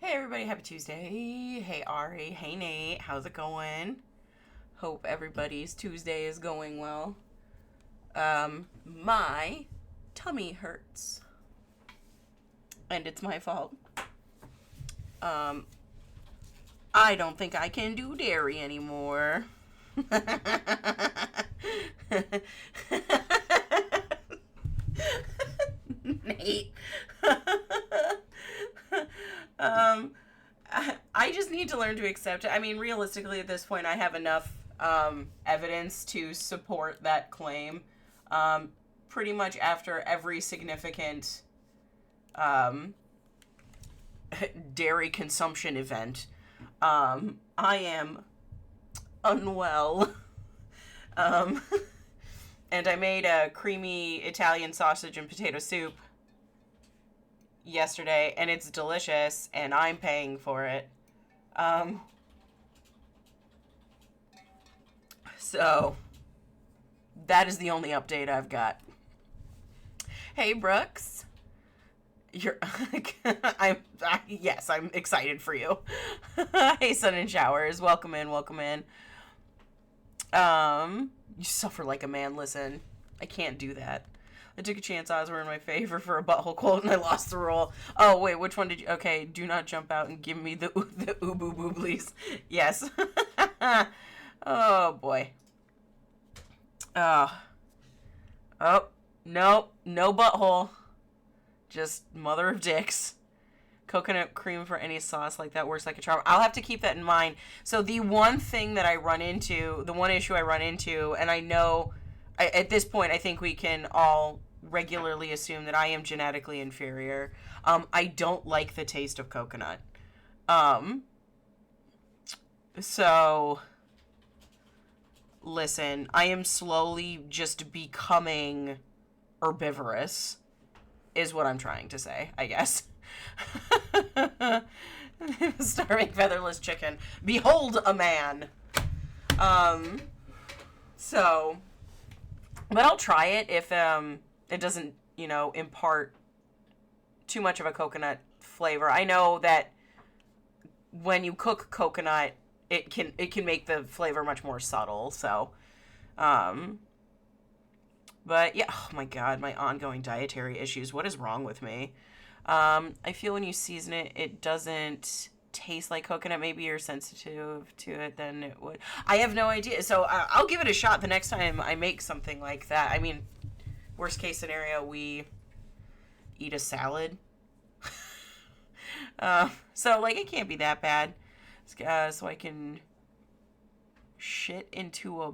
Hey everybody, happy Tuesday. Hey Ari, hey Nate, how's it going? Hope everybody's Tuesday is going well. My tummy hurts. And it's my fault. I don't think I can do dairy anymore. Nate. I just need to learn to accept it. I mean, realistically, at this point, I have enough evidence to support that claim. Pretty much after every significant dairy consumption event, I am unwell. And I made a creamy Italian sausage and potato soup yesterday, and it's delicious, and I'm paying for it. So that is the only update I've got. Hey, Brooks. Yes, I'm excited for you. Hey, Sun and Showers. Welcome in, welcome in. You suffer like a man. Listen, I can't do that. I took a chance odds were in my favor for a butthole quote and I lost the roll. Oh, wait, which one did you... Okay, do not jump out and give me the ubu booblies. Yes. Oh, boy. Oh, no butthole. Just mother of dicks. Coconut cream for any sauce like that works like a charm. I'll have to keep that in mind. So the one thing that I run into, the one issue I run into, and I know... at this point, I think we can all regularly assume that I am genetically inferior. I don't like the taste of coconut. So, listen, I am slowly just becoming herbivorous, is what I'm trying to say, I guess. Starving featherless chicken. Behold a man. So... But I'll try it if it doesn't, impart too much of a coconut flavor. I know that when you cook coconut, it can make the flavor much more subtle. So, but yeah, oh my God, my ongoing dietary issues. What is wrong with me? I feel when you season it, it doesn't taste like coconut. Maybe you're sensitive to it, then it would. I have no idea. So I'll give it a shot the next time I make something like that. I mean, worst case scenario, we eat a salad. So like it can't be that bad. So I can shit into a...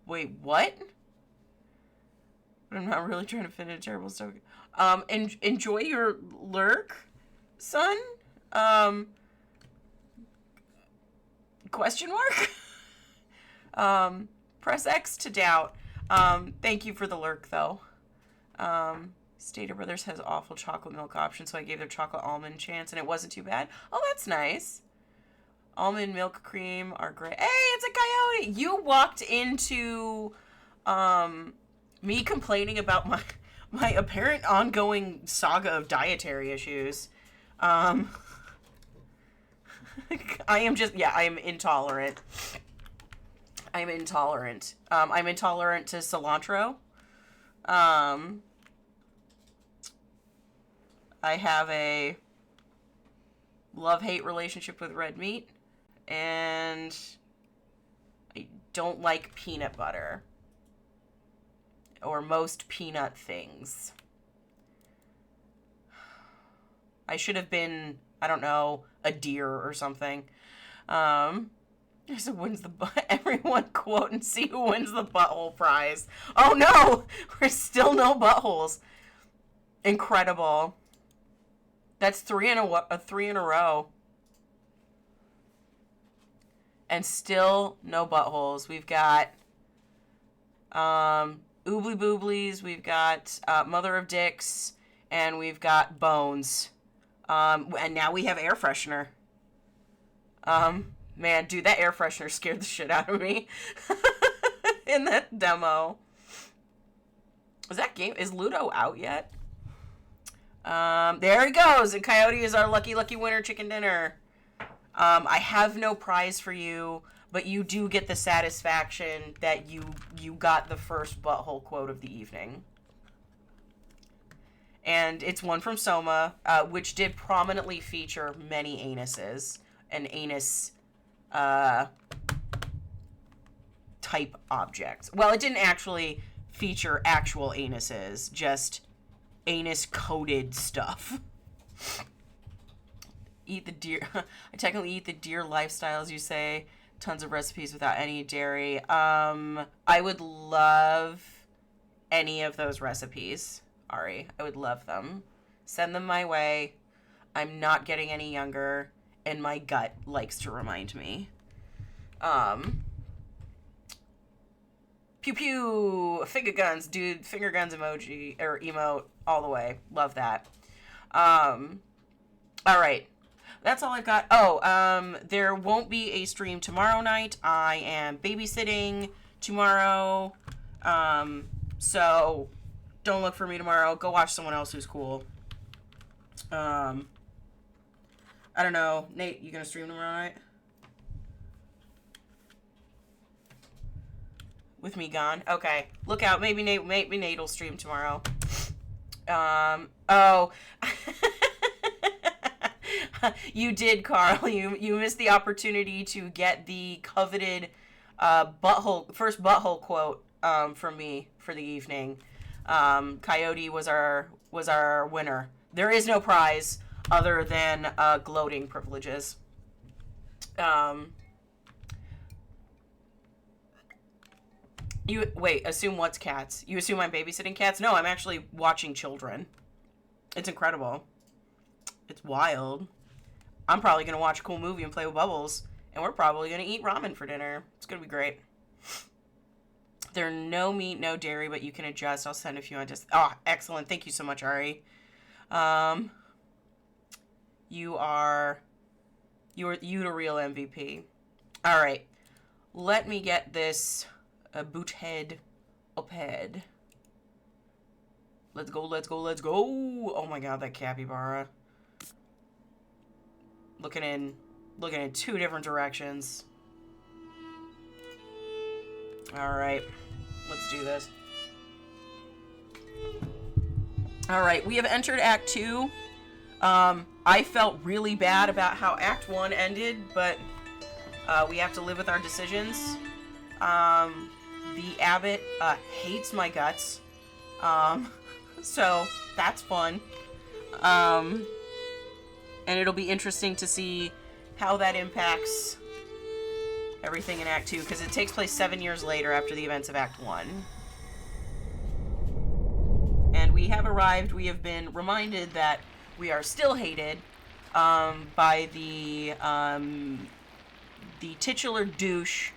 Wait, what? I'm not really trying to fit in terrible stuff. Enjoy your lurk, son. Question mark? Press X to doubt. Thank you for the lurk, though. Stater Brothers has awful chocolate milk options, so I gave their chocolate almond chance, and it wasn't too bad. Oh, that's nice. Almond milk cream are great. Hey, it's a coyote! You walked into, me complaining about my apparent ongoing saga of dietary issues. I am intolerant. I'm intolerant. I'm intolerant to cilantro. I have a love-hate relationship with red meat, and I don't like peanut butter. Or most peanut things. I should have been, I don't know, a deer or something. So wins everyone quote and see who wins the butthole prize. Oh no! There's still no buttholes. Incredible. That's three in a row. And still no buttholes. We've got Oobly Booblies, we've got Mother of Dicks, and we've got Bones. And now we have air freshener. Man, dude, that air freshener scared the shit out of me in that demo. Is Ludo out yet? There he goes. And Coyote is our lucky, lucky winner chicken dinner. I have no prize for you, but you do get the satisfaction that you got the first butthole quote of the evening. And it's one from Soma, which did prominently feature many anuses and anus type objects. Well, it didn't actually feature actual anuses, just anus-coated stuff. Eat the deer. I technically eat the deer lifestyle, as you say. Tons of recipes without any dairy. I would love any of those recipes, Ari. I would love them. Send them my way. I'm not getting any younger, and my gut likes to remind me. Pew pew! Finger guns, dude. Finger guns emoji, or emote, all the way. Love that. Alright. That's all I've got. Oh, there won't be a stream tomorrow night. I am babysitting tomorrow. So don't look for me tomorrow. Go watch someone else who's cool. I don't know. Nate, you gonna stream tomorrow night? With me gone? Okay. Look out. Maybe Nate will stream tomorrow. Oh. You did, Carl. You missed the opportunity to get the coveted first butthole quote from me for the evening. Coyote was our winner. There is no prize other than gloating privileges. You wait, assume what's cats? You assume I'm babysitting cats? No, I'm actually watching children. It's incredible. It's wild. I'm probably going to watch a cool movie and play with Bubbles. And we're probably going to eat ramen for dinner. It's going to be great. There's no meat, no dairy, but you can adjust. I'll send a few on just... Oh, excellent. Thank you so much, Ari. You the real MVP. All right. Let me get this boothead up head. Let's go, let's go, let's go. Oh my god, that capybara. Looking in two different directions. Alright. Let's do this. Alright, we have entered Act 2. I felt really bad about how Act 1 ended, but we have to live with our decisions. The abbot hates my guts. So that's fun. And it'll be interesting to see how that impacts everything in Act 2, because it takes place 7 years later after the events of Act 1. And we have arrived. We have been reminded that we are still hated by the titular douche,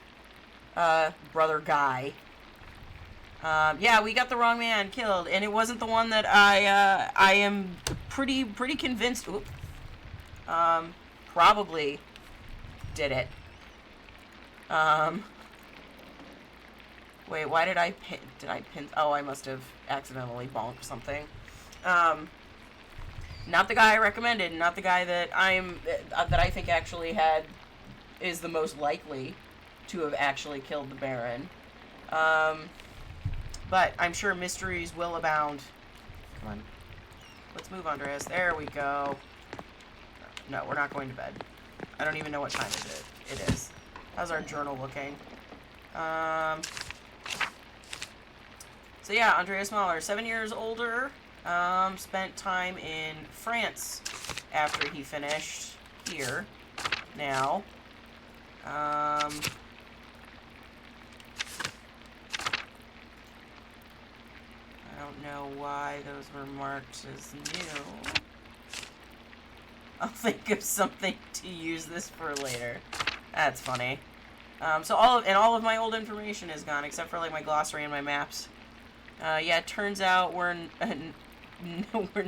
brother Guy. Yeah, we got the wrong man killed, and it wasn't the one that I am pretty convinced. Oops. Probably did it. Wait, why did I pin? Oh, I must have accidentally bonked something. Not the guy I recommended. Not the guy that that I think actually is the most likely to have actually killed the Baron. But I'm sure mysteries will abound. Come on. Let's move, Andreas. There we go. No, we're not going to bed. I don't even know what time it is. How's our journal looking? So yeah, Andreas Mahler, 7 years older, spent time in France after he finished here. Now, I don't know why those were marked as new. I'll think of something to use this for later. That's funny. So all of my old information is gone, except for like my glossary and my maps. Yeah, it turns out we're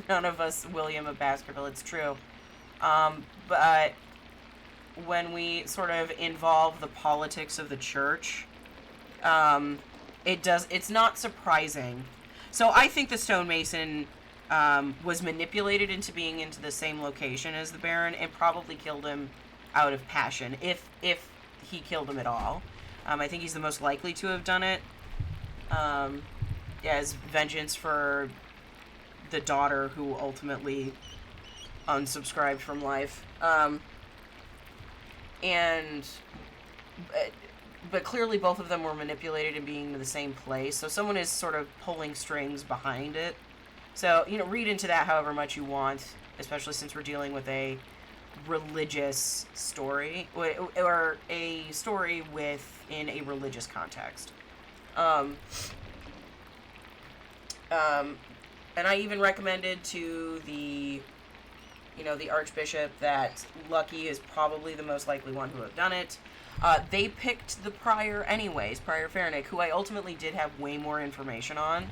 none of us William of Baskerville. It's true. But when we sort of involve the politics of the church, it's not surprising. So I think the stonemason was manipulated into being into the same location as the Baron and probably killed him out of passion, if he killed him at all. I think he's the most likely to have done it as vengeance for the daughter who ultimately unsubscribed from life. But clearly both of them were manipulated in being in the same place, so someone is sort of pulling strings behind it. So, read into that however much you want, especially since we're dealing with a religious story, or a story within a religious context. And I even recommended to the Archbishop that Lucky is probably the most likely one who have done it. They picked the Prior anyways, Prior Farnick, who I ultimately did have way more information on.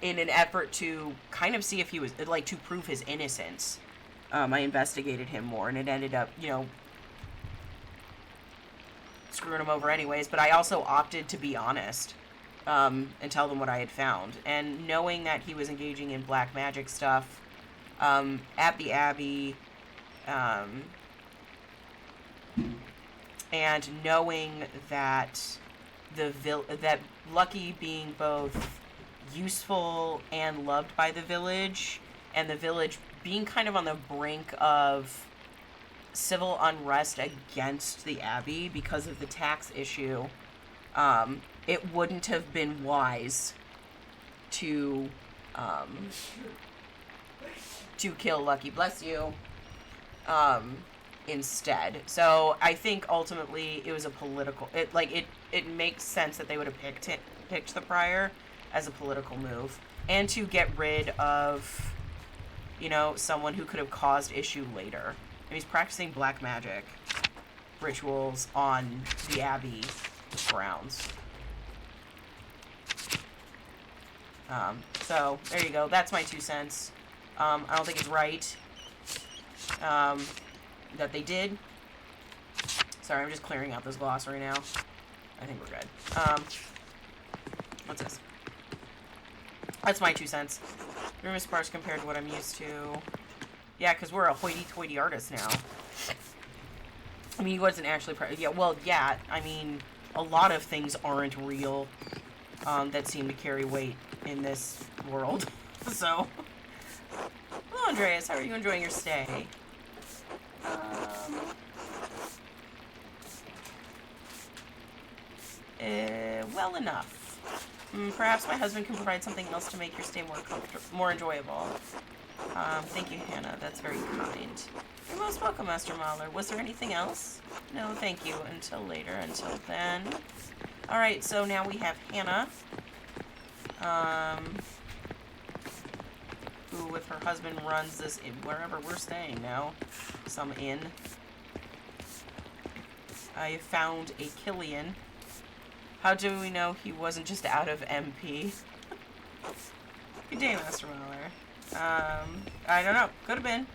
In an effort to kind of see if he was, to prove his innocence. I investigated him more, and it ended up, screwing him over anyways, but I also opted to be honest, and tell them what I had found. And knowing that he was engaging in black magic stuff, at the Abbey, and knowing that that Lucky being both useful and loved by the village, and the village being kind of on the brink of civil unrest against the Abbey because of the tax issue, it wouldn't have been wise to kill Lucky, bless you, instead. So I think ultimately it was a political, it makes sense that they would have picked the Prior as a political move, and to get rid of, someone who could have caused issue later. And he's practicing black magic rituals on the Abbey grounds. So there you go. That's my 2 cents. I don't think it's right that they did. Sorry, I'm just clearing out this glossary now. I think we're good. What's this? That's my 2 cents. Room is sparse compared to what I'm used to. Yeah, because we're a hoity-toity artist now. I mean, he wasn't actually... yeah, I mean, a lot of things aren't real that seem to carry weight in this world. So... Hello, Andreas. How are you enjoying your stay? Well enough. Perhaps my husband can provide something else to make your stay more comfortable, more enjoyable. Thank you, Hannah. That's very kind. You're most welcome, Master Mahler. Was there anything else? No, thank you. Until later. Until then. Alright, so now we have Hannah. Who, with her husband, runs this in wherever we're staying now. Some inn. I found a Killian. How do we know he wasn't just out of MP? Good day, Master Mahler. I don't know. Could have been.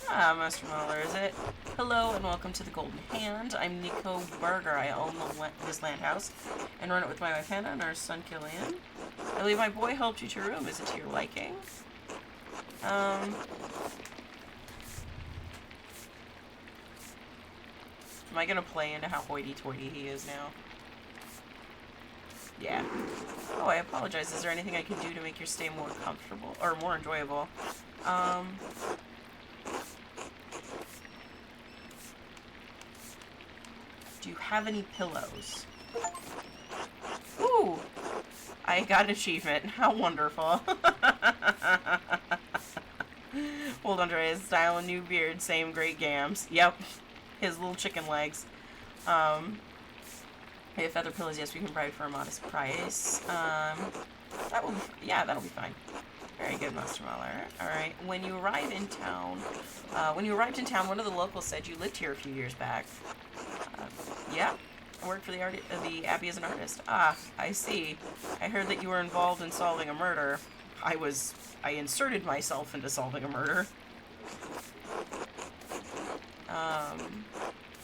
Master Mahler, is it? Hello and welcome to the Golden Hand. I'm Nico Berger. I own this land house and run it with my wife Hannah and our son Killian. I believe my boy helped you to your room. Is it to your liking? Am I gonna play into how hoity-toity he is now? Yeah. Oh, I apologize. Is there anything I can do to make your stay more comfortable or more enjoyable? Do you have any pillows? Ooh! I got an achievement. How wonderful. Hold on, Andreas. Style and new beard. Same great gams. Yep. His little chicken legs. Hey, feather pillows, yes, we can provide for a modest price. That will, yeah, that'll be fine. Very good, Master Mahler. Alright, when you arrived in town, one of the locals said you lived here a few years back. Yeah, I worked for the Abbey as an artist. Ah, I see. I heard that you were involved in solving a murder. I inserted myself into solving a murder.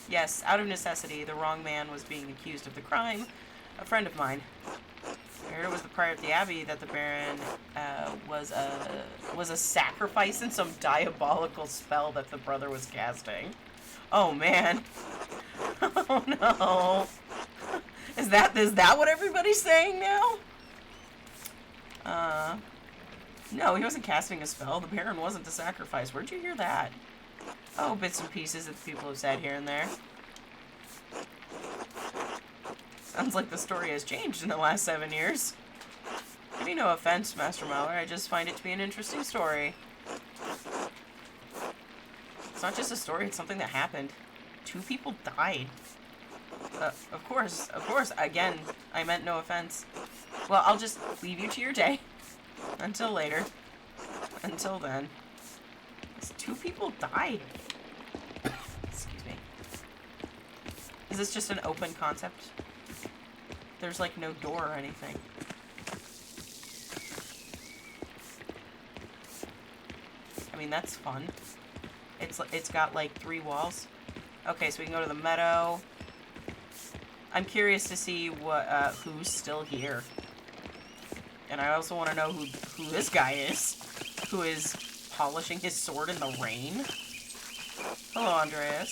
Yes, out of necessity, the wrong man was being accused of the crime. A friend of mine. I heard it was the prior at the Abbey that the Baron was a sacrifice in some diabolical spell that the brother was casting. Oh man. Oh no. Is that what everybody's saying now? No, he wasn't casting a spell. The Baron wasn't the sacrifice. Where'd you hear that? Oh, bits and pieces that people have said here and there. Sounds like the story has changed in the last 7 years. I mean, no offense, Master Mauer. I just find it to be an interesting story. It's not just a story, it's something that happened. 2 people died. Of course. Again, I meant no offense. Well, I'll just leave you to your day. Until later. Until then. 2 people died. Excuse me. Is this just an open concept? There's like no door or anything. I mean, that's fun. It's got like 3 walls. Okay, so we can go to the meadow. I'm curious to see what who's still here. And I also want to know who this guy is. Who is polishing his sword in the rain. Hello, Andreas.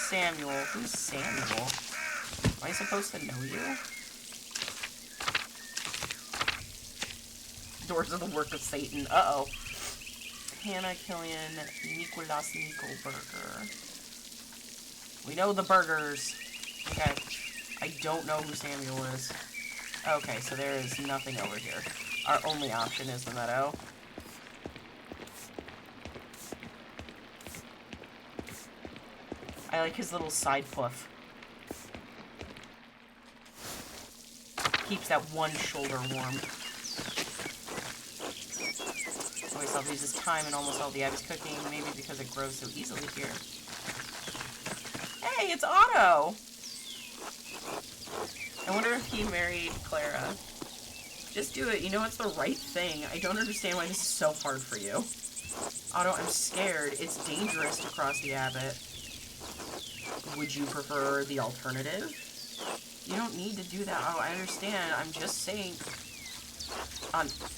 Samuel. Who's Samuel? Am I supposed to know you? Doors of the work of Satan. Uh-oh. Hannah Killian, Nicolas Nickelberger. We know the burgers. Okay. I don't know who Samuel is. Okay, so there is nothing over here. Our only option is the meadow. I like his little side puff. Keeps that one shoulder warm. Always self uses time in almost all the Abbey's cooking, maybe because it grows so easily here. Hey, it's Otto! I wonder if he married Clara. Just do it. You know it's the right thing. I don't understand why this is so hard for you. Otto, I'm scared. It's dangerous to cross the Abbot. Would you prefer the alternative? You don't need to do that. Oh, I understand. I'm just saying.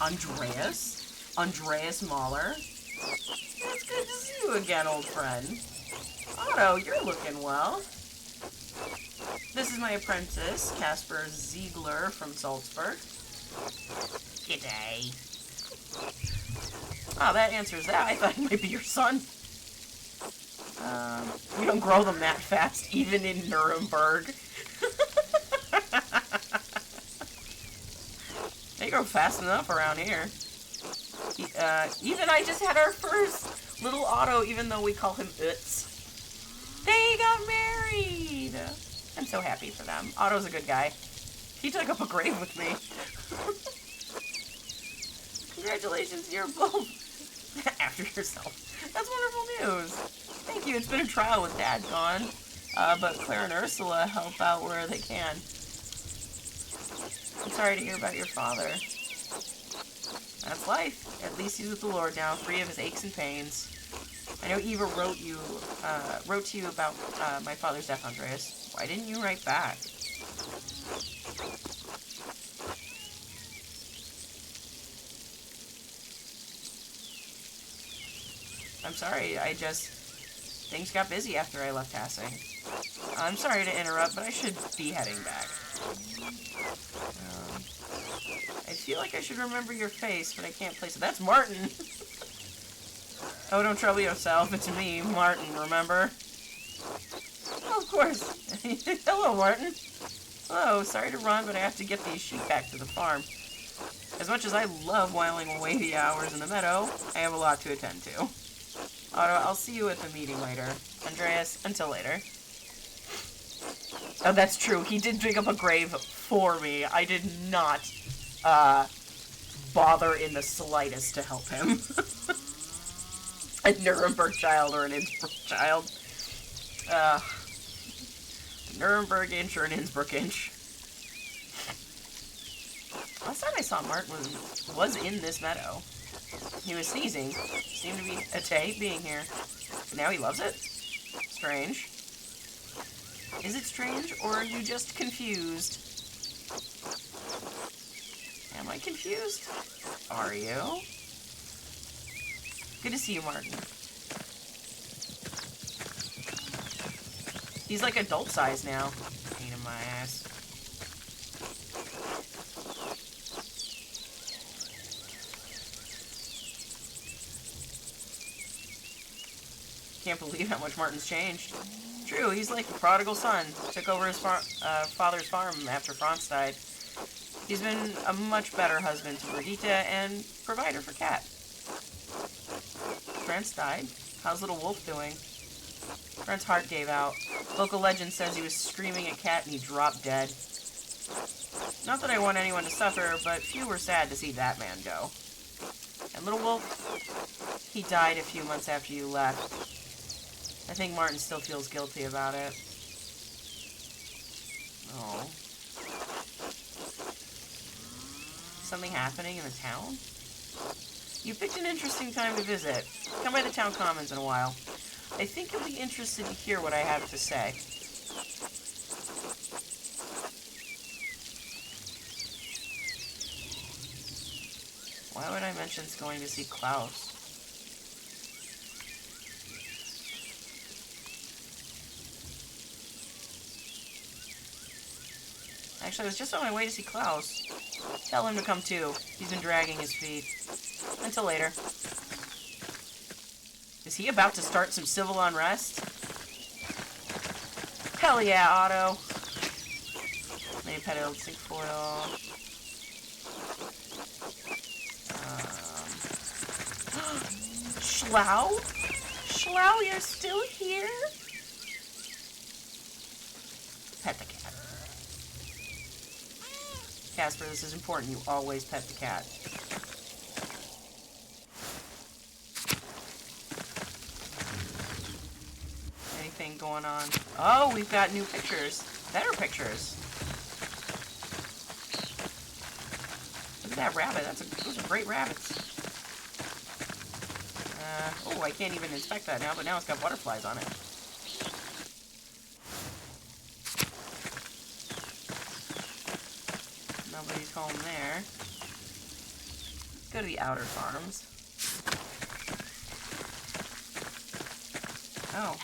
Andreas? Andreas Mahler? It's good to see you again, old friend. Otto, you're looking well. This is my apprentice, Casper Ziegler from Salzburg. G'day. Oh, that answers that. I thought he might be your son. We don't grow them that fast, even in Nuremberg. They grow fast enough around here. Even I just had our first little Otto, even though we call him Utz. They got married! I'm so happy for them. Otto's a good guy. He took up a grave with me. Congratulations, you're both after yourself. That's wonderful news. Thank you. It's been a trial with Dad gone. But Claire and Ursula help out where they can. I'm sorry to hear about your father. That's life. At least he's with the Lord now, free of his aches and pains. I know Eva wrote to you about my father's death, Andreas. Why didn't you write back? I'm sorry, things got busy after I left Hassing. I'm sorry to interrupt, but I should be heading back. I feel like I should remember your face, but I can't place it. That's Martin! Oh, don't trouble yourself. It's me, Martin, remember? Oh, of course. Hello, Martin. Hello, sorry to run, but I have to get these sheep back to the farm. As much as I love whiling away the hours in the meadow, I have a lot to attend to. Otto, I'll see you at the meeting later. Andreas, until later. Oh, that's true. He did dig up a grave for me. I did not, bother in the slightest to help him. A Nuremberg child or an Innsbruck child. A Nuremberg inch or an Innsbruck inch. Last time I saw Martin was in this meadow. He was sneezing. Seemed to hate being here. Now he loves it. Strange. Is it strange, or are you just confused? Am I confused? Are you? Good to see you, Martin. He's like adult size now. Pain in my ass. Can't believe how much Martin's changed. True, he's like the prodigal son. Took over his father's farm after Franz died. He's been a much better husband to Brigitte and provider for Kat. Franz died. How's little Wolf doing? Franz's heart gave out. Local legend says he was screaming at Kat and he dropped dead. Not that I want anyone to suffer, but few were sad to see that man go. And little Wolf, he died a few months after you left. I think Martin still feels guilty about it. Oh. Something happening in the town? You picked an interesting time to visit. Come by the town commons in a while. I think you'll be interested to hear what I have to say. Why would I mention going to see Klaus? Actually, I was just on my way to see Klaus. Tell him to come too. He's been dragging his feet. Until later. Is he about to start some civil unrest? Hell yeah, Otto. Maybe pet old sick foil. Schlau? Schlau, you're still here? Pet the cat. Casper, this is important. You always pet the cat. Anything going on? Oh, we've got new pictures. Better pictures. Look at that rabbit. Those are great rabbits. Oh, I can't even inspect that now, but now it's got butterflies on it. Nobody's home there. Go to the outer farms. Oh.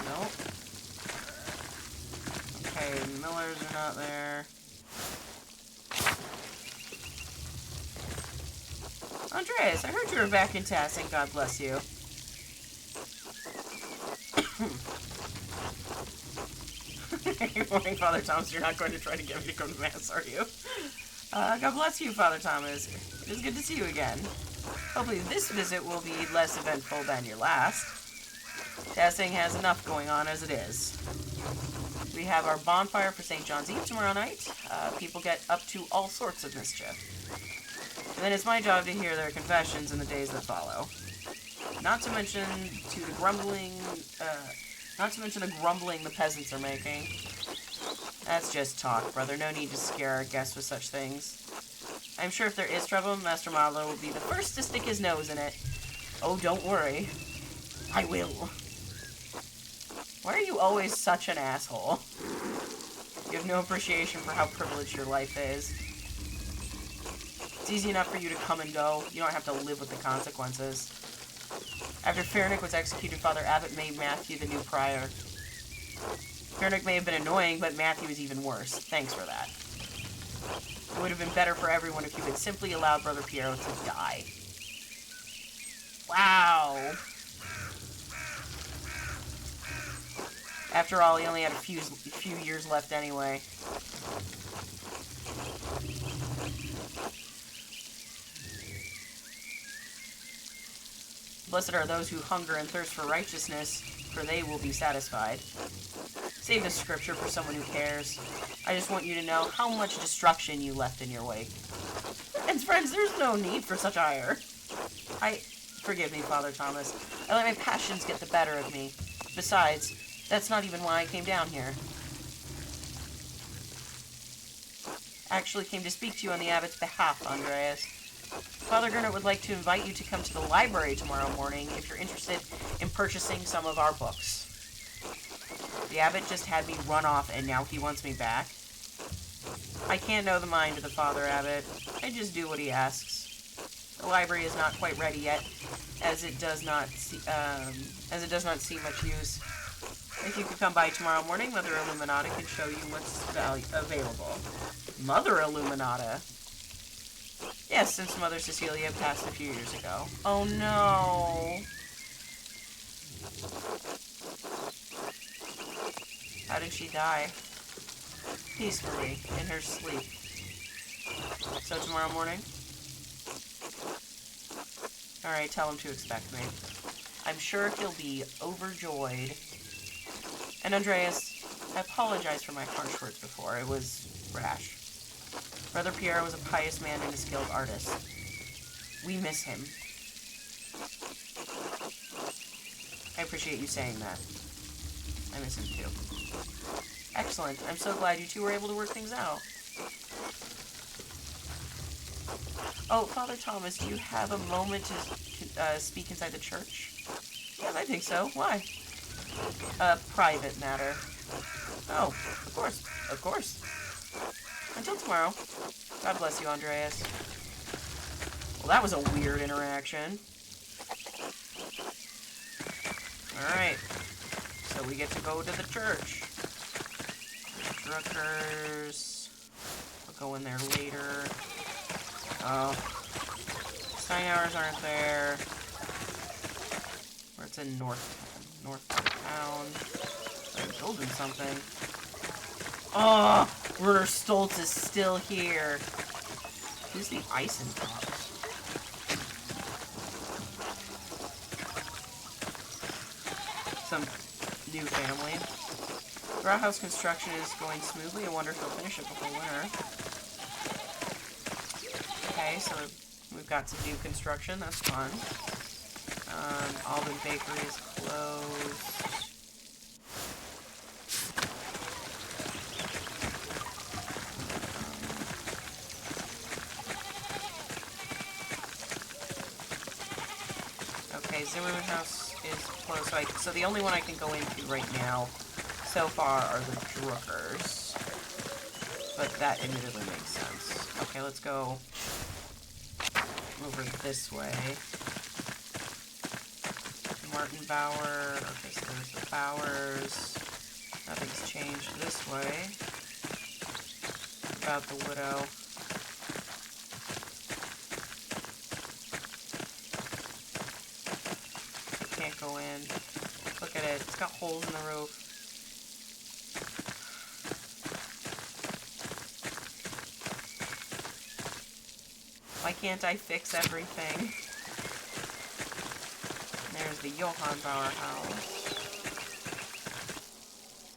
Nope. Okay, the Millers are not there. Andreas, I heard you were back in Tassing. God bless you. Good morning, Father Thomas. You're not going to try to get me to come to Mass, are you? God bless you, Father Thomas. It is good to see you again. Hopefully this visit will be less eventful than your last. Tassing has enough going on as it is. We have our bonfire for St. John's Eve tomorrow night. People get up to all sorts of mischief. And then it's my job to hear their confessions in the days that follow. Not to mention the grumbling the peasants are making. That's just talk, brother. No need to scare our guests with such things. I'm sure if there is trouble, Master Marlowe will be the first to stick his nose in it. Oh, don't worry. I will. Why are you always such an asshole? You have no appreciation for how privileged your life is. It's easy enough for you to come and go. You don't have to live with the consequences. After Fernick was executed, Father Abbot made Matthew the new prior. Fernick may have been annoying, but Matthew is even worse. Thanks for that. It would have been better for everyone if you had simply allowed Brother Piero to die. Wow. After all, he only had a few years left anyway. Blessed are those who hunger and thirst for righteousness, for they will be satisfied. Save this scripture for someone who cares. I just want you to know how much destruction you left in your wake. And friends, there's no need for such ire. Forgive me, Father Thomas. I let my passions get the better of me. Besides, that's not even why I came down here. I actually came to speak to you on the abbot's behalf, Andreas. Father Gurnett would like to invite you to come to the library tomorrow morning if you're interested in purchasing some of our books. The abbot just had me run off and now he wants me back. I can't know the mind of the Father Abbot. I just do what he asks. The library is not quite ready yet, as it does not see much use. If you could come by tomorrow morning, Mother Illuminata can show you what's available. Mother Illuminata? Yes, since Mother Cecilia passed a few years ago. Oh no. How did she die? Peacefully, in her sleep. So tomorrow morning? Alright, tell him to expect me. I'm sure he'll be overjoyed. And Andreas, I apologize for my harsh words before. It was rash. Brother Pierre was a pious man and a skilled artist. We miss him. I appreciate you saying that. I miss him too. Excellent. I'm so glad you two were able to work things out. Oh, Father Thomas, do you have a moment to speak inside the church? Yes, I think so. Why? A private matter. Oh, of course. Of course. Until tomorrow. God bless you, Andreas. Well, that was a weird interaction. Alright. So we get to go to the church. Druckers. We'll go in there later. Oh. Sign hours aren't there. Or it's in north town. They're building something. Oh! Werner Stoltz is still here. Who's the Eisentop? Some new family. Brauhaus construction is going smoothly. I wonder if they'll finish it before winter. Okay, so we've got some new construction. That's fun. Alden Bakery is closed. Okay, Zimmerman House is closed. So the only one I can go into right now so far are the Druckers. But that admittedly makes sense. Okay, let's go over this way. Martin Bauer. Okay, so there's the Bowers. Nothing's changed this way. About the Widow. Can't go in. Look at it. It's got holes in the roof. Why can't I fix everything? There's the Johann Bauer house.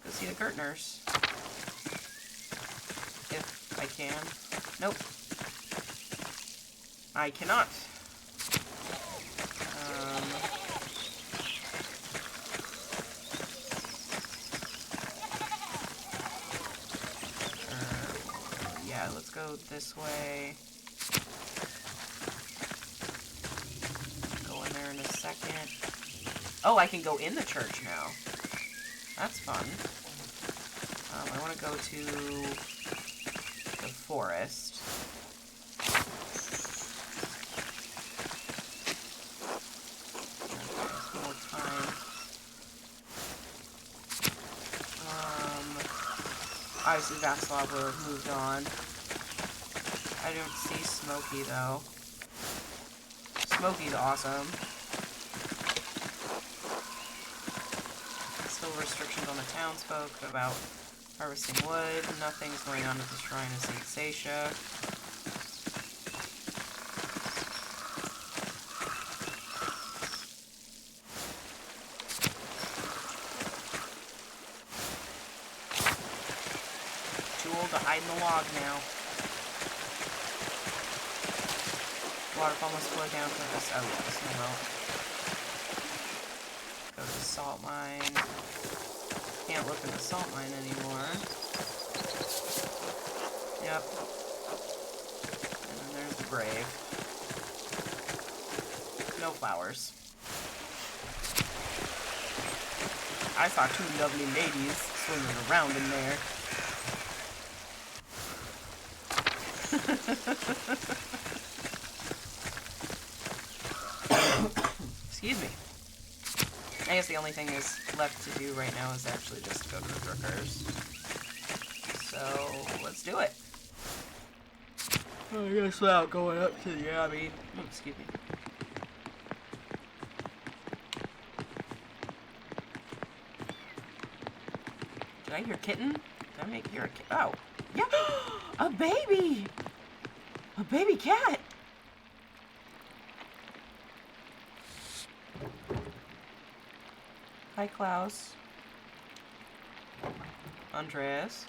Go see the Gertners. If I can. Nope. I cannot. Yeah, let's go this way. Go in there in a second. Oh, I can go in the church now. That's fun. I want to go to the forest. Okay, more time. Obviously Vaslov will have moved on. I don't see Smokey though. Smokey's awesome. Still restrictions on the townsfolk about harvesting wood. Nothing's going on at the Shrine of St. Satia. Too old to hide in the log now. Waterfall must flow down to this. Oh yeah, the snow melt. Go to the salt mine. Can't look in the salt mine anymore. Yep. And then there's the grave. No flowers. I saw two lovely ladies swimming around in there. Excuse me. I guess the only thing is left to do right now is actually just go to the Brookers. So, let's do it. I guess without going up to the Abbey. Oh, excuse me. Did I hear kitten? Did I hear a kitten? Oh. Yeah! A baby! A baby cat! Hi, Klaus. Andreas.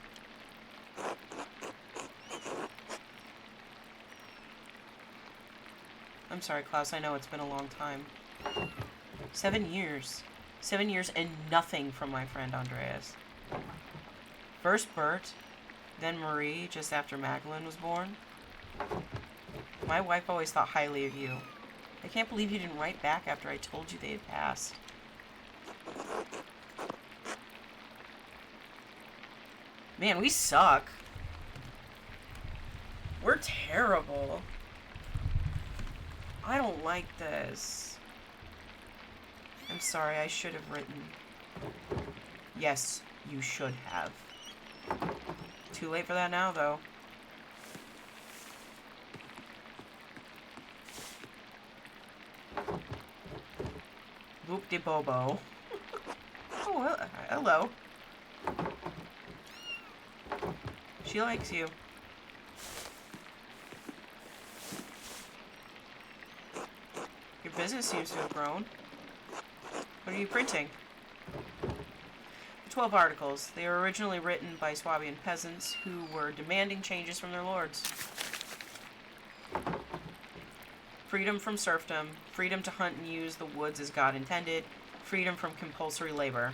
I'm sorry, Klaus. I know it's been a long time. 7 years. 7 years and nothing from my friend Andreas. First Bert, then Marie, just after Magdalene was born. My wife always thought highly of you. I can't believe you didn't write back after I told you they had passed. Man, we suck. We're terrible. I don't like this. I'm sorry, I should have written. Yes, you should have. Too late for that now, though. Boop-de-bobo. Oh, well, hello. She likes you. Your business seems to have grown. What are you printing? 12 articles. They were originally written by Swabian peasants who were demanding changes from their lords. Freedom from serfdom, freedom to hunt and use the woods as God intended, freedom from compulsory labor,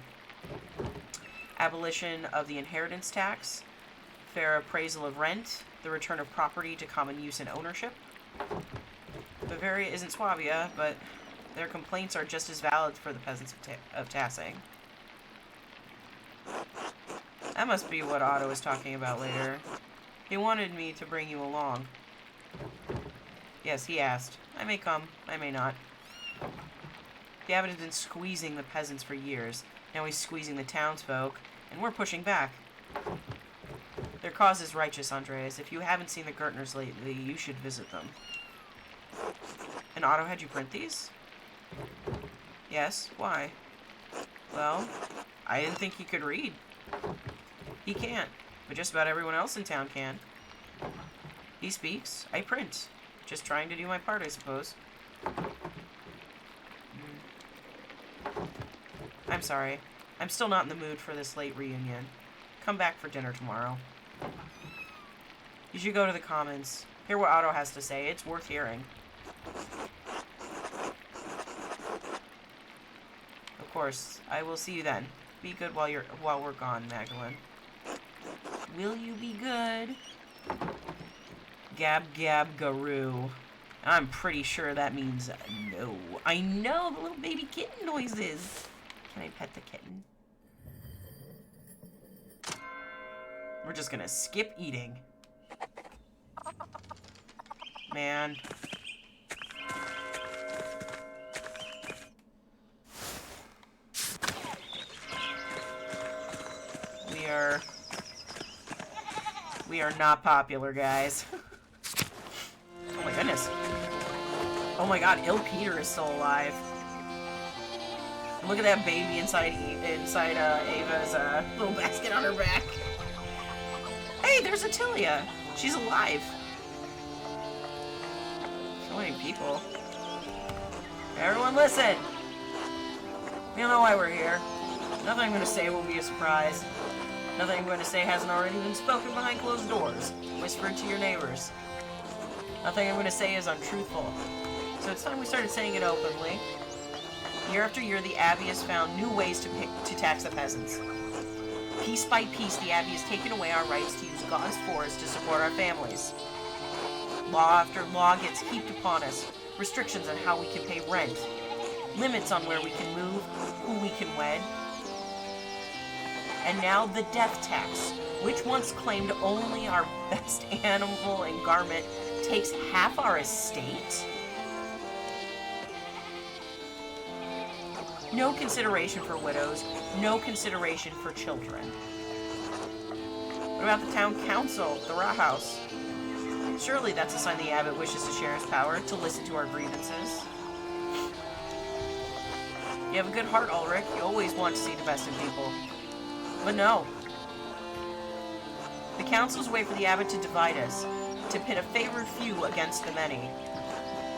abolition of the inheritance tax, fair appraisal of rent, the return of property to common use and ownership. Bavaria isn't Swabia, but their complaints are just as valid for the peasants of Tassing. That must be what Otto was talking about later. He wanted me to bring you along. Yes, he asked. I may come, I may not. The abbot has been squeezing the peasants for years. Now he's squeezing the townsfolk, and we're pushing back. Their cause is righteous, Andreas. If you haven't seen the Gertners lately, you should visit them. And Otto had you print these? Yes, why? Well, I didn't think he could read. He can't, but just about everyone else in town can. He speaks, I print. Just trying to do my part, I suppose. I'm sorry. I'm still not in the mood for this late reunion. Come back for dinner tomorrow. You should go to the comments. Hear what Otto has to say. It's worth hearing. Of course. I will see you then. Be good while we're gone, Magdalene. Will you be good? Gab gab garoo. I'm pretty sure that means no. I know the little baby kitten noises. Can I pet the kitten? We're just gonna skip eating. Man. We are not popular, guys. Oh my goodness. Oh my god, Il Peter is still alive. Look at that baby inside Ava's little basket on her back. Hey, there's Attilia. She's alive. So many people. Everyone listen. We don't know why we're here. Nothing I'm going to say will be a surprise. Nothing I'm going to say hasn't already been spoken behind closed doors, whispered to your neighbors. Nothing I'm going to say is untruthful. So it's time we started saying it openly. Year after year, the Abbey has found new ways to tax the peasants. Piece by piece, the Abbey has taken away our rights to use God's forest to support our families. Law after law gets heaped upon us. restrictions on how we can pay rent, limits on where we can move, who we can wed. And now the death tax, which once claimed only our best animal and garment, takes half our estate. No consideration for widows, no consideration for children. What about the town council, the Rathaus? Surely that's a sign the abbot wishes to share his power, to listen to our grievances. You have a good heart, Ulrich. You always want to see the best in people. But no. The councils wait for the abbot to divide us, to pit a favored few against the many.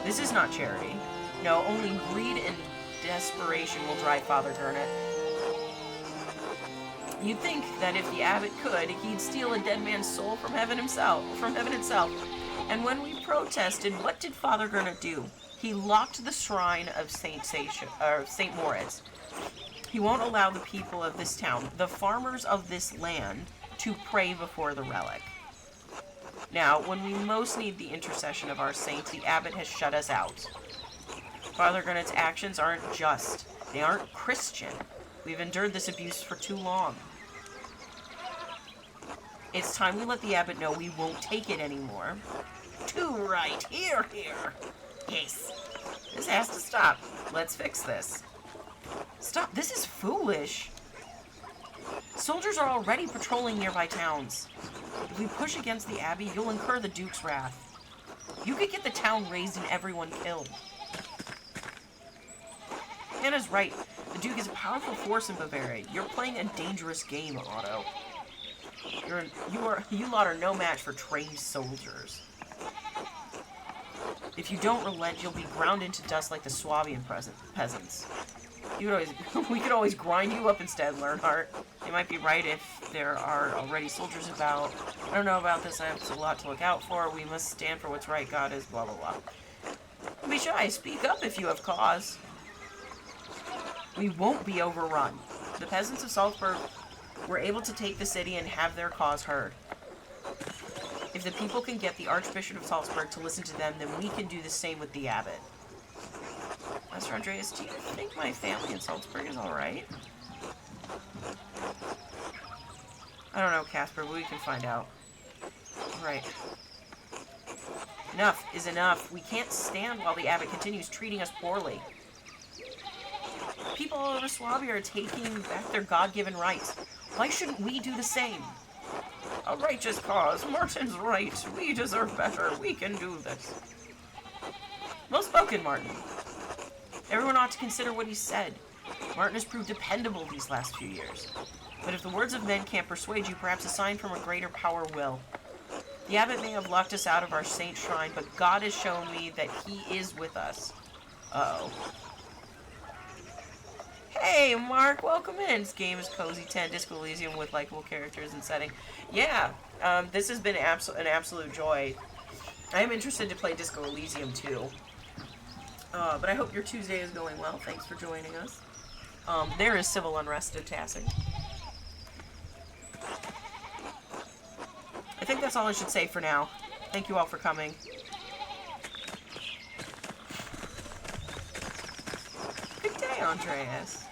This is not charity. No, only greed and desperation will drive Father Gurnet. You'd think that if the abbot could, he'd steal a dead man's soul from heaven itself. And when we protested, what did Father Gurnet do? He locked the shrine of Saint Moritz. He won't allow the people of this town, the farmers of this land, to pray before the relic. Now, when we most need the intercession of our saint, the abbot has shut us out. Father Gurnet's actions aren't just. They aren't Christian. We've endured this abuse for too long. It's time we let the abbot know we won't take it anymore. Too right. Here. Yes. This has to stop. Let's fix this. Stop. This is foolish. Soldiers are already patrolling nearby towns. If we push against the abbey, you'll incur the Duke's wrath. You could get the town razed and everyone killed. Hannah's right. The Duke is a powerful force in Bavaria. You're playing a dangerous game, Otto. You lot are no match for trained soldiers. If you don't relent, you'll be ground into dust like the Swabian peasants. We could always grind you up instead, Learnhardt. You might be right if there are already soldiers about. I don't know about this. I have a lot to look out for. We must stand for what's right. God is blah, blah, blah. Don't be shy. Speak up if you have cause. We won't be overrun. The peasants of Salzburg were able to take the city and have their cause heard. If the people can get the Archbishop of Salzburg to listen to them, then we can do the same with the abbot. Master Andreas, do you think my family in Salzburg is alright? I don't know, Casper, but we can find out. Right. Enough is enough. We can't stand while the abbot continues treating us poorly. People all over Swabia are taking back their God-given rights. Why shouldn't we do the same? A righteous cause. Martin's right. We deserve better. We can do this. Well spoken, Martin. Everyone ought to consider what he said. Martin has proved dependable these last few years. But if the words of men can't persuade you, perhaps a sign from a greater power will. The abbot may have locked us out of our saint shrine, but God has shown me that he is with us. Uh-oh. Hey, Mark, welcome in. This game is Cozy 10, Disco Elysium with likable characters and setting. Yeah, this has been an absolute joy. I am interested to play Disco Elysium too. But I hope your Tuesday is going well. Thanks for joining us. There is civil unrest in Tassing. I think that's all I should say for now. Thank you all for coming. Good day, Andreas.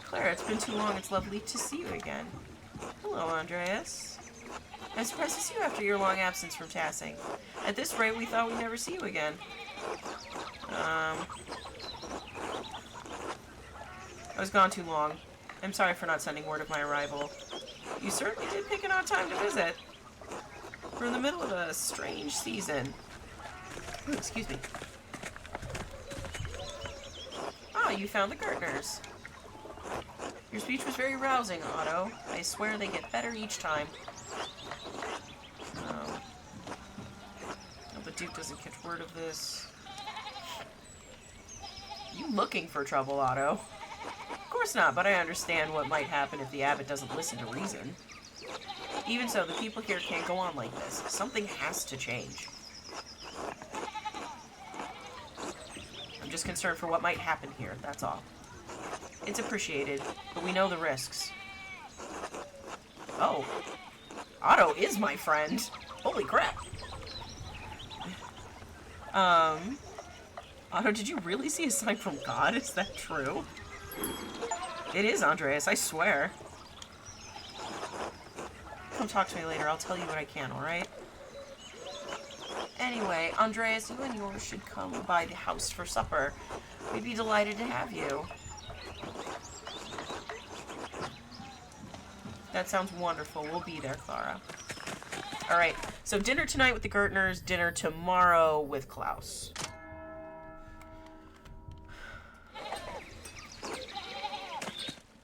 Clara, it's been too long. It's lovely to see you again. Hello, Andreas. I'm surprised to see you after your long absence from Tassing. At this rate, we thought we'd never see you again. I was gone too long. I'm sorry for not sending word of my arrival. You certainly did pick an odd time to visit. We're in the middle of a strange season. Ooh, excuse me. Ah, you found the Gertners. Your speech was very rousing, Otto. I swear they get better each time. Oh. No, the Duke doesn't catch word of this. You looking for trouble, Otto? Of course not, but I understand what might happen if the abbot doesn't listen to reason. Even so, the people here can't go on like this. Something has to change. I'm just concerned for what might happen here, that's all. It's appreciated, but we know the risks. Oh. Otto is my friend. Holy crap. Otto, did you really see a sign from God? Is that true? It is, Andreas, I swear. Come talk to me later. I'll tell you what I can, alright? Anyway, Andreas, you and yours should come by the house for supper. We'd be delighted to have you. That sounds wonderful. We'll be there, Clara. Alright, so dinner tonight with the Gertners, dinner tomorrow with Klaus.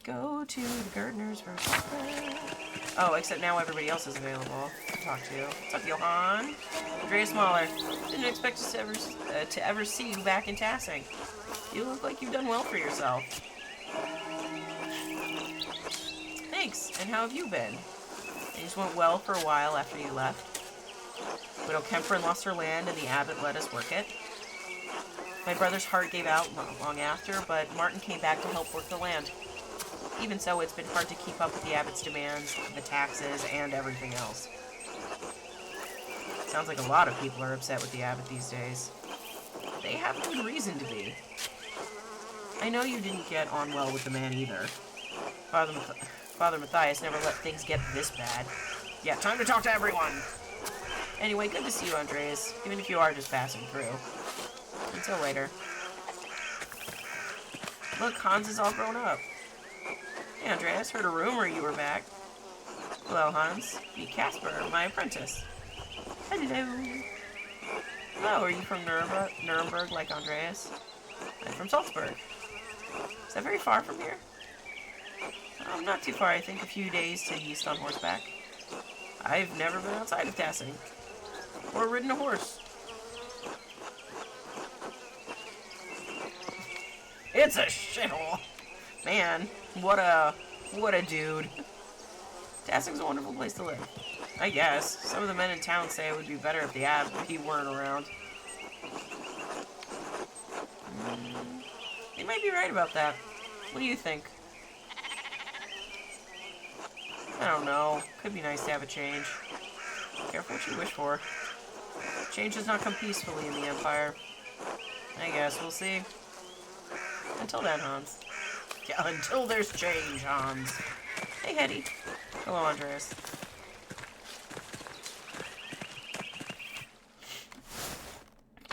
Go to the Gertners for supper. Oh, except now everybody else is available to talk to. What's up, Johan? Andreas Mahler. Didn't expect to ever see you back in Tassing. You look like you've done well for yourself. Thanks, and how have you been? Things went well for a while after you left. Widow Kemperin lost her land and the abbot let us work it. My brother's heart gave out not long after, but Martin came back to help work the land. Even so, it's been hard to keep up with the abbot's demands, the taxes, and everything else. Sounds like a lot of people are upset with the abbot these days. They have good reason to be. I know you didn't get on well with the man either. Father Matthias never let things get this bad. Yeah, time to talk to everyone! Anyway, good to see you, Andreas, even if you are just passing through. Until later. Look, Hans is all grown up. Hey, Andreas, heard a rumor you were back. Hello, Hans. Meet Casper, my apprentice. Hello. Oh, are you from Nuremberg like Andreas? I'm from Salzburg. Is that very far from here? Not too far, I think. A few days to the east on horseback. I've never been outside of Tassing. Or ridden a horse. It's a shithole. Man, what a dude. Tassing's a wonderful place to live. I guess. Some of the men in town say it would be better if the abbey weren't around. They might be right about that. What do you think? I don't know. Could be nice to have a change. Careful what you wish for. Change does not come peacefully in the Empire. I guess we'll see. Until then, Hans. Yeah, until there's change, Hans. Hey, Hetty. Hello, Andreas.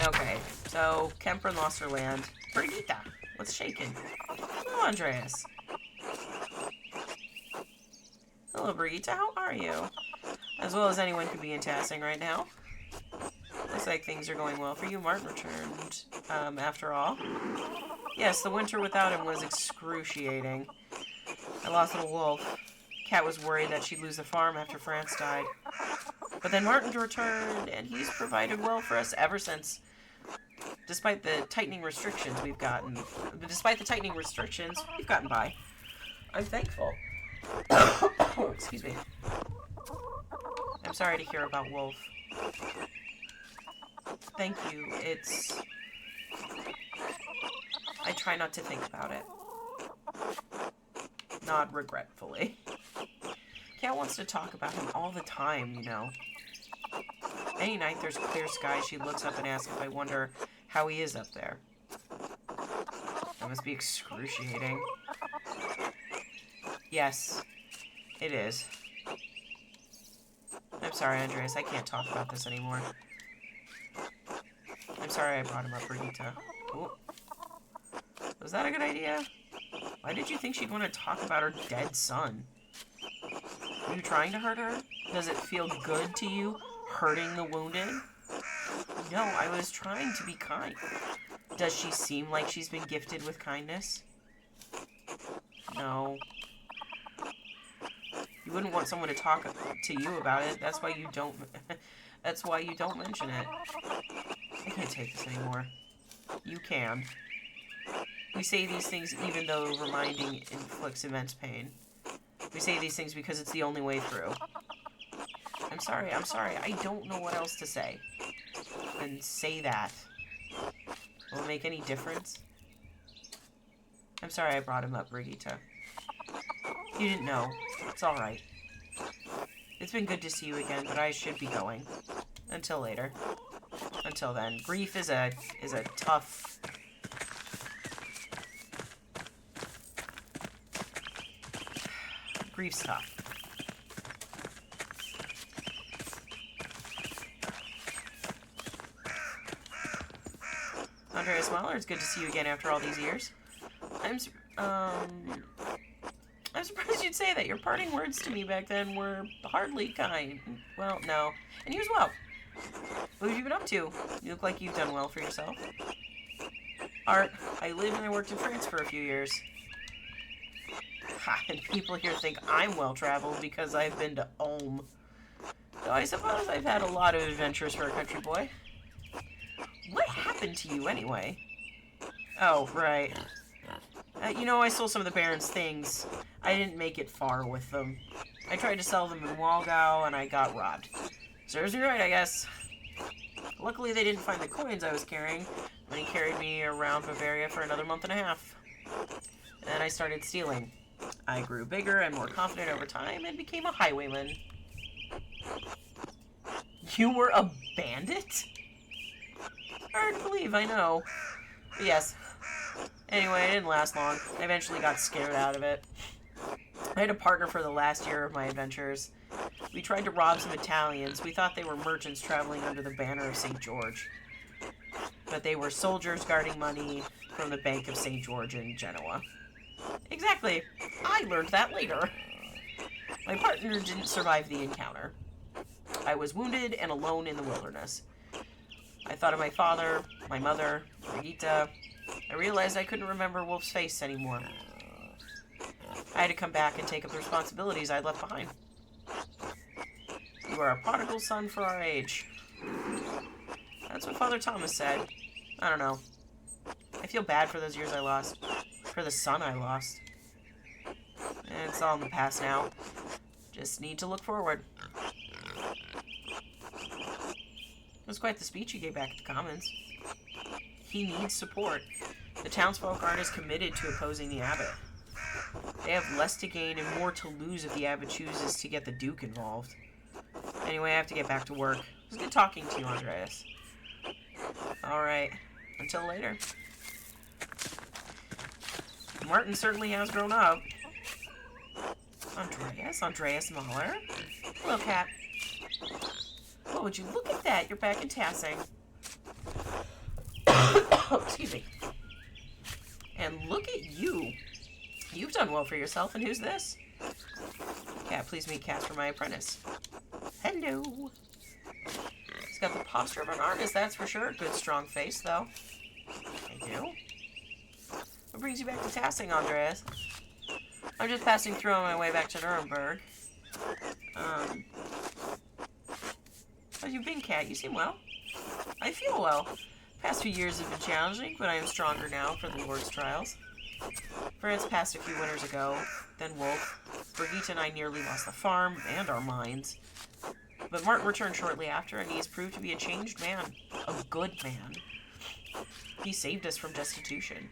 Okay, so Kemperin lost her land. Brigitte, what's shaking? Hello, Andreas. Hello, Brigitte. How are you? As well as anyone could be in Tassing right now. Looks like things are going well for you. Martin returned, after all. Yes, the winter without him was excruciating. I lost little Wolf. Kat was worried that she'd lose the farm after France died. But then Martin returned, and he's provided well for us ever since. Despite the tightening restrictions we've gotten by. I'm thankful. Excuse me. I'm sorry to hear about Wolf. Thank you. I try not to think about it. Not regretfully. Kat wants to talk about him all the time, you know. Any night there's clear skies, she looks up and asks if I wonder how he is up there. That must be excruciating. Yes, it is. I'm sorry, Andreas, I can't talk about this anymore. I'm sorry I brought him up, Brigitte. Ooh. Was that a good idea? Why did you think she'd want to talk about her dead son? Are you trying to hurt her? Does it feel good to you, hurting the wounded? No, I was trying to be kind. Does she seem like she's been gifted with kindness? No. You wouldn't want someone to talk to you about it. That's why you don't. That's why you don't mention it. I can't take this anymore. You can. We say these things even though reminding inflicts immense pain. We say these things because it's the only way through. I'm sorry. I don't know what else to say. Then say that. Will it make any difference? I'm sorry I brought him up, Brigitte. You didn't know. It's alright. It's been good to see you again, but I should be going. Until later. Until then. Grief is a tough Grief's tough. Andreas Mahler, it's good to see you again after all these years. I'm surprised you'd say that. Your parting words to me back then were hardly kind. Well, no. And you as well. What have you been up to? You look like you've done well for yourself. Art, I lived and I worked in France for a few years. Ha, and people here think I'm well-traveled because I've been to Ulm. Though I suppose I've had a lot of adventures for a country boy. What happened to you, anyway? Oh, right. You know, I stole some of the Baron's things. I didn't make it far with them. I tried to sell them in Walgau, and I got robbed. Serves me right, I guess. Luckily, they didn't find the coins I was carrying, when he carried me around Bavaria for another month and a half. And I started stealing. I grew bigger and more confident over time, and became a highwayman. You were a bandit? Hard to believe, I know. But yes. Anyway, it didn't last long. I eventually got scared out of it. I had a partner for the last year of my adventures. We tried to rob some Italians. We thought they were merchants traveling under the banner of St. George. But they were soldiers guarding money from the Bank of St. George in Genoa. Exactly. I learned that later. My partner didn't survive the encounter. I was wounded and alone in the wilderness. I thought of my father, my mother, Brigitte. I realized I couldn't remember Wolf's face anymore. I had to come back and take up the responsibilities I'd left behind. You are a prodigal son for our age. That's what Father Thomas said. I don't know. I feel bad for those years I lost. For the son I lost. And it's all in the past now. Just need to look forward. It was quite the speech he gave back at the Commons. He needs support. The townsfolk aren't as committed to opposing the abbot. They have less to gain and more to lose if the abbot chooses to get the Duke involved. Anyway, I have to get back to work. It was good talking to you, Andreas. Alright. Until later. Martin certainly has grown up. Andreas Mahler. Hello, Cat. Oh, would you look at that? You're back in Tassing. Oh, excuse me. And look at you. You've done well for yourself, and who's this? Cat, please meet Casper, my apprentice. Hello. He's got the posture of an artist, that's for sure. Good, strong face, though. Thank you. What brings you back to Tassing, Andreas? I'm just passing through on my way back to Nuremberg. How you been, Cat? You seem well. I feel well. Past few years have been challenging, but I am stronger now for the Lord's trials. France passed a few winters ago, then Wolf. Brigitte and I nearly lost the farm and our mines. But Martin returned shortly after, and he has proved to be a changed man. A good man. He saved us from destitution.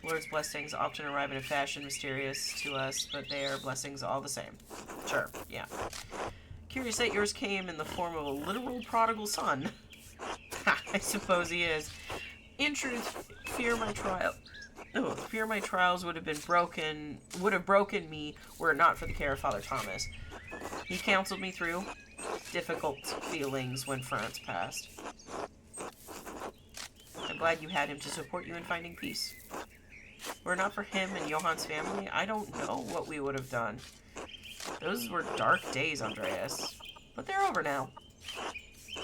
Lord's blessings often arrive in a fashion mysterious to us, but they are blessings all the same. Sure, yeah. Curious that yours came in the form of a literal prodigal son. I suppose he is. In truth, fear my trials would have broken me were it not for the care of Father Thomas. He counseled me through difficult feelings when France passed. I'm glad you had him to support you in finding peace. Were it not for him and Johann's family, I don't know what we would have done. Those were dark days, Andreas. But they're over now.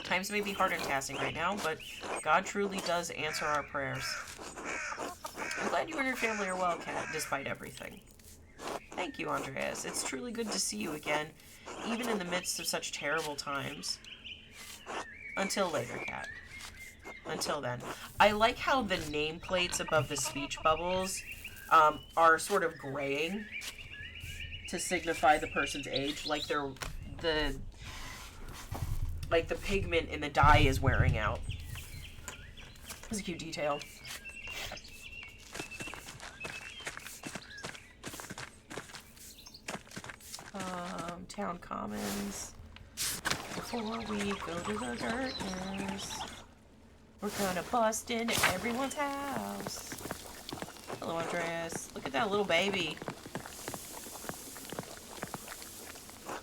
Times may be hard in Tassing right now, but God truly does answer our prayers. I'm glad you and your family are well, Cat, despite everything. Thank you, Andreas. It's truly good to see you again, even in the midst of such terrible times. Until later, Cat. Until then. I like how the nameplates above the speech bubbles are sort of graying to signify the person's age, like the pigment in the dye is wearing out. That's a cute detail. Town Commons. Before we go to the darkness. We're gonna bust into everyone's house. Hello, Andreas. Look at that little baby.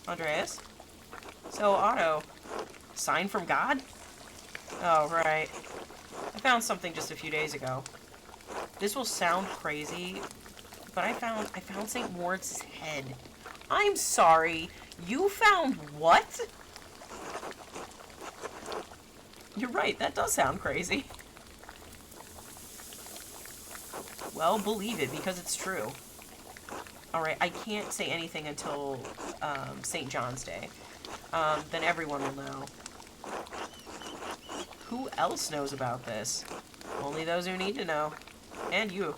Andreas? So, Otto, sign from God? Oh, right. I found something just a few days ago. This will sound crazy, but I found St. Moritz's head. I'm sorry. You found what? You're right, that does sound crazy. Well, believe it, because it's true. Alright, I can't say anything until St. John's Day. Then everyone will know. Who else knows about this? Only those who need to know. And you,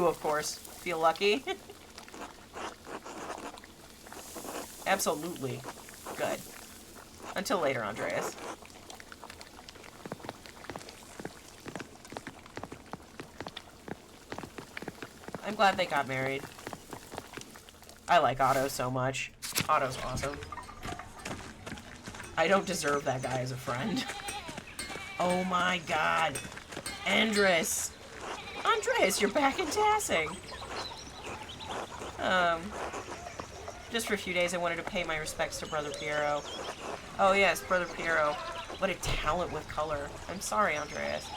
of course. Feel lucky? Absolutely. Good. Until later, Andreas. I'm glad they got married. I like Otto so much. Otto's awesome. I don't deserve that guy as a friend. Oh my god. Andres! Andres, you're back in Tassing! Just for a few days I wanted to pay my respects to Brother Piero. Oh yes, Brother Piero. What a talent with color. I'm sorry, Andreas.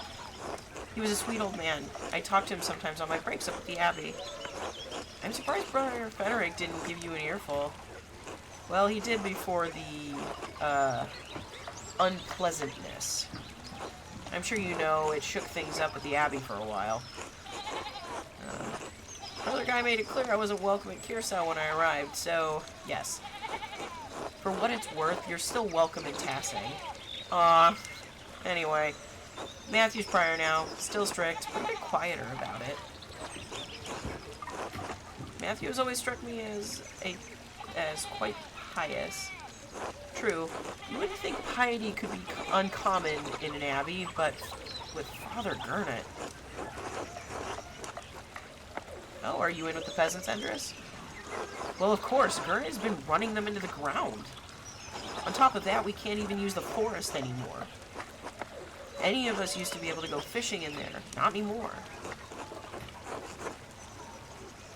He was a sweet old man. I talked to him sometimes on my breaks up at the Abbey. I'm surprised Brother Frederick didn't give you an earful. Well, he did before the, unpleasantness. I'm sure you know it shook things up at the Abbey for a while. Another guy made it clear I wasn't welcome at Kiersau when I arrived, so, yes. For what it's worth, you're still welcome in Tassing. Aw. Anyway, Matthew's prior now, still strict, but a bit quieter about it. Matthew has always struck me as quite pious. True, you wouldn't think piety could be uncommon in an abbey, but with Father Gurnet. Oh, are you in with the peasants, Andres? Well, of course, Gurnet has been running them into the ground. On top of that, we can't even use the forest anymore. Any of us used to be able to go fishing in there. Not anymore.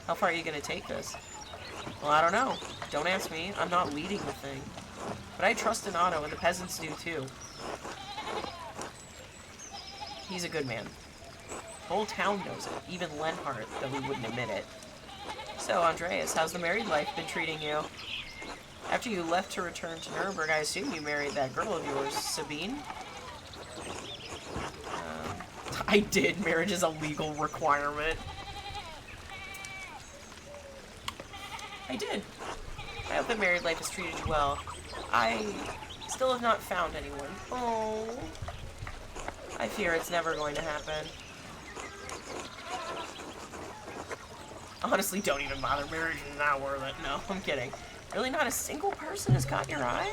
How far are you going to take this? Well, I don't know. Don't ask me. I'm not leading the thing. But I trust in Otto, and the peasants do too. He's a good man. The whole town knows it. Even Lenhart, though he wouldn't admit it. So, Andreas, how's the married life been treating you? After you left to return to Nuremberg, I assume you married that girl of yours, Sabine? I did. Marriage is a legal requirement. I did. I hope that married life has treated you well. I still have not found anyone. Oh. I fear it's never going to happen. Honestly, don't even bother. Marriage is not worth it. No, I'm kidding. Really not a single person has caught your eye?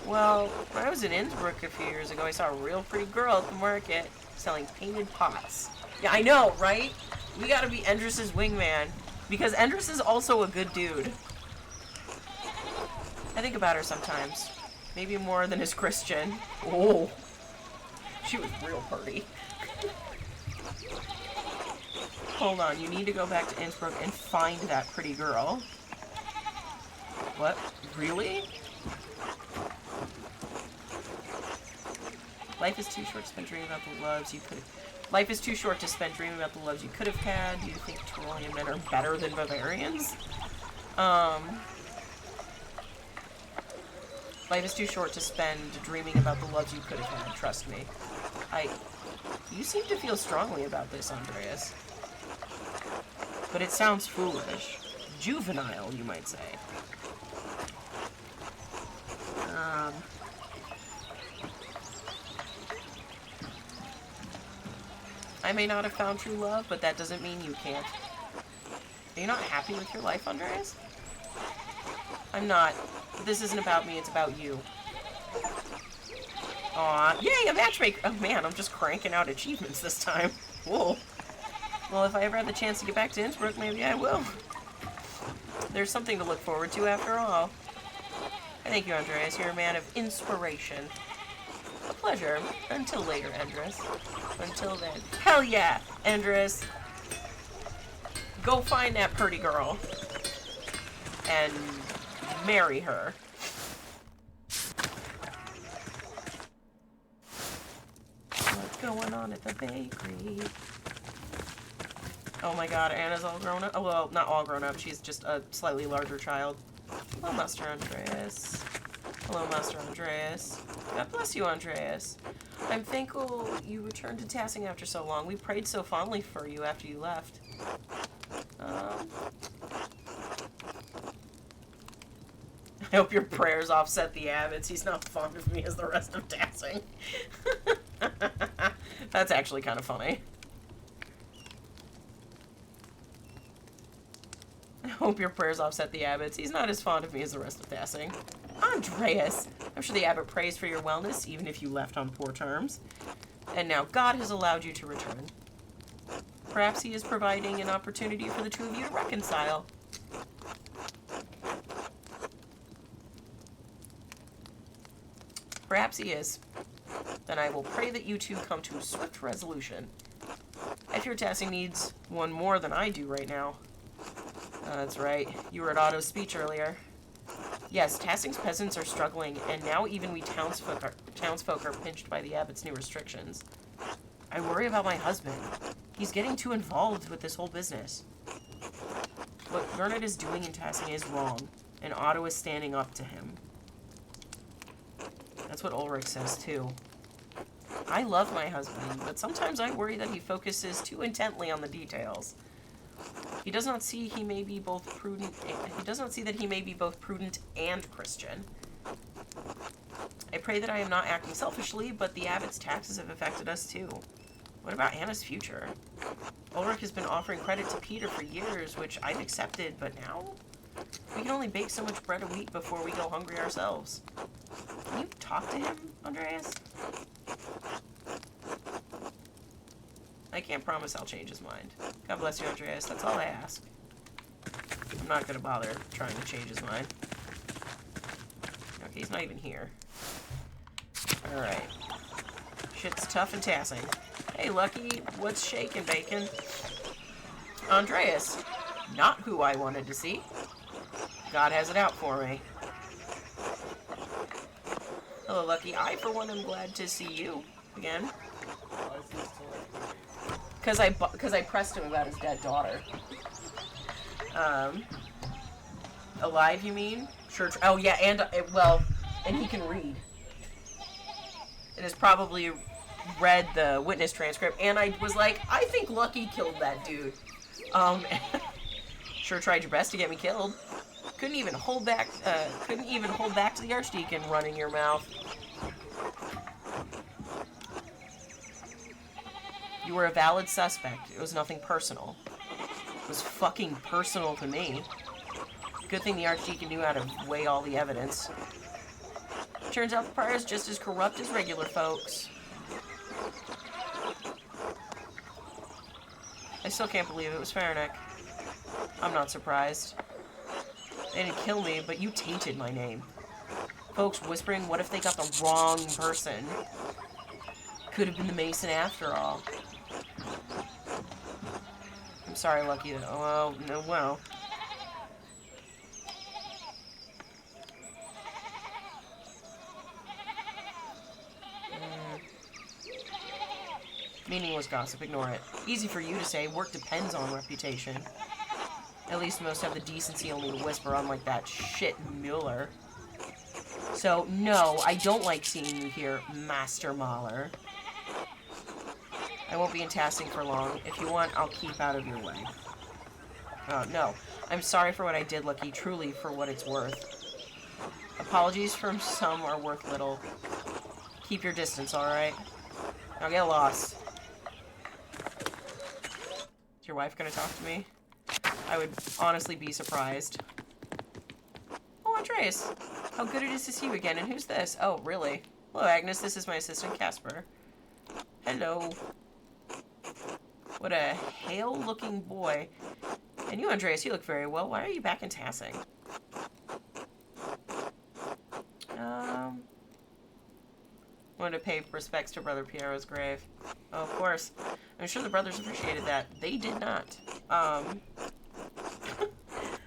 Well, when I was in Innsbruck a few years ago, I saw a real pretty girl at the market selling painted pots. Yeah, I know, right? We gotta be Endress's wingman. Because Endress is also a good dude. I think about her sometimes. Maybe more than his Christian. Oh. She was real pretty. Hold on, you need to go back to Innsbruck and find that pretty girl. What? Really? Life is too short to spend dreaming about the loves you could have... Life is too short to spend dreaming about the loves you could have had. Do you think Tyrolean men are better than Bavarians? Life is too short to spend dreaming about the loves you could have had, trust me. You seem to feel strongly about this, Andreas. But it sounds foolish. Juvenile, you might say. I may not have found true love, but that doesn't mean you can't. Are you not happy with your life, Andreas? I'm not. But this isn't about me, it's about you. Aw, yay, a matchmaker! Oh man, I'm just cranking out achievements this time. Whoa. Well, if I ever have the chance to get back to Innsbruck, maybe I will. There's something to look forward to after all. Thank you, Andreas. You're a man of inspiration. A pleasure. Until later, Andres. Until then. Hell yeah, Andres. Go find that pretty girl. And marry her. What's going on at the bakery? Oh my god, Anna's all grown up. Oh, well, not all grown up. She's just a slightly larger child. Hello, Master Andreas. Hello, Master Andreas. God bless you, Andreas. I'm thankful you returned to Tassing after so long. We prayed so fondly for you after you left. I hope your prayers offset the abbots. He's not fond of me as the rest of Tassing. That's actually kind of funny. I hope your prayers offset the abbots. He's not as fond of me as the rest of Tassing. Andreas! I'm sure the abbot prays for your wellness, even if you left on poor terms. And now God has allowed you to return. Perhaps he is providing an opportunity for the two of you to reconcile. Perhaps he is. Then I will pray that you two come to a swift resolution. I fear Tassing needs one more than I do right now. That's right. You were at Otto's speech earlier. Yes, Tassing's peasants are struggling, and now even we townsfolk are pinched by the abbot's new restrictions. I worry about my husband. He's getting too involved with this whole business. What Bernard is doing in Tassing is wrong, and Otto is standing up to him. That's what Ulrich says, too. I love my husband, but sometimes I worry that he focuses too intently on the details. He does not see he may be both prudent. He does not see that he may be both prudent and Christian. I pray that I am not acting selfishly, but the abbot's taxes have affected us too. What about Anna's future? Ulrich has been offering credit to Peter for years, which I've accepted, but now we can only bake so much bread a week before we go hungry ourselves. Can you talk to him, Andreas? I can't promise I'll change his mind. God bless you, Andreas. That's all I ask. I'm not gonna bother trying to change his mind. Okay, he's not even here. Alright. Shit's tough and Tassing. Hey, Lucky, what's shaking, bacon? Andreas. Not who I wanted to see. God has it out for me. Hello, Lucky. I, for one, am glad to see you again. Because I pressed him about his dead daughter. Alive, you mean? Sure. Oh, yeah, and, and he can read. And has probably read the witness transcript, and I was like, I think Lucky killed that dude. Sure tried your best to get me killed. Couldn't even hold back to the Archdeacon running your mouth. You were a valid suspect. It was nothing personal. It was fucking personal to me. Good thing the Archdeacon knew how to weigh all the evidence. Turns out the Prior's just as corrupt as regular folks. I still can't believe it was Farnack. I'm not surprised. They didn't kill me, but you tainted my name. Folks whispering, what if they got the wrong person? Could have been the Mason after all. I'm sorry, Lucky. Well, no, well. Meaningless gossip, ignore it. Easy for you to say, work depends on reputation. At least most have the decency only to whisper, unlike that shit Mueller. So, no, I don't like seeing you here, Master Mahler. I won't be in Tassing for long. If you want, I'll keep out of your way. No. I'm sorry for what I did, Lucky, truly for what it's worth. Apologies from some are worth little. Keep your distance, alright? Now get lost. Is your wife gonna talk to me? I would honestly be surprised. Oh, Andreas. How good it is to see you again, and who's this? Oh, really? Hello, Agnes. This is my assistant, Casper. Hello. What a hale-looking boy. And you, Andreas, you look very well. Why are you back in Tassing? Wanted to pay respects to Brother Piero's grave. Oh, of course. I'm sure the brothers appreciated that. They did not.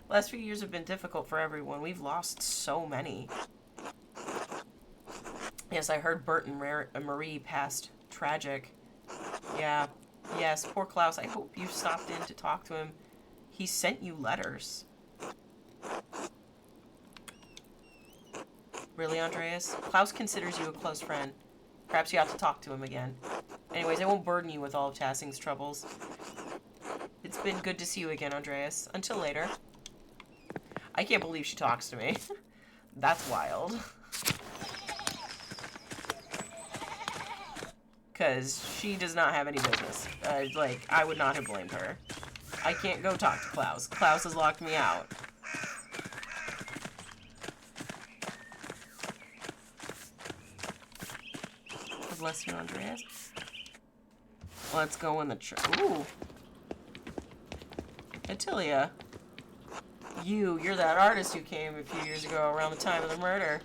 Last few years have been difficult for everyone. We've lost so many. Yes, I heard Bert and Marie passed. Tragic. Yeah. Yes, poor Klaus. I hope you stopped in to talk to him. He sent you letters. Really, Andreas? Klaus considers you a close friend. Perhaps you have to talk to him again. Anyways, I won't burden you with all of Tassing's troubles. It's been good to see you again, Andreas. Until later. I can't believe she talks to me. That's wild. Because she does not have any business. Like, I would not have blamed her. I can't go talk to Klaus. Klaus has locked me out. God bless you, Andreas. Let's go in the church. Ooh. Attilia. You're that artist who came a few years ago around the time of the murder.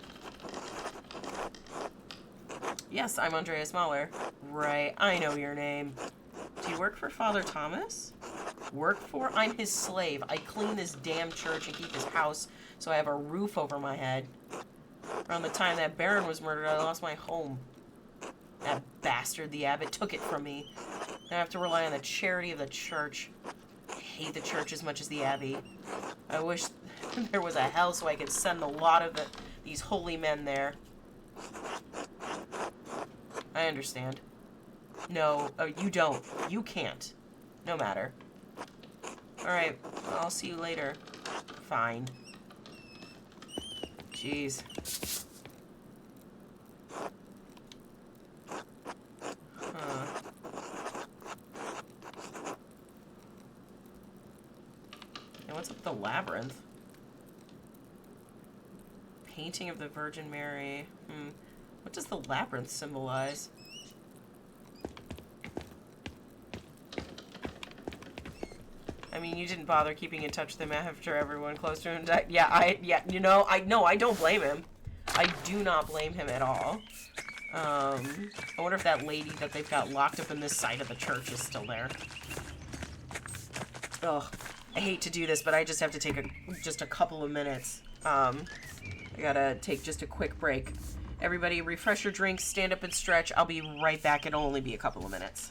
Yes, I'm Andreas Mahler. Right, I know your name. Do you work for Father Thomas? Work for? I'm his slave. I clean this damn church and keep his house so I have a roof over my head. Around the time that Baron was murdered, I lost my home. That bastard, the abbot, took it from me. Now I have to rely on the charity of the church. I hate the church as much as the abbey. I wish there was a hell so I could send a lot of these holy men there. I understand. No, you don't. You can't. No matter. Alright, I'll see you later. Fine. Jeez. Huh. And what's up with the labyrinth? Painting of the Virgin Mary. What does the labyrinth symbolize? I mean, you didn't bother keeping in touch with him after everyone close to him died. Yeah, I don't blame him. I do not blame him at all. I wonder if that lady that they've got locked up in this side of the church is still there. Ugh, I hate to do this, but I just have to take just a couple of minutes. I gotta take just a quick break. Everybody, refresh your drinks, stand up and stretch. I'll be right back. It'll only be a couple of minutes.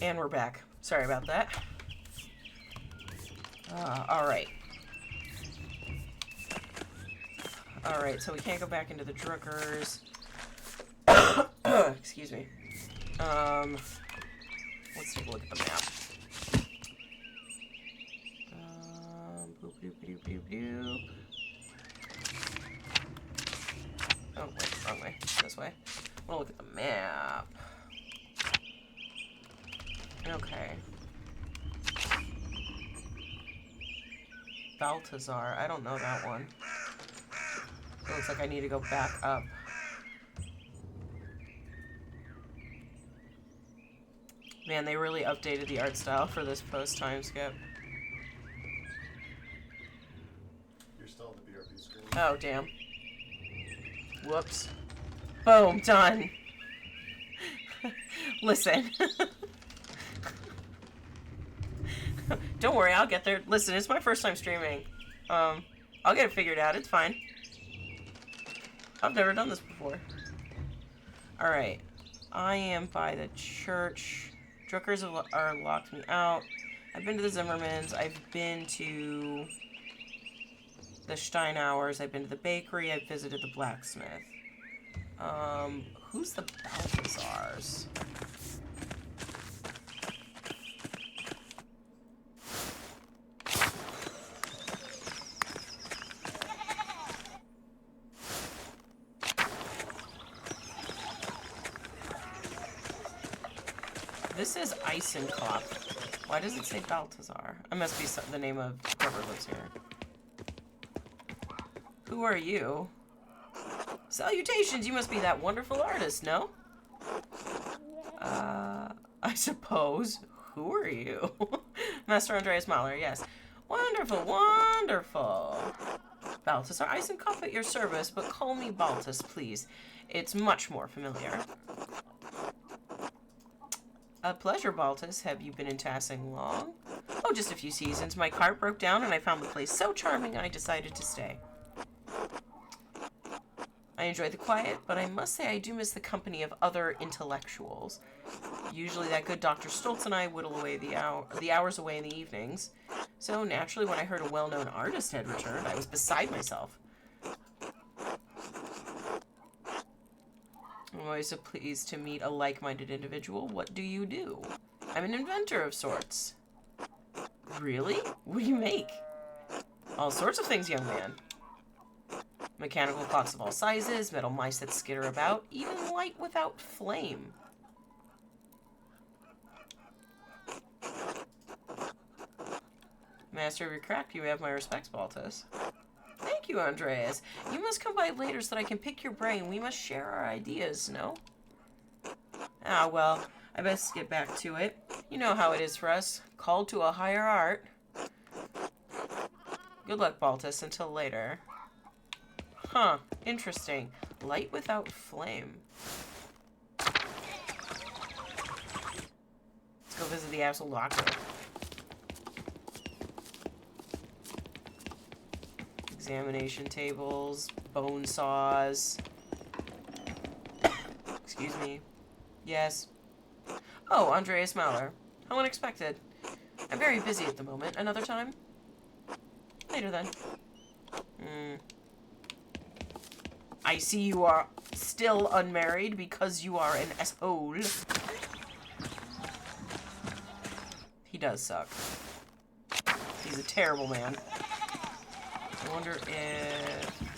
And we're back. Sorry about that. Alright. Alright, so we can't go back into the Druckers. Excuse me. Let's take a look at the map. Boop, doop, doop, doop, doop. Oh, wait, wrong way. This way. We'll look at the map. Okay. Baltazar. I don't know that one. It looks like I need to go back up. Man, they really updated the art style for this post-time skip. You're still on the BRB screen. Oh, damn. Whoops. Boom, done. Listen. Don't worry, I'll get there. Listen, it's my first time streaming. I'll get it figured out. It's fine. I've never done this before. Alright. I am by the church. Druckers are locked me out. I've been to the Zimmermans. I've been to the Steinauers. I've been to the bakery. I've visited the blacksmith. Who's the Balthazars? This is Eisenkopf. Why does it say Balthazar? It must be the name of whoever lives here. Who are you? Salutations, you must be that wonderful artist, no? I suppose. Who are you? Master Andreas Mahler, yes. Wonderful, wonderful. Balthazar Eisenkopf at your service, but call me Balthus, please. It's much more familiar. A pleasure, Baltus. Have you been in Tassing long? Oh, just a few seasons. My cart broke down and I found the place so charming I decided to stay. I enjoy the quiet, but I must say I do miss the company of other intellectuals. Usually that good Dr. Stoltz and I whittle away the hours away in the evenings. So naturally, when I heard a well-known artist had returned, I was beside myself. I'm always so pleased to meet a like-minded individual. What do you do? I'm an inventor of sorts. Really? What do you make? All sorts of things, young man. Mechanical clocks of all sizes, metal mice that skitter about, even light without flame. Master of your craft, you have my respects, Baltus. Thank you, Andreas. You must come by later so that I can pick your brain. We must share our ideas, no? Ah, well, I best get back to it. You know how it is for us. Called to a higher art. Good luck, Baltus. Until later. Huh. Interesting. Light without flame. Let's go visit the Absol Locker. Examination tables, bone saws. Excuse me. Yes. Oh, Andreas Mahler. How unexpected. I'm very busy at the moment. Another time? Later then. I see you are still unmarried because you are an asshole. He does suck. He's a terrible man. I wonder if...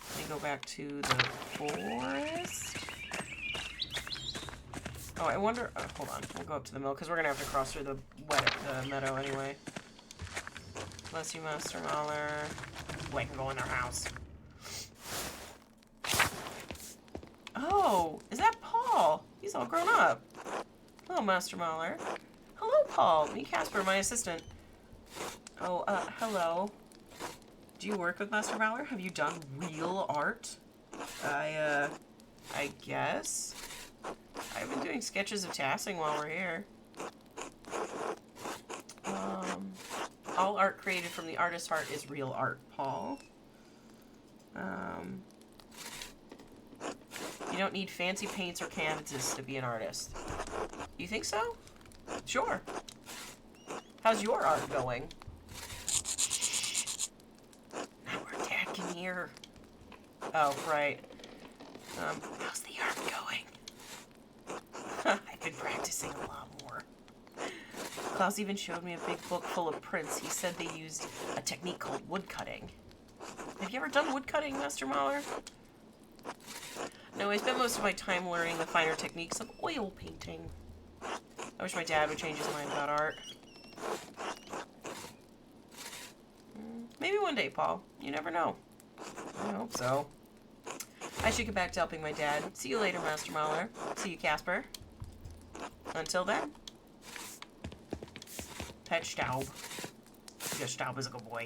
Let me go back to the forest. Oh, I wonder... Oh, hold on. We'll go up to the mill, because we're going to have to cross through the meadow anyway. Bless you, Master Mahler. We can go in their house. Oh, is that Paul? He's all grown up. Hello, Master Mahler. Hello, Paul. Me, Casper, my assistant. Oh, hello. Do you work with Master Mahler? Have you done real art? I guess. I've been doing sketches of Tassing while we're here. All art created from the artist's heart is real art, Paul. You don't need fancy paints or canvases to be an artist. You think so? Sure. How's your art going? Not where Dad can hear. Oh, right. How's the art going? I've been practicing a lot more. Klaus even showed me a big book full of prints. He said they used a technique called woodcutting. Have you ever done woodcutting, Master Mahler? No, I spent most of my time learning the finer techniques of oil painting. I wish my dad would change his mind about art. Maybe one day, Paul. You never know. I hope so. I should get back to helping my dad. See you later, Master Mauler. See you, Casper. Until then. Pet Staub. Your Staub is a good boy.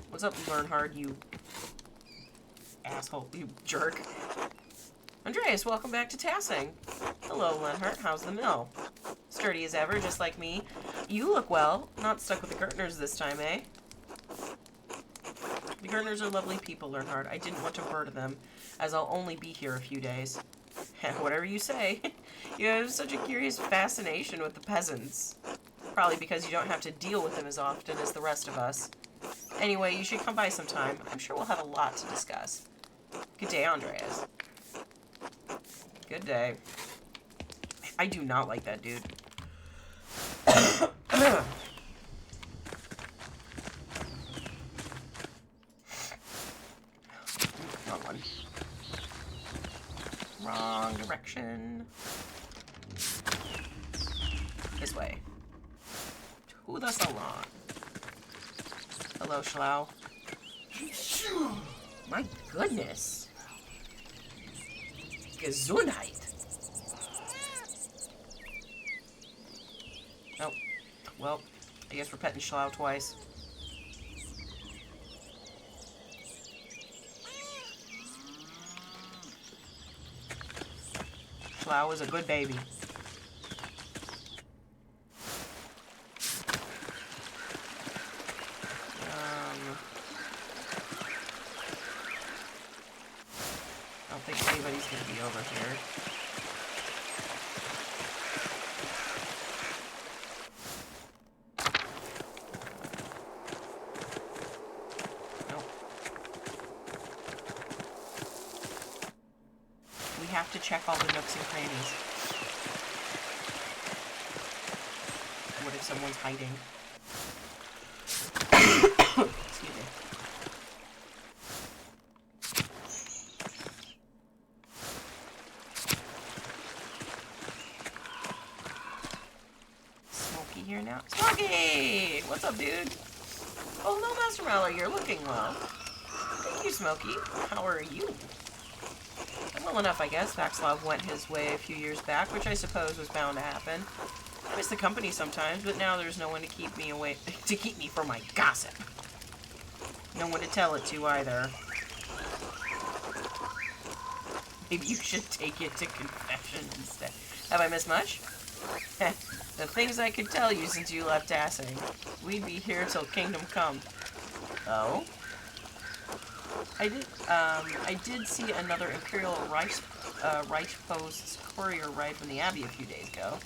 What's up, Bernhard, you asshole, you jerk. Andreas, welcome back to Tassing. Hello, Lenhart, how's the mill? Sturdy as ever, just like me. You look well. Not stuck with the Gertners this time, eh? The Gertners are lovely people, Lenhart. I didn't want to burden them, as I'll only be here a few days. Whatever you say. You have such a curious fascination with the peasants. Probably because you don't have to deal with them as often as the rest of us. Anyway, you should come by sometime. I'm sure we'll have a lot to discuss. Good day, Andreas. Good day. I do not like that dude. Wrong one. Wrong direction. This way. To the salon. Hello, Schlau. My goodness. Gesundheit. Oh, well, I guess we're petting Schlau twice. Schlau is a good baby. I don't think anybody's going to be over here. Nope. We have to check all the nooks and crannies. What if someone's hiding? Excuse me. Here now. Smokey! What's up, dude? Oh, no, Master Mallow, you're looking well. Thank you, Smokey. How are you? I'm well enough, I guess. Vaxlov went his way a few years back, which I suppose was bound to happen. I miss the company sometimes, but now there's no one to keep me away to keep me from my gossip. No one to tell it to either. Maybe you should take it to confession instead. Have I missed much? The things I could tell you since you left Tassing. We'd be here till kingdom come. Oh? I did see another Imperial Reich Post's courier ride from the Abbey a few days ago.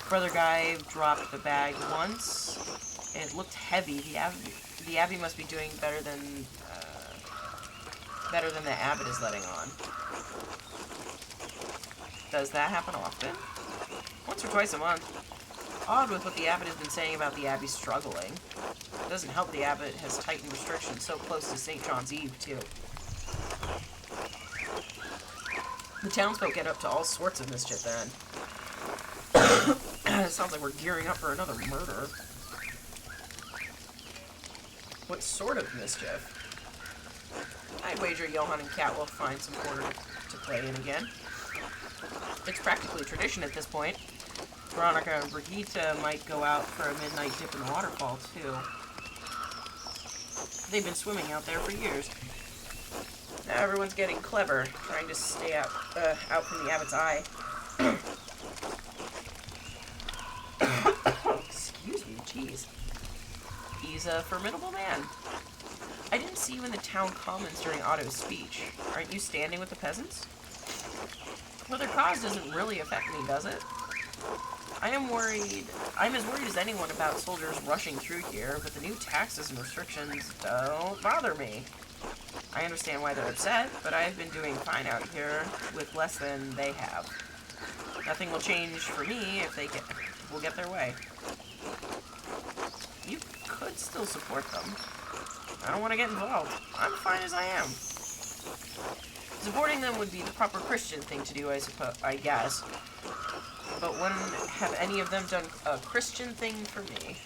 Brother Guy dropped the bag once. It looked heavy. The Abbey must be doing better than the Abbot is letting on. Does that happen often? Once or twice a month. Odd with what the Abbot has been saying about the Abbey struggling. It doesn't help the Abbot has tightened restrictions so close to St. John's Eve, too. The townsfolk get up to all sorts of mischief then. It sounds like we're gearing up for another murder. What sort of mischief? I'd wager Johann and Kat will find some quarter to play in again. It's practically tradition at this point. Veronica and Brigitte might go out for a midnight dip in the waterfall, too. They've been swimming out there for years. Now everyone's getting clever, trying to stay out from the Abbot's eye. Excuse me, jeez. He's a formidable man. I didn't see you in the town commons during Otto's speech. Aren't you standing with the peasants? Well, their cause doesn't really affect me, does it? I'm as worried as anyone about soldiers rushing through here, but the new taxes and restrictions don't bother me. I understand why they're upset, but I've been doing fine out here with less than they have. Nothing will change for me if they will get their way. You could still support them. I don't want to get involved. I'm fine as I am. Supporting them would be the proper Christian thing to do, I guess. But when have any of them done a Christian thing for me?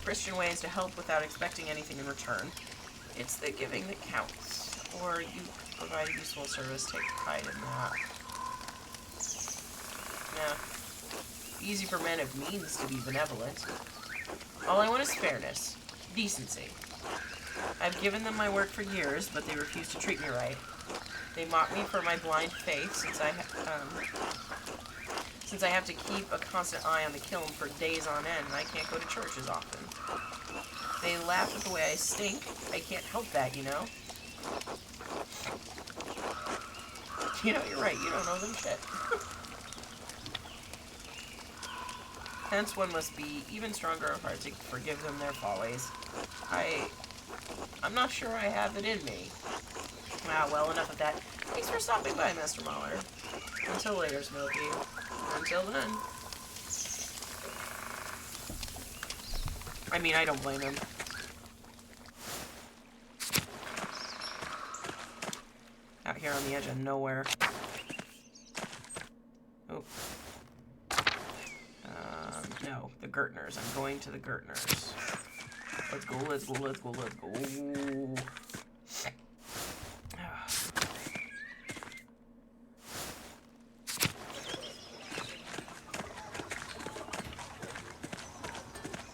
Christian way is to help without expecting anything in return. It's the giving that counts. Or you provide a useful service, take pride in that. Yeah. Easy for men of means to be benevolent. All I want is fairness. Decency. I've given them my work for years, but they refuse to treat me right. They mock me for my blind faith since I have to keep a constant eye on the kiln for days on end and I can't go to church as often. They laugh at the way I stink. I can't help that, you know? You know, you're right. You don't know them shit. Hence one must be even stronger of heart to forgive them their follies. I'm not sure I have it in me. Ah, well, enough of that. Thanks for stopping by, Master Mahler. Until later, Smokey. Until then. I mean, I don't blame him. Out here on the edge of nowhere. Oh. No, the Gertners. I'm going to the Gertners. Let's go, let's go, let's go, let's go.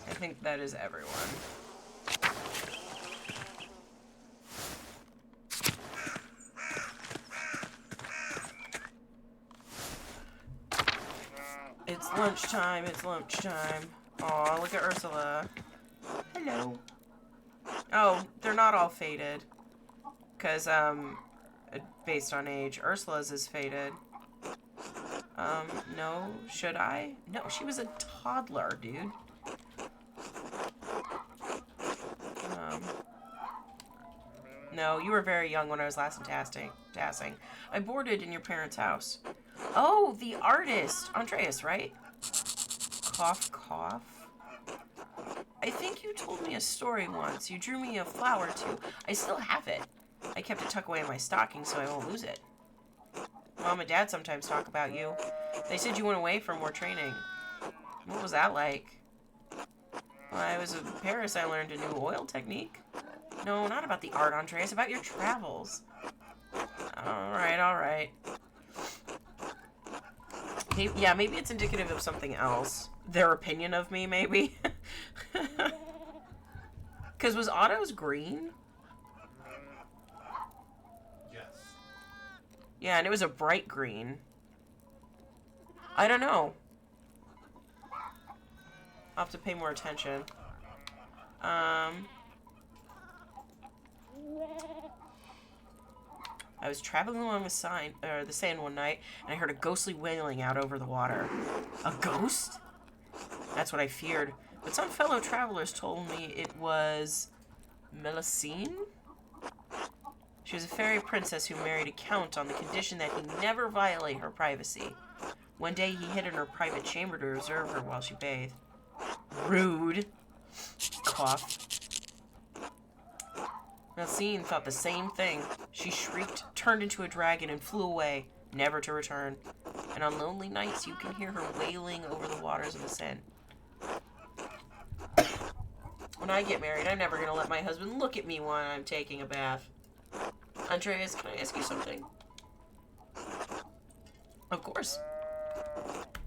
I think that is everyone. It's lunchtime, it's lunchtime. Aw, look at Ursula. Hello. Oh, they're not all faded. Because, based on age. Ursula's is faded. No. Should I? No, she was a toddler, dude. No, you were very young when I was last in tassing. I boarded in your parents' house. Oh, the artist! Andreas, right? Cough, cough. I think you told me a story once. You drew me a flower, too. I still have it. I kept it tucked away in my stocking so I won't lose it. Mom and Dad sometimes talk about you. They said you went away for more training. What was that like? When I was in Paris, I learned a new oil technique. No, not about the art, Andreas. About your travels. Alright, alright. Yeah, maybe it's indicative of something else. Their opinion of me, maybe. Because was Otto's green? Yes. Yeah, and it was a bright green. I don't know. I'll have to pay more attention. I was traveling along the sand one night, and I heard a ghostly wailing out over the water. A ghost? That's what I feared. But some fellow travelers told me it was Melusine? She was a fairy princess who married a count on the condition that he never violate her privacy. One day he hid in her private chamber to observe her while she bathed. Rude. Cough. Melusine thought the same thing. She shrieked, turned into a dragon, and flew away, never to return. And on lonely nights you can hear her wailing over the waters of the Seine. When I get married, I'm never going to let my husband look at me while I'm taking a bath. Andreas, can I ask you something? Of course.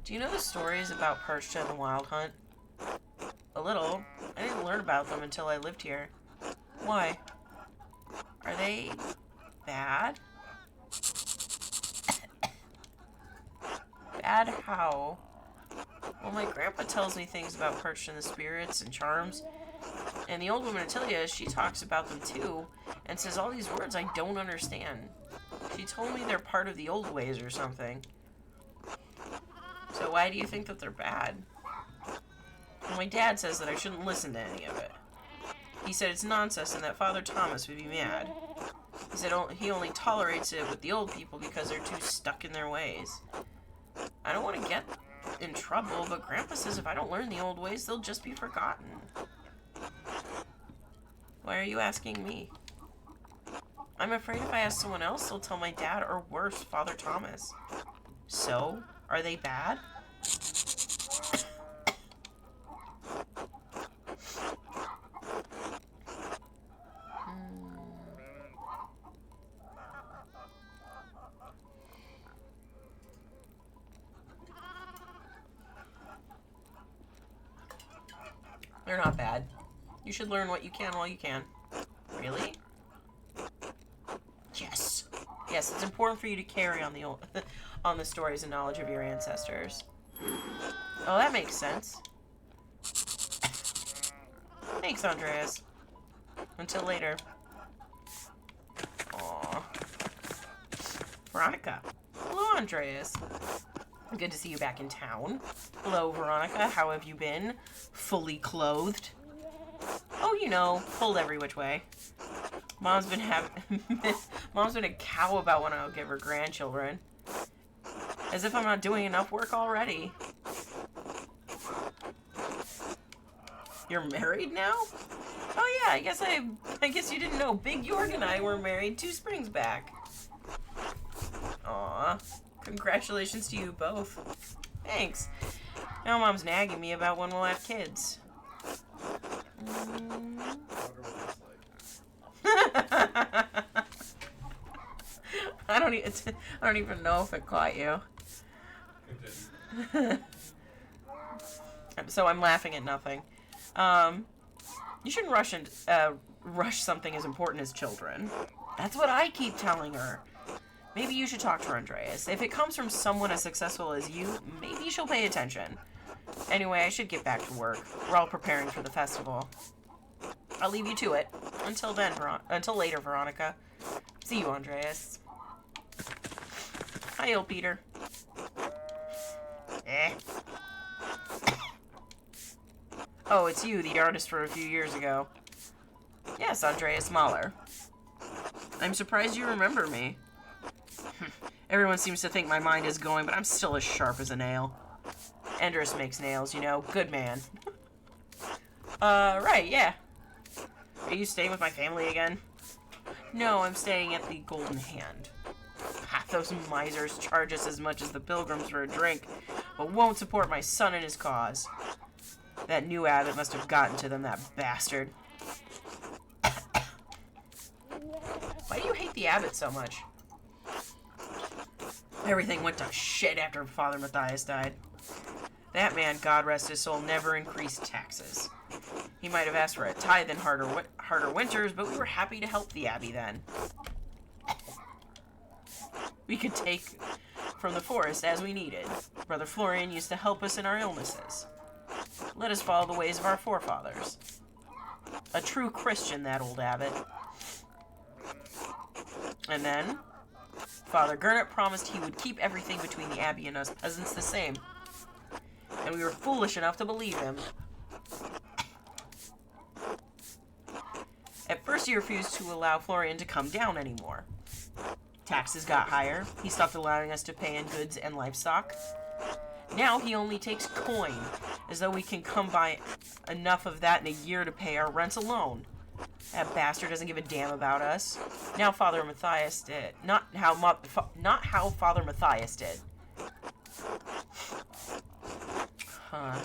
Do you know the stories about Perchta and the Wild Hunt? A little. I didn't learn about them until I lived here. Why? Are they bad? Bad how? Well, my grandpa tells me things about Perchta and the spirits and charms. And the old woman, Atilia, she talks about them too, and says all these words I don't understand. She told me they're part of the old ways or something. So why do you think that they're bad? Well, my dad says that I shouldn't listen to any of it. He said it's nonsense and that Father Thomas would be mad. He said he only tolerates it with the old people because they're too stuck in their ways. I don't want to get in trouble, but Grandpa says if I don't learn the old ways, they'll just be forgotten. Why are you asking me? I'm afraid if I ask someone else, they'll tell my dad, or worse, Father Thomas. So, are they bad? They're not bad. You should learn what you can while you can. Really? Yes. Yes, it's important for you to carry on the on the stories and knowledge of your ancestors. Oh, that makes sense. Thanks, Andreas. Until later. Aww. Veronica. Hello, Andreas. Good to see you back in town. Hello, Veronica. How have you been? Fully clothed? Oh, you know, pulled every which way. Mom's been a cow about when I'll give her grandchildren. As if I'm not doing enough work already. You're married now? Oh yeah, I guess you didn't know. Big York and I were married 2 springs back. Aw. Congratulations to you both. Thanks. Now Mom's nagging me about when we'll have kids. I don't even know if it caught you. It didn't. So I'm laughing at nothing. You shouldn't rush something as important as children. That's what I keep telling her. Maybe you should talk to her, Andreas. If it comes from someone as successful as you, maybe she'll pay attention. Anyway, I should get back to work. We're all preparing for the festival. I'll leave you to it. Until later, Veronica. See you, Andreas. Hi, old Peter. Oh, it's you, the artist for a few years ago. Yes, Andreas Mahler. I'm surprised you remember me. Everyone seems to think my mind is going, but I'm still as sharp as a nail. Andreas makes nails, you know. Good man. Right, yeah. Are you staying with my family again? No, I'm staying at the Golden Hand. Those misers charge us as much as the pilgrims for a drink, but won't support my son in his cause. That new abbot must have gotten to them, that bastard. Why do you hate the abbot so much? Everything went to shit after Father Matthias died. That man, God rest his soul, never increased taxes. He might have asked for a tithe and harder winters, but we were happy to help the abbey then. We could take from the forest as we needed. Brother Florian used to help us in our illnesses. Let us follow the ways of our forefathers. A true Christian, that old abbot. And then, Father Gernot promised he would keep everything between the abbey and us peasants the same. And we were foolish enough to believe him. At first he refused to allow Florian to come down anymore. Taxes got higher. He stopped allowing us to pay in goods and livestock. Now he only takes coin, as though we can come by enough of that in a year to pay our rents alone. That bastard doesn't give a damn about us. Now Father Matthias did. Not how Father Matthias did. Huh.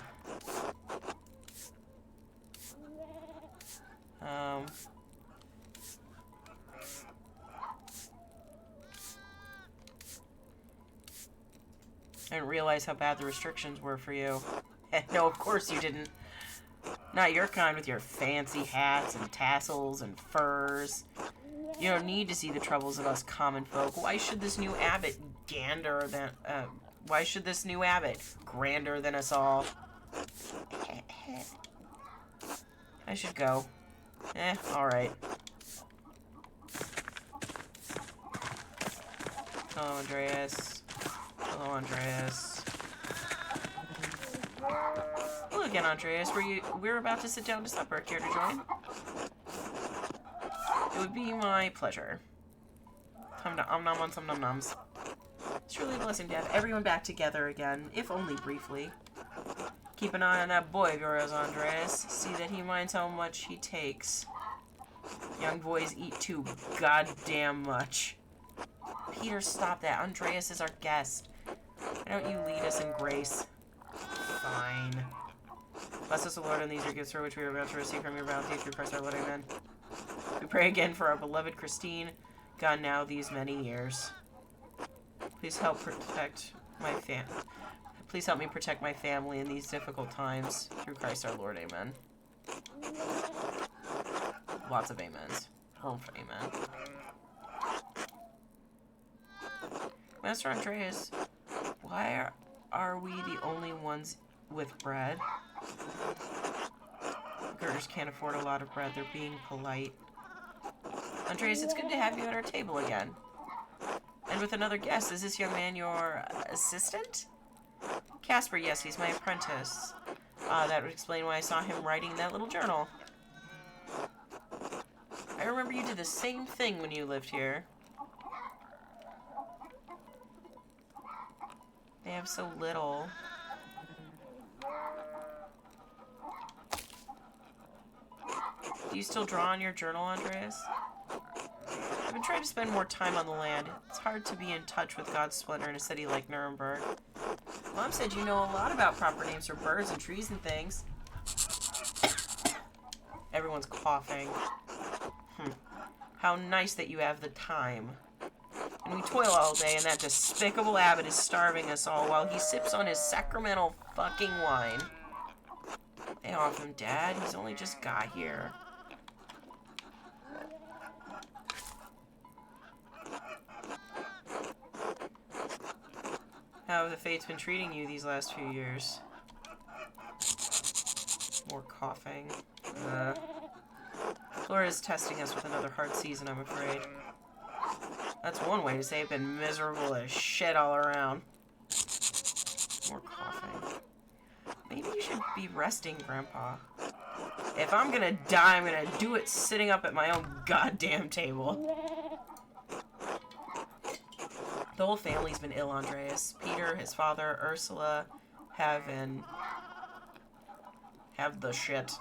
I didn't realize how bad the restrictions were for you. No, of course you didn't. Not your kind with your fancy hats and tassels and furs. You don't need to see the troubles of us common folk. Why should this new abbot why should this new abbot grander than us all? I should go. Alright. Hello, Andreas. Hello, Andreas. Hello again, Andreas. We're about to sit down to supper. Care to join? It would be my pleasure. Om nom on some nom noms. It's really a blessing to have everyone back together again, if only briefly. Keep an eye on that boy of yours, Andreas. See that he minds how much he takes. Young boys eat too goddamn much. Peter, stop that. Andreas is our guest. Why don't you lead us in grace? Fine. Bless us, O Lord, and these are gifts for which we are about to receive from your bounty through Christ our Lord. Amen. We pray again for our beloved Christine, gone now these many years. Please help protect my Please help me protect my family in these difficult times. Through Christ our Lord. Amen. Lots of amens. Amen. Master Andreas, why are we the only ones with bread? Girders can't afford a lot of bread. They're being polite. Andreas, it's good to have you at our table again. And with another guest, is this young man your assistant? Casper, yes, he's my apprentice. That would explain why I saw him writing that little journal. I remember you did the same thing when you lived here. They have so little. Do you still draw on your journal, Andreas? I've been trying to spend more time on the land. It's hard to be in touch with God's splendor in a city like Nuremberg. Mom said you know a lot about proper names for birds and trees and things. Everyone's coughing. How nice that you have the time. And we toil all day, and that despicable abbot is starving us all while he sips on his sacramental fucking wine. Lay off him, Dad. He's only just got here. How have the fates been treating you these last few years? More coughing. Flora is testing us with another hard season, I'm afraid. That's one way to say it's been miserable as shit all around. More coughing. Maybe you should be resting, Grandpa. If I'm gonna die, I'm gonna do it sitting up at my own goddamn table. The whole family's been ill, Andreas. Peter, his father, Ursula, have the shit.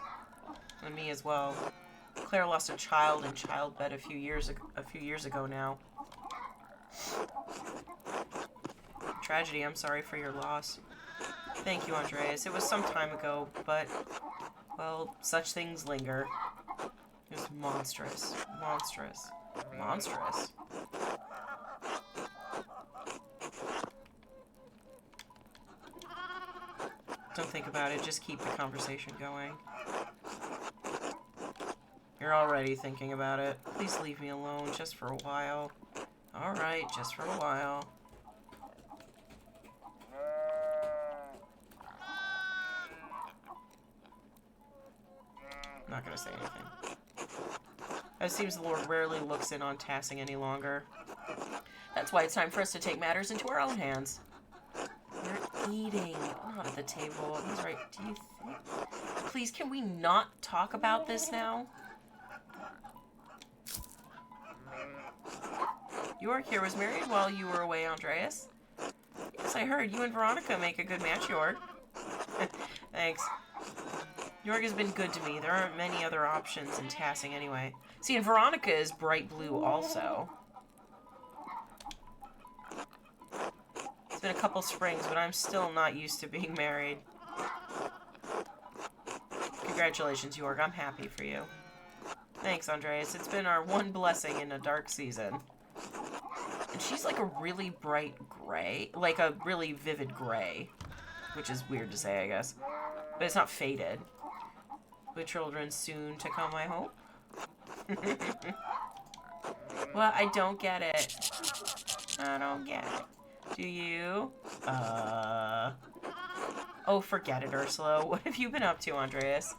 And me as well. Claire lost a child in childbed a few years ago now. Tragedy, I'm sorry for your loss. Thank you, Andreas. It was some time ago, but, well, such things linger. It was monstrous. Monstrous. Monstrous. Don't think about it, just keep the conversation going. You're already thinking about it. Please leave me alone, just for a while. Alright, just for a while. Not gonna say anything. It seems the Lord rarely looks in on Tassing any longer. That's why it's time for us to take matters into our own hands. We're eating, not at the table. He's right. Do you think? Please, can we not talk about this now? York here was married while you were away, Andreas. Yes, I heard. You and Veronica make a good match, York. Thanks. York has been good to me. There aren't many other options in Tassing anyway. See, and Veronica is bright blue also. It's been a couple springs, but I'm still not used to being married. Congratulations, York. I'm happy for you. Thanks, Andreas. It's been our one blessing in a dark season. And she's like a really bright gray. Like a really vivid gray. Which is weird to say, I guess. But it's not faded. With children soon to come, I hope. Well, I don't get it. I don't get it. Do you? Oh, forget it, Ursula. What have you been up to, Andreas?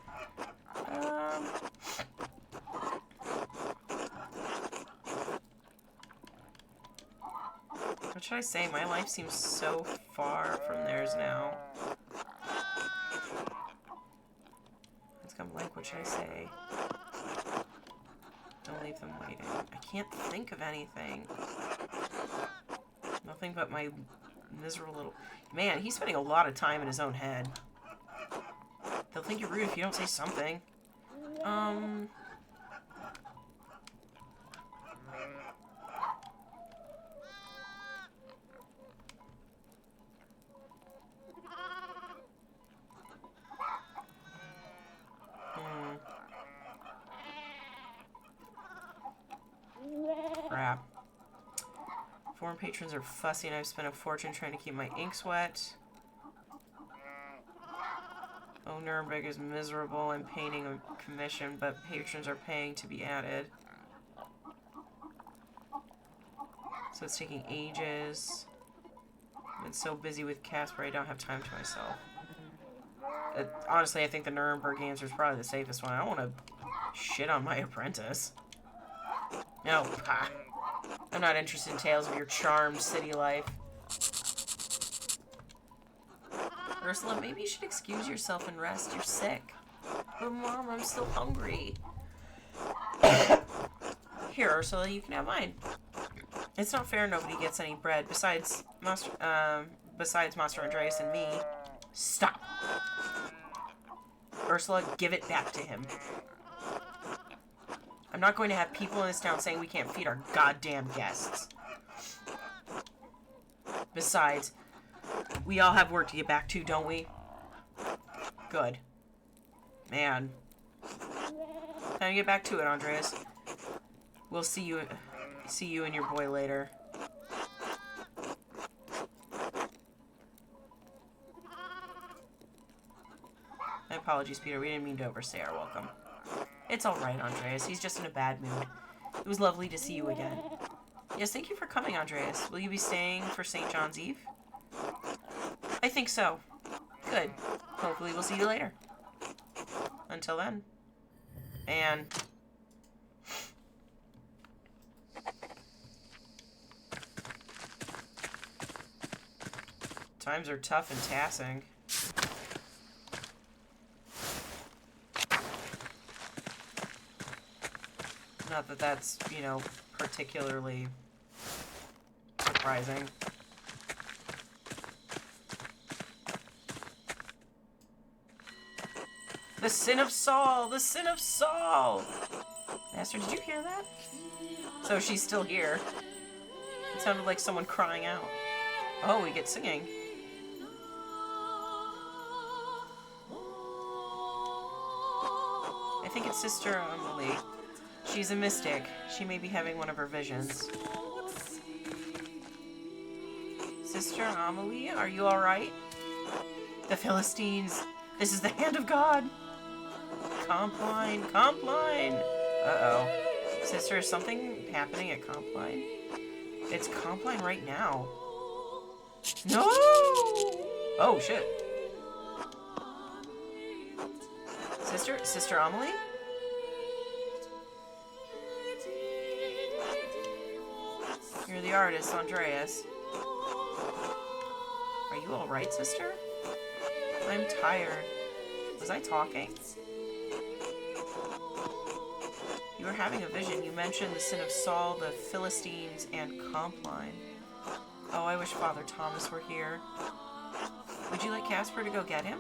What should I say? My life seems so far from theirs now. It's come blank. What should I say? Don't leave them waiting. I can't think of anything. Nothing but my miserable little... Man, he's spending a lot of time in his own head. They'll think you're rude if you don't say something. crap. Foreign patrons are fussy and I've spent a fortune trying to keep my inks wet. Oh, Nuremberg is miserable. I'm painting a commission, but patrons are paying to be added. So it's taking ages. I've been so busy with Casper, I don't have time to myself. Honestly, I think the Nuremberg answer is probably the safest one. I don't want to shit on my apprentice. No, I'm not interested in tales of your charmed city life. Ursula, maybe you should excuse yourself and rest. You're sick. But Mom, I'm still hungry. Here, Ursula, you can have mine. It's not fair nobody gets any bread. Besides Master Andreas and me. Stop. Ursula, give it back to him. I'm not going to have people in this town saying we can't feed our goddamn guests. Besides, we all have work to get back to, don't we? Good. Man. Time to get back to it, Andreas. We'll see you and your boy later. My apologies, Peter. We didn't mean to overstay our welcome. It's alright, Andreas. He's just in a bad mood. It was lovely to see you again. Yes, thank you for coming, Andreas. Will you be staying for St. John's Eve? I think so. Good. Hopefully we'll see you later. Until then. And... times are tough and taxing. Not that that's, you know, particularly surprising. The sin of Saul! The sin of Saul! Master, did you hear that? So she's still here. It sounded like someone crying out. Oh, we get singing. I think it's Sister Emily. She's a mystic. She may be having one of her visions. Sister Amelie, are you alright? The Philistines! This is the hand of God! Compline! Compline! Uh-oh. Sister, is something happening at Compline? It's Compline right now. No! Oh, shit. Sister Amelie? You're the artist, Andreas. Are you alright, sister? I'm tired. Was I talking? You were having a vision. You mentioned the sin of Saul, the Philistines, and Compline. Oh, I wish Father Thomas were here. Would you like Casper to go get him?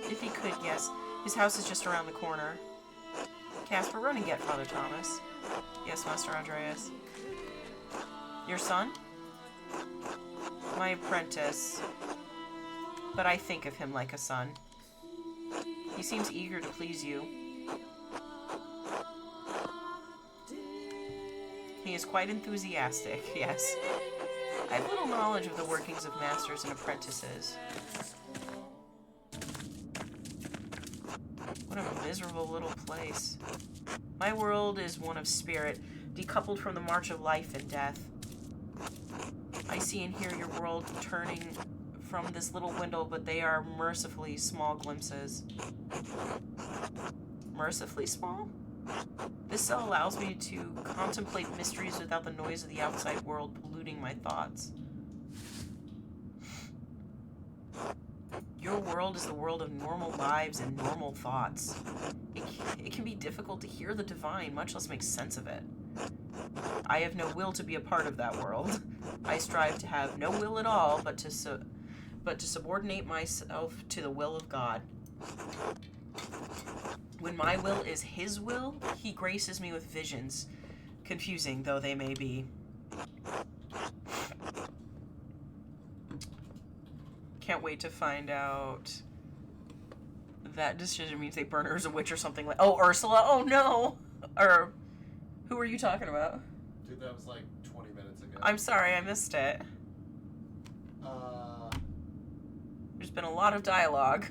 If he could, yes. His house is just around the corner. Casper, run and get Father Thomas. Yes, Master Andreas. Your son? My apprentice. But I think of him like a son. He seems eager to please you. He is quite enthusiastic, yes. I have little knowledge of the workings of masters and apprentices. What a miserable little place. My world is one of spirit, decoupled from the march of life and death. I see and hear your world turning from this little window, but they are mercifully small glimpses. Mercifully small? This cell allows me to contemplate mysteries without the noise of the outside world polluting my thoughts. Your world is the world of normal lives and normal thoughts. It can be difficult to hear the divine, much less make sense of it. I have no will to be a part of that world. I strive to have no will at all, but to subordinate myself to the will of God. When my will is His will, He graces me with visions, confusing though they may be. Can't wait to find out. That decision means they burn her as a witch or something like. Oh, Ursula! Oh no! Or who are you talking about? Dude, that was like 20 minutes ago. I'm sorry, I missed it. There's been a lot of dialogue.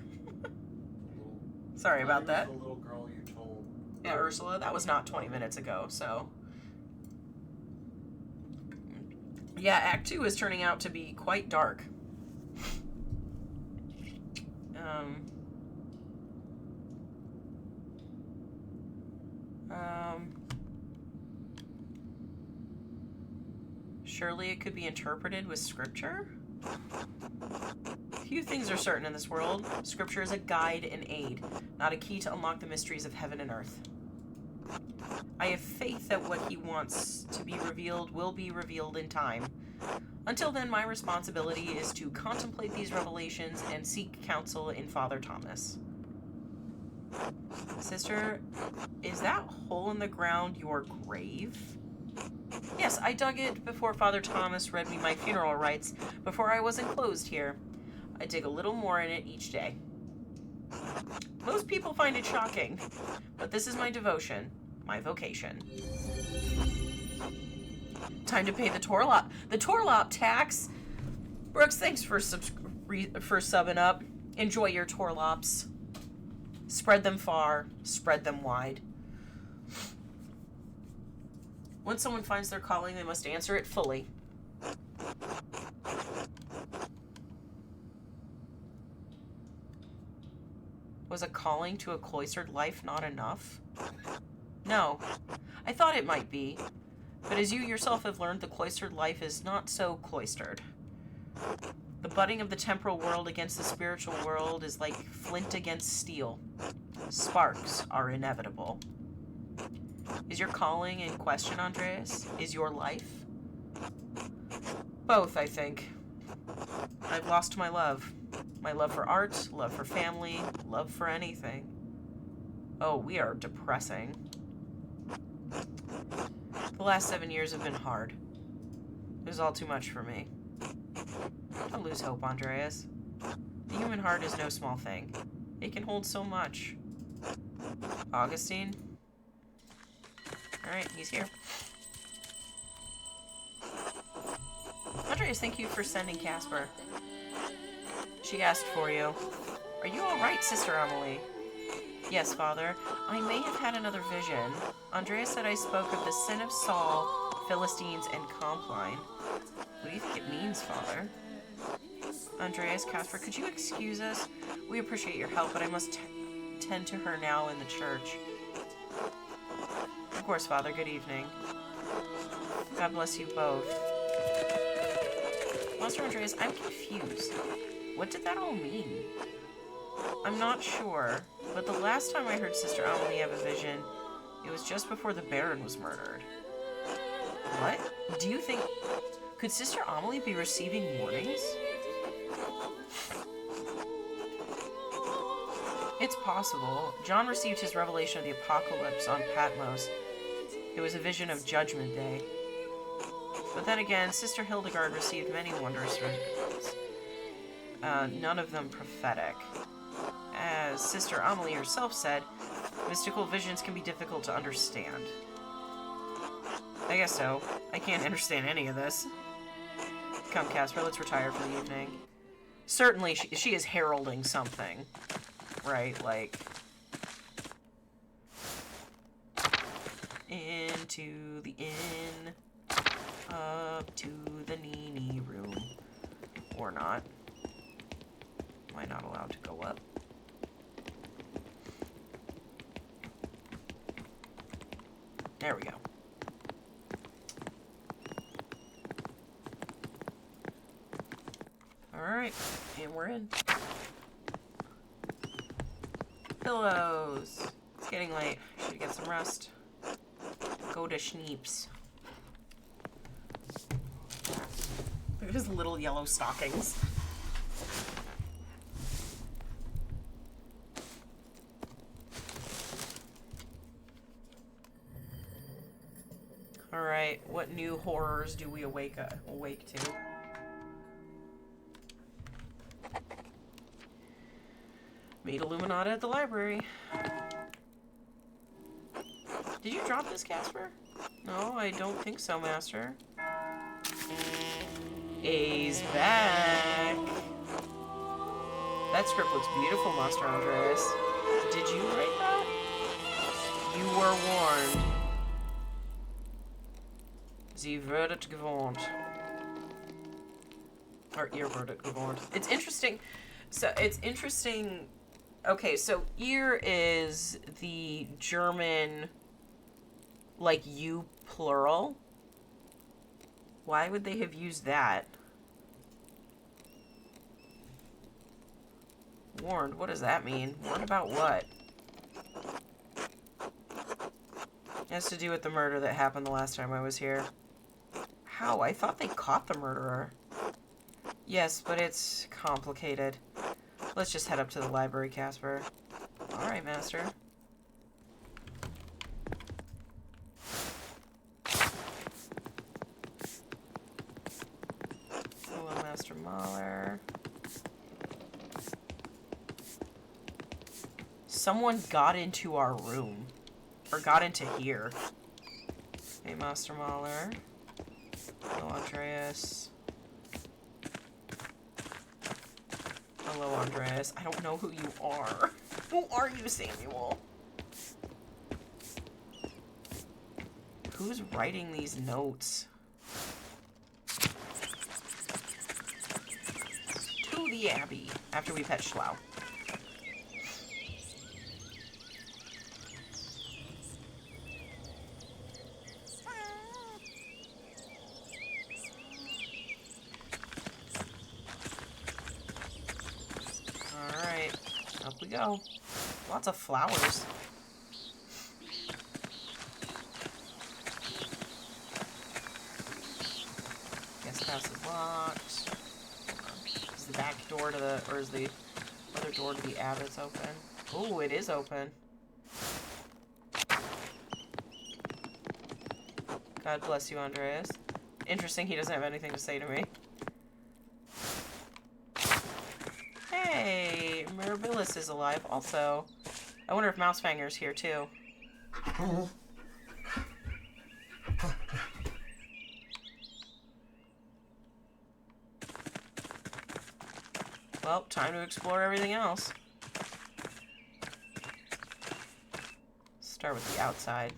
Sorry about that. The little girl you told. Yeah, Ursula, that was not 20 minutes ago, so. Yeah, Act 2 is turning out to be quite dark. Surely it could be interpreted with scripture? Few things are certain in this world. Scripture is a guide and aid, not a key to unlock the mysteries of heaven and earth. I have faith that what he wants to be revealed will be revealed in time. Until then, my responsibility is to contemplate these revelations and seek counsel in Father Thomas. Sister, is that hole in the ground your grave? Yes, I dug it before Father Thomas read me my funeral rites, before I was enclosed here. I dig a little more in it each day. Most people find it shocking, but this is my devotion, my vocation. Time to pay the Torlop tax. Brooks, thanks for subbing up. Enjoy your Torlops. Spread them far, spread them wide. When someone finds their calling, they must answer it fully. Was a calling to a cloistered life not enough? No. I thought it might be. But as you yourself have learned, the cloistered life is not so cloistered. The butting of the temporal world against the spiritual world is like flint against steel. Sparks are inevitable. Is your calling in question, Andreas? Is your life? Both, I think. I've lost my love. My love for art, love for family, love for anything. Oh, we are depressing. The last 7 years have been hard. It was all too much for me. Don't lose hope, Andreas. The human heart is no small thing. It can hold so much. Augustine? Alright, he's here. Andreas, thank you for sending Casper. She asked for you. Are you alright, Sister Amelie? Yes, Father. I may have had another vision. Andreas said I spoke of the sin of Saul, Philistines, and Compline. What do you think it means, Father? Andreas, Casper, could you excuse us? We appreciate your help, but I must tend to her now in the church. Of course, Father. Good evening. God bless you both. Master Andreas, I'm confused. What did that all mean? I'm not sure, but the last time I heard Sister Amelie have a vision, it was just before the Baron was murdered. What? Do you think... Could Sister Amelie be receiving warnings? It's possible. John received his revelation of the apocalypse on Patmos. It was a vision of Judgment Day. But then again, Sister Hildegard received many wondrous visions. None of them prophetic. As Sister Amelie herself said, mystical visions can be difficult to understand. I guess so. I can't understand any of this. Come, Casper, let's retire for the evening. Certainly, she is heralding something. Right, like... Into the inn, up to the Nini room. Or not. Am I not allowed to go up? There we go. Alright, and we're in. Pillows. It's getting late. Should get some rest. Go to Schneeps. Look at his little yellow stockings. Alright, what new horrors do we awake to? Meet Illuminata at the library. Did you drop this, Casper? No, I don't think so, Master. A's back. That script looks beautiful, Master Andreas. Did you write that? You were warned. Sie werdet gewarnt. Or ihr werdet gewarnt. It's interesting. So, it's interesting. Okay, so ihr is the German, like, you plural. Why would they have used that? Warned, what does that mean? Warned about what? It has to do with the murder that happened the last time I was here. How? I thought they caught the murderer. Yes, but it's complicated. Let's just head up to the library, Casper. Alright, Master. Hello, Master Mahler. Someone got into our room. Or got into here. Hey, Master Mahler. Hello, Andreas. Hello, Andreas. I don't know who you are. Who are you, Samuel? Who's writing these notes? To the Abbey. After we pet Schlau. Up we go. Lots of flowers. Guest house is locked. Is the back door to the, or is the other door to the Abbott's open? Oh, it is open. God bless you, Andreas. Interesting, he doesn't have anything to say to me. Hey, Mirabilis is alive also. I wonder if Mousefanger's here too. Well, time to explore everything else. Start with the outside.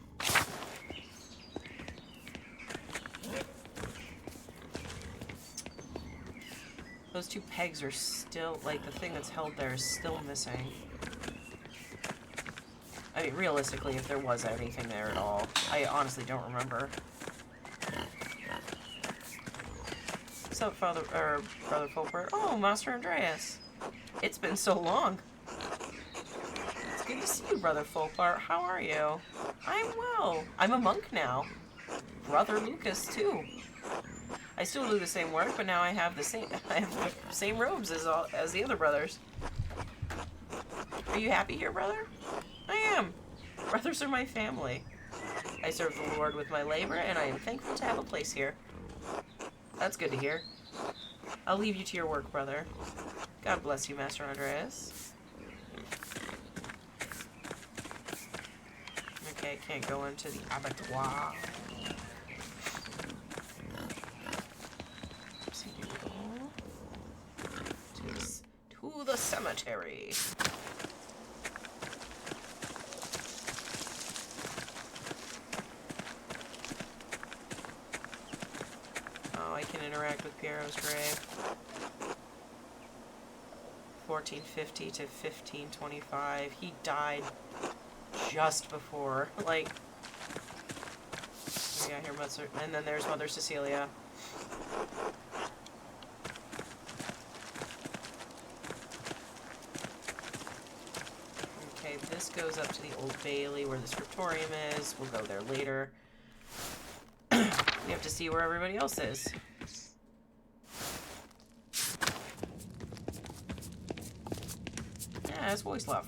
Those two pegs are still, like, the thing that's held there is still missing. I mean, realistically, if there was anything there at all, I honestly don't remember. What's up, Brother Fulbert? Oh, Master Andreas. It's been so long. It's good to see you, Brother Fulbert. How are you? I'm well. I'm a monk now. Brother Lucas, too. I still do the same work, but now I have the same robes as the other brothers. Are you happy here, brother? I am. Brothers are my family. I serve the Lord with my labor, and I am thankful to have a place here. That's good to hear. I'll leave you to your work, brother. God bless you, Master Andreas. Okay, I can't go into the abattoir. To the cemetery. Oh, I can interact with Piero's grave. 1450 to 1525. He died just before, like, we got here, Mother, and then there's Mother Cecilia. Okay, this goes up to the Old Bailey where the scriptorium is. We'll go there later. We have to see where everybody else is. Yeah, it's Voislav.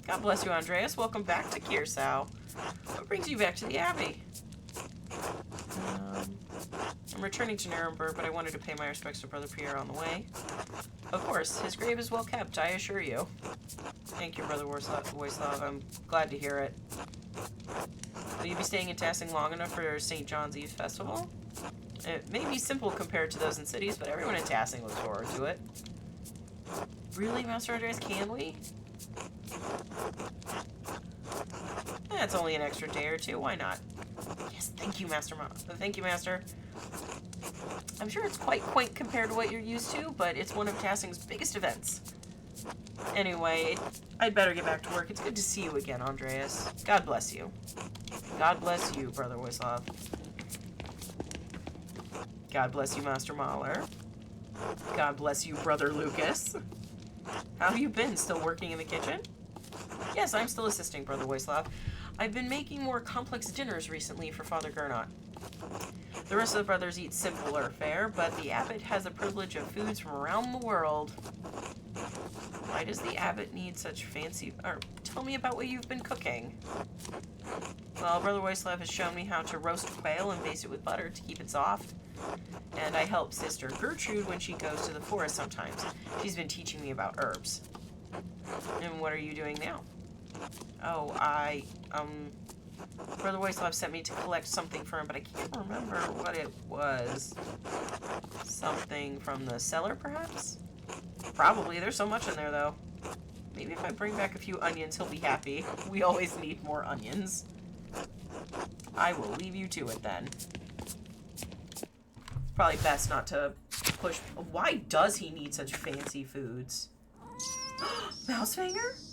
God bless you, Andreas. Welcome back to Kiersau. What brings you back to the Abbey? I'm returning to Nuremberg, but I wanted to pay my respects to Brother Pierre on the way. Of course, his grave is well kept, I assure you. Thank you, Brother Voislav. I'm glad to hear it. Will you be staying in Tassing long enough for St. John's Eve Festival? It may be simple compared to those in cities, but everyone in Tassing looks forward to it. Really, Master Andreas, can we? It's only an extra day or two. Why not? Yes, thank you, Master. Thank you, Master. I'm sure it's quite quaint compared to what you're used to, but it's one of Tassing's biggest events. Anyway, I'd better get back to work. It's good to see you again, Andreas. God bless you. God bless you, Brother Wislav. God bless you, Master Mahler. God bless you, Brother Lucas. How have you been? Still working in the kitchen? Yes, I'm still assisting, Brother Wislav. I've been making more complex dinners recently for Father Gernot. The rest of the brothers eat simpler fare, but the abbot has the privilege of foods from around the world. Why does the abbot need such fancy... tell me about what you've been cooking. Well, Brother Wislav has shown me how to roast quail and baste it with butter to keep it soft. And I help Sister Gertrude when she goes to the forest sometimes. She's been teaching me about herbs. And what are you doing now? Oh, Brother Wislav sent me to collect something for him, but I can't remember what it was. Something from the cellar, perhaps? Probably. There's so much in there, though. Maybe if I bring back a few onions, he'll be happy. We always need more onions. I will leave you to it, then. Probably best not to push... Why does he need such fancy foods? Mousefinger?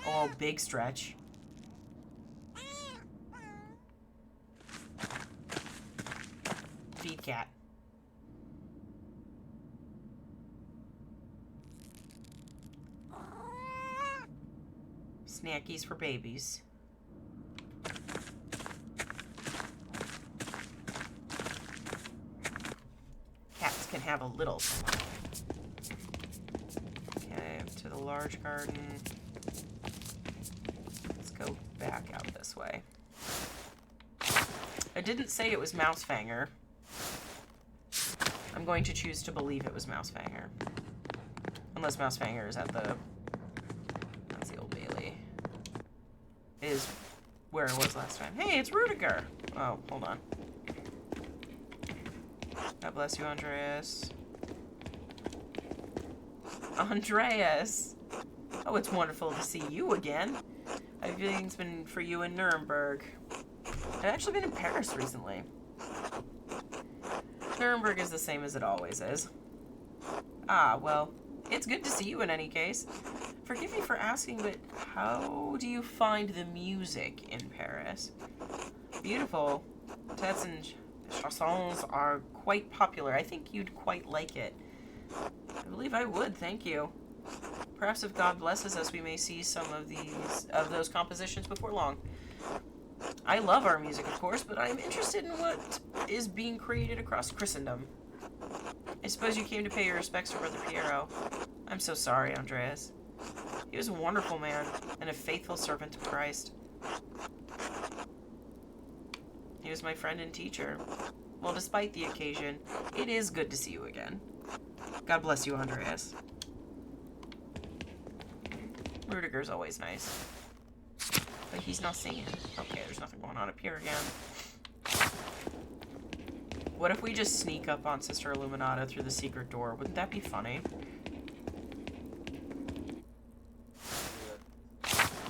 Oh, big stretch. Feed cat. Snackies for babies. Cats can have a little. Okay, to the large garden. Let's go back out this way. I didn't say it was Mousefanger. I'm going to choose to believe it was Mousefanger. Unless Mousefanger is at the... That's the Old Bailey. Is where it was last time. Hey, it's Rudiger! Oh, hold on. God bless you, Andreas. Andreas! Oh, it's wonderful to see you again. Everything's been for you in Nuremberg. I've actually been in Paris recently. Nuremberg is the same as it always is. Ah, well, it's good to see you in any case. Forgive me for asking, but how do you find the music in Paris? Beautiful. Tets and chansons are quite popular. I think you'd quite like it. I believe I would, thank you. Perhaps if God blesses us, we may see some of those compositions before long. I love our music, of course, but I'm interested in what is being created across Christendom. I suppose you came to pay your respects to Brother Piero. I'm so sorry, Andreas. He was a wonderful man and a faithful servant of Christ. He was my friend and teacher. Well, despite the occasion, it is good to see you again. God bless you, Andreas. Rudiger's always nice. But he's not singing. Okay, there's nothing going on up here again. What if we just sneak up on Sister Illuminata through the secret door? Wouldn't that be funny?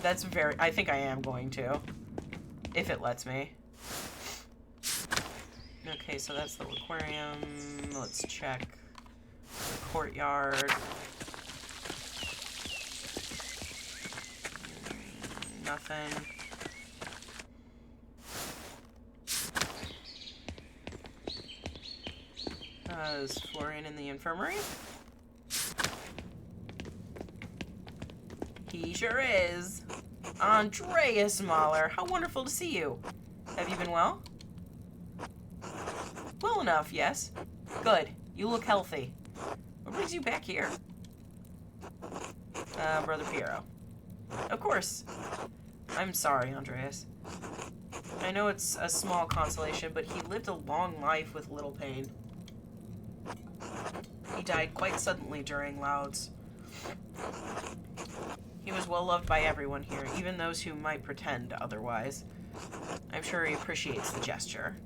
That's very... I think I am going to. If it lets me. Okay, so that's the aquarium. Let's check the courtyard. Nothing. Is Florian in the infirmary? He sure is. Andreas Mahler, how wonderful to see you. Have you been well? Well enough, yes. Good. You look healthy. What brings you back here? Brother Piero. Of course. I'm sorry, Andreas. I know it's a small consolation, but he lived a long life with little pain. He died quite suddenly during Loud's. He was well loved by everyone here, even those who might pretend otherwise. I'm sure he appreciates the gesture.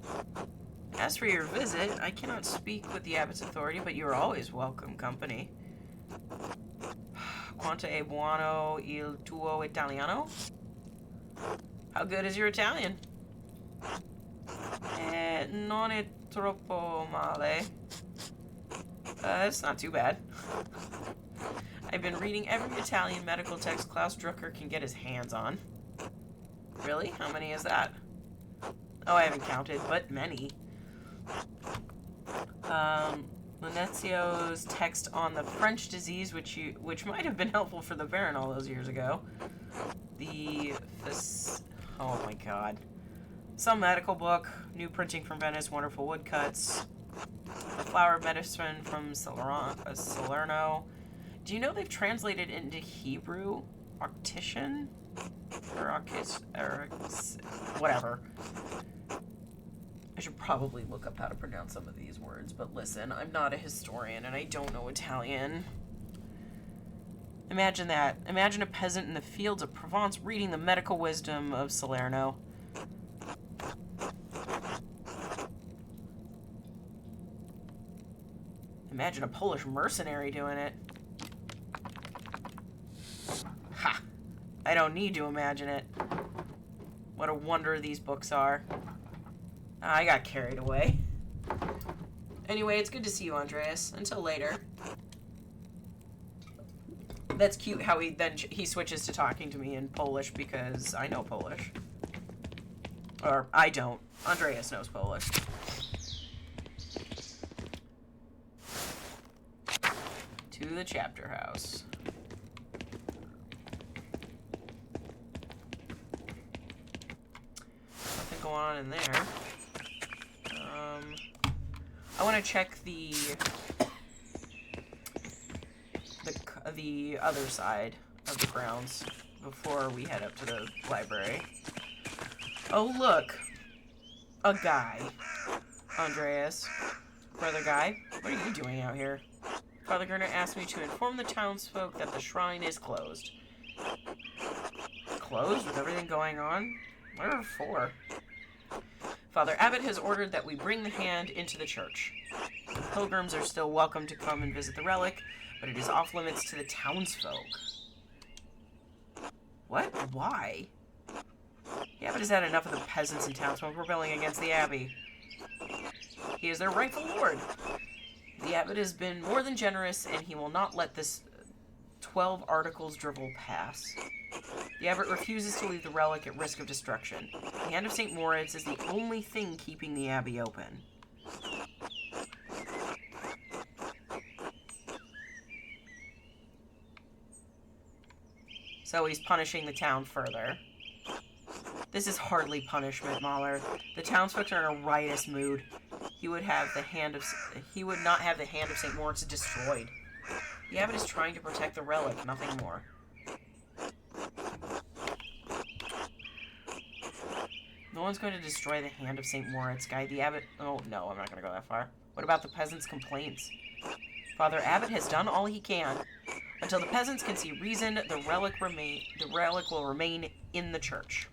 As for your visit, I cannot speak with the abbot's authority, but you are always welcome company. Quanto è buono il tuo italiano? How good is your Italian? Non è troppo male. It's not too bad. I've been reading every Italian medical text Klaus Drucker can get his hands on. Really? How many is that? Oh, I haven't counted, but many. Lunezio's text on the French disease, which might have been helpful for the Baron all those years ago. Oh my god. Some medical book, new printing from Venice, wonderful woodcuts. The Flower of Medicine from Salerno. Do you know they've translated into Hebrew? Octician? Or whatever. I should probably look up how to pronounce some of these words, but listen, I'm not a historian and I don't know Italian. Imagine that. Imagine a peasant in the fields of Provence reading the medical wisdom of Salerno. Imagine a Polish mercenary doing it. Ha! I don't need to imagine it. What a wonder these books are. I got carried away. Anyway, it's good to see you, Andreas. Until later. That's cute how he switches to talking to me in Polish because I know Polish. Or, I don't. Andreas knows Polish. To the chapter house. Nothing going on in there. I want to check the other side of the grounds before we head up to the library. Oh, look. A guy. Andreas. Brother Guy, what are you doing out here? Father Gerner asked me to inform the townsfolk that the shrine is closed. Closed with everything going on? Where for? Father Abbot has ordered that we bring the hand into the church. Pilgrims are still welcome to come and visit the relic, but it is off limits to the townsfolk. What? Why? The Abbot has had enough of the peasants and townsfolk rebelling against the Abbey. He is their rightful lord. The Abbot has been more than generous, and he will not let this 12 articles drivel pass. The Abbot refuses to leave the relic at risk of destruction. The Hand of St. Moritz is the only thing keeping the Abbey open. So he's punishing the town further. This is hardly punishment, Mahler. The townsfolk are in a riotous mood. He would not have the Hand of St. Moritz destroyed. The Abbot is trying to protect the relic, nothing more. No one's going to destroy the Hand of St. Moritz, Guy. The Abbot... Oh, no, I'm not going to go that far. What about the peasants' complaints? Father Abbot has done all he can. Until the peasants can see reason, the relic will remain in the church.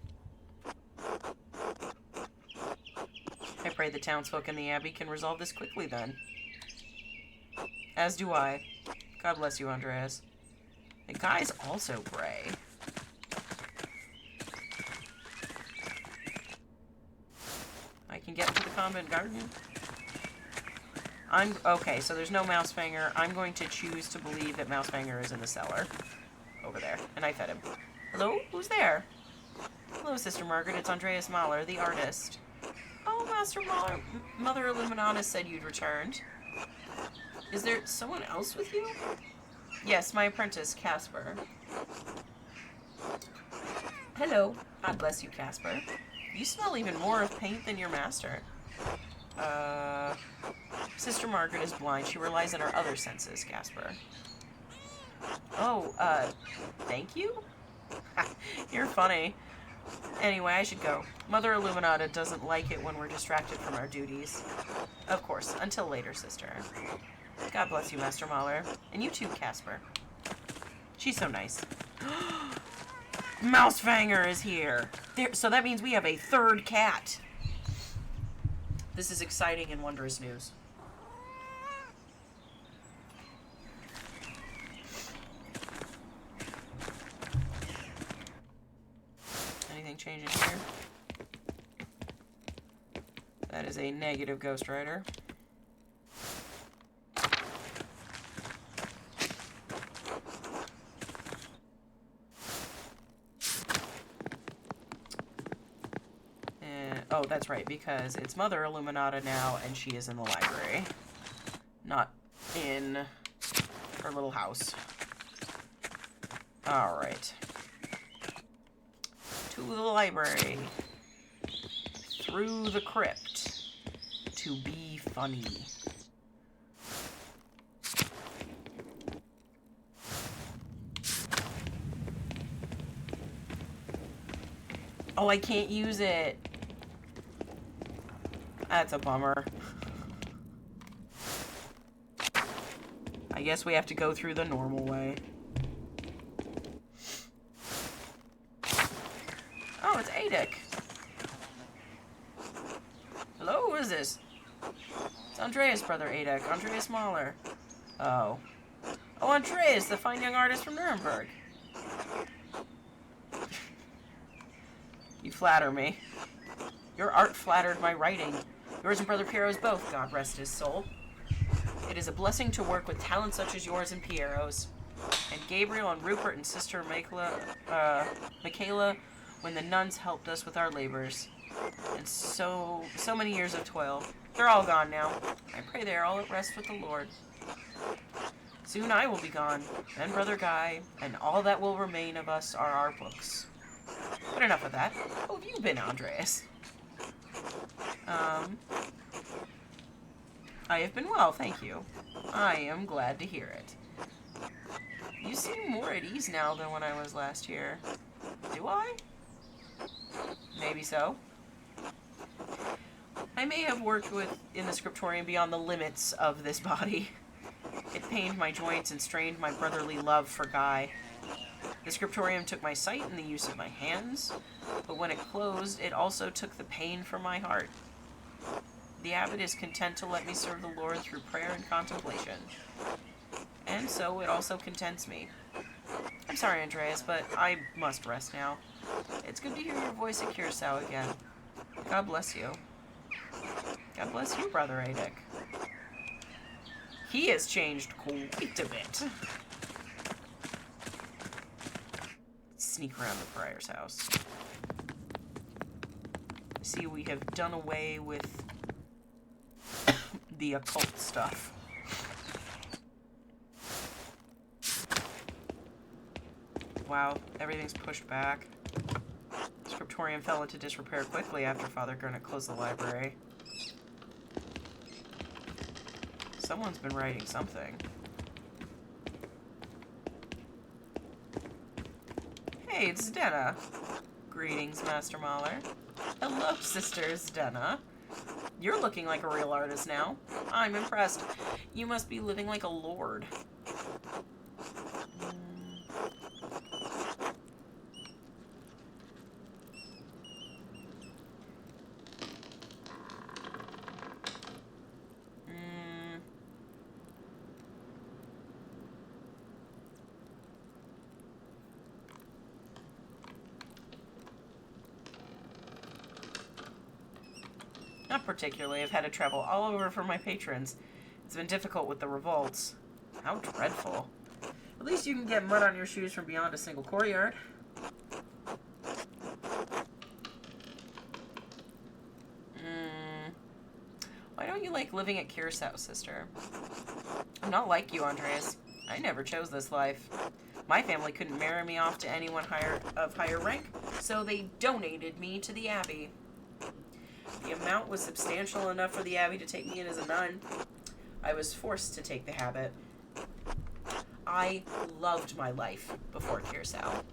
I pray the townsfolk and the Abbey can resolve this quickly, then. As do I. God bless you, Andreas. The guys also pray. I can get to the convent garden. Okay, so there's no Mousefanger. I'm going to choose to believe that Mousefanger is in the cellar. Over there. And I fed him. Hello? Who's there? Hello, Sister Margaret. It's Andreas Mahler, the artist. Oh, Master Mahler. Mother Illuminata said you'd returned. Is there someone else with you? Yes, my apprentice, Casper. Hello. God bless you, Casper. You smell even more of paint than your master. Sister Margaret is blind. She relies on her other senses, Casper. Oh, thank you? You're funny. Anyway, I should go. Mother Illuminata doesn't like it when we're distracted from our duties. Of course. Until later, sister. God bless you, Master Mahler. And you too, Casper. She's so nice. Mousefanger is here. So that means we have a third cat. This is exciting and wondrous news. Anything changing here? That is a negative Ghost Rider. Oh, that's right, because it's Mother Illuminata now, and she is in the library. Not in her little house. Alright. To the library. Through the crypt. To be funny. Oh, I can't use it. That's a bummer. I guess we have to go through the normal way. Oh, it's Adic. Hello, who is this? It's Andreas' brother, Adic. Andreas Mahler. Oh. Oh, Andreas, the fine young artist from Nuremberg. You flatter me. Your art flattered my writing. Yours and Brother Piero's both, God rest his soul. It is a blessing to work with talent such as yours and Piero's. And Gabriel and Rupert and Sister Michaela, when the nuns helped us with our labors. And so many years of toil. They're all gone now. I pray they are all at rest with the Lord. Soon I will be gone, then Brother Guy, and all that will remain of us are our books. But enough of that. How have you been, Andreas? I have been well, thank you. I am glad to hear it. You seem more at ease now than when I was last here. Do I? Maybe so. I may have worked in the scriptorium beyond the limits of this body. It pained my joints and strained my brotherly love for Guy. The scriptorium took my sight and the use of my hands, but when it closed, it also took the pain from my heart. The abbot is content to let me serve the Lord through prayer and contemplation. And so it also contents me. I'm sorry, Andreas, but I must rest now. It's good to hear your voice at Curacao again. God bless you. God bless you, Brother Adic. He has changed quite a bit. Sneak around the Friar's house. See, we have done away with the occult stuff. Wow, everything's pushed back. The scriptorium fell into disrepair quickly after Father Gurnet closed the library. Someone's been writing something. Hey, it's Zdenna. Greetings, Master Mahler. Hello, Sister Zdenna. You're looking like a real artist now. I'm impressed. You must be living like a lord. Not particularly. I've had to travel all over for my patrons. It's been difficult with the revolts. How dreadful. At least you can get mud on your shoes from beyond a single courtyard. Why don't you like living at Curacao, sister? I'm not like you, Andreas. I never chose this life. My family couldn't marry me off to anyone of higher rank, so they donated me to the Abbey. The amount was substantial enough for the Abbey to take me in as a nun. I was forced to take the habit. I loved my life before Curacao.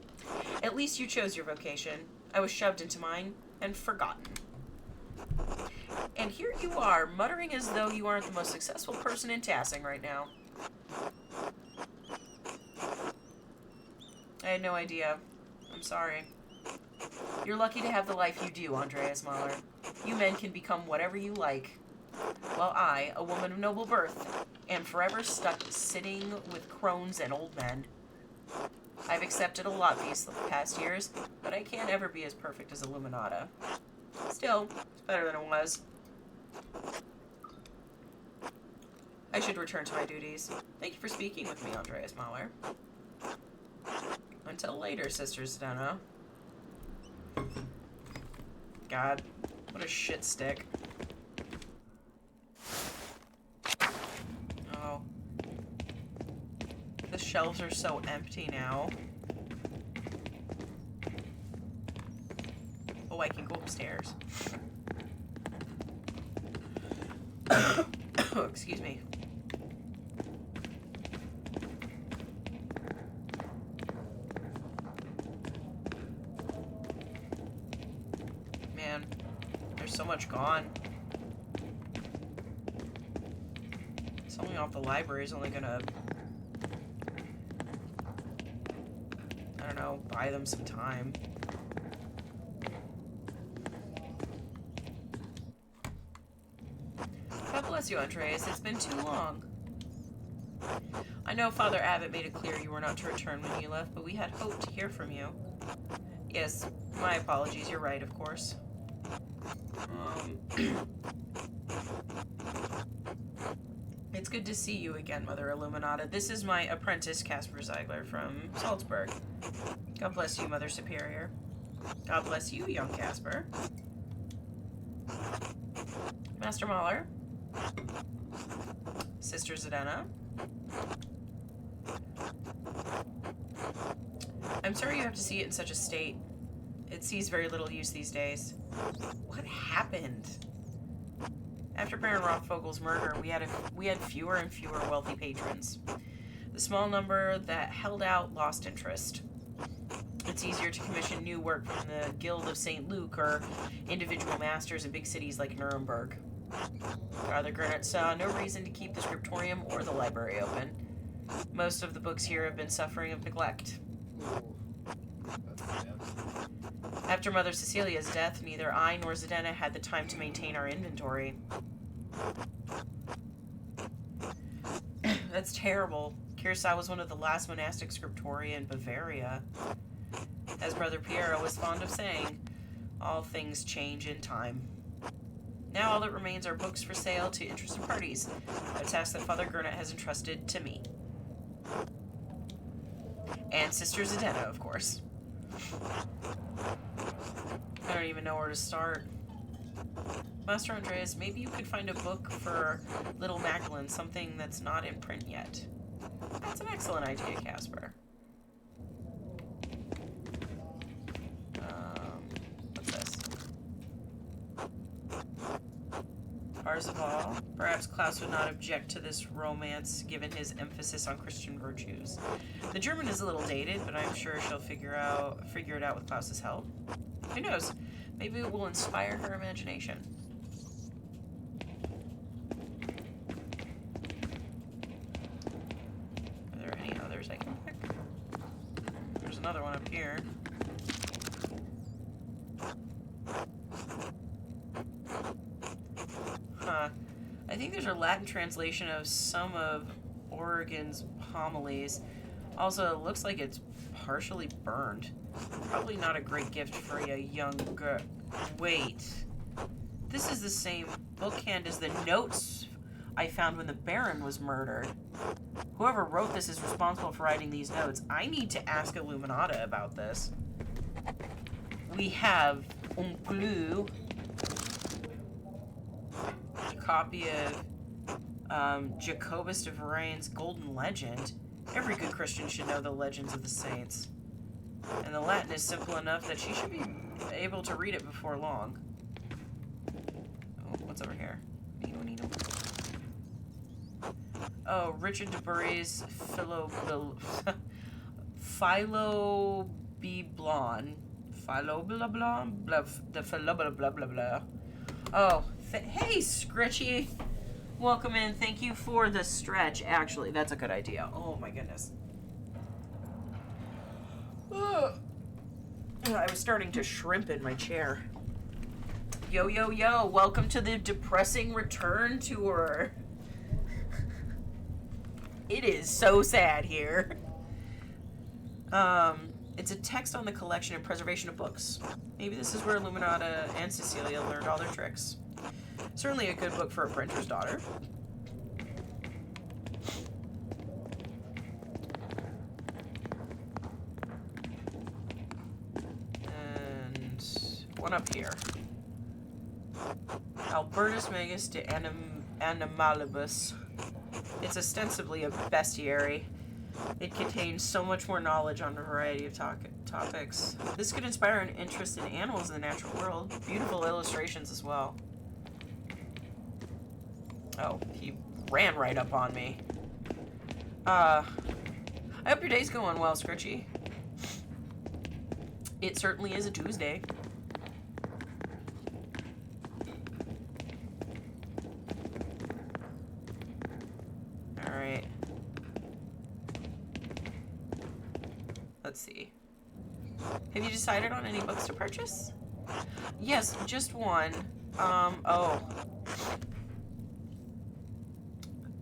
At least you chose your vocation. I was shoved into mine and forgotten. And here you are, muttering as though you aren't the most successful person in Tassing right now. I had no idea. I'm sorry. You're lucky to have the life you do, Andreas Mahler. You men can become whatever you like. While I, a woman of noble birth, am forever stuck sitting with crones and old men. I've accepted a lot these past years, but I can't ever be as perfect as Illuminata. Still, it's better than it was. I should return to my duties. Thank you for speaking with me, Andreas Mahler. Until later, Sister Zdeno. God, what a shit stick. Oh. The shelves are so empty now. Oh, I can go upstairs. Oh, excuse me. Man, there's so much gone. Selling off the library is only gonna, I don't know, buy them some time. God bless you, Andreas. It's been too long. I know Father Abbott made it clear you were not to return when you left, but we had hoped to hear from you. Yes, my apologies. You're right, of course. It's good to see you again, Mother Illuminata. This is my apprentice, Caspar Ziegler, from Salzburg. God bless you, Mother Superior. God bless you, young Caspar. Master Mahler. Sister Zdeno. I'm sorry you have to see it in such a state. It sees very little use these days. What happened? After Baron Rothvogel's murder, we had fewer and fewer wealthy patrons. The small number that held out lost interest. It's easier to commission new work from the Guild of St. Luke or individual masters in big cities like Nuremberg. Father Gurnett saw no reason to keep the scriptorium or the library open. Most of the books here have been suffering of neglect. Ooh, that's bad. After Mother Cecilia's death, neither I nor Zdeno had the time to maintain our inventory. That's terrible. Kirsau was one of the last monastic scriptoria in Bavaria. As Brother Piero was fond of saying, all things change in time. Now all that remains are books for sale to interested parties, a task that Father Gurnett has entrusted to me. And Sister Zdeno, of course. I don't even know where to start. Master Andreas, maybe you could find a book for little Magdalene, something that's not in print yet. That's an excellent idea, Caspar. What's this? Parzival. Perhaps Klaus would not object to this romance, given his emphasis on Christian virtues. The German is a little dated, but I'm sure she'll figure it out with Klaus's help. Who knows? Maybe it will inspire her imagination. Are there any others I can pick? There's another one up here. Huh. I think there's a Latin translation of some of Origen's homilies. Also, it looks like it's partially burned. Probably not a great gift for a young girl. Wait. This is the same bookhand as the notes I found when the Baron was murdered. Whoever wrote this is responsible for writing these notes. I need to ask Illuminata about this. We have un clue. A copy of Jacobus de Varaine's Golden Legend. Every good Christian should know the legends of the saints. And the Latin is simple enough that she should be able to read it before long. Oh, what's over here? Nino. Oh, Richard de Bury's Philobiblon. Oh, Hey, Scritchy. Welcome in. Thank you for the stretch. Actually, that's a good idea. Oh my goodness. Ugh. I was starting to shrimp in my chair. Yo, yo, yo. Welcome to the depressing return tour. It is so sad here. It's a text on the collection and preservation of books. Maybe this is where Illuminata and Cecilia learned all their tricks. Certainly a good book for a printer's daughter. And one up here. Albertus Magus de Animalibus. It's ostensibly a bestiary. It contains so much more knowledge on a variety of topics. This could inspire an interest in animals in the natural world. Beautiful illustrations as well. Oh, he ran right up on me. I hope your day's going well, Scritchy. It certainly is a Tuesday. Alright. Let's see. Have you decided on any books to purchase? Yes, just one. Oh.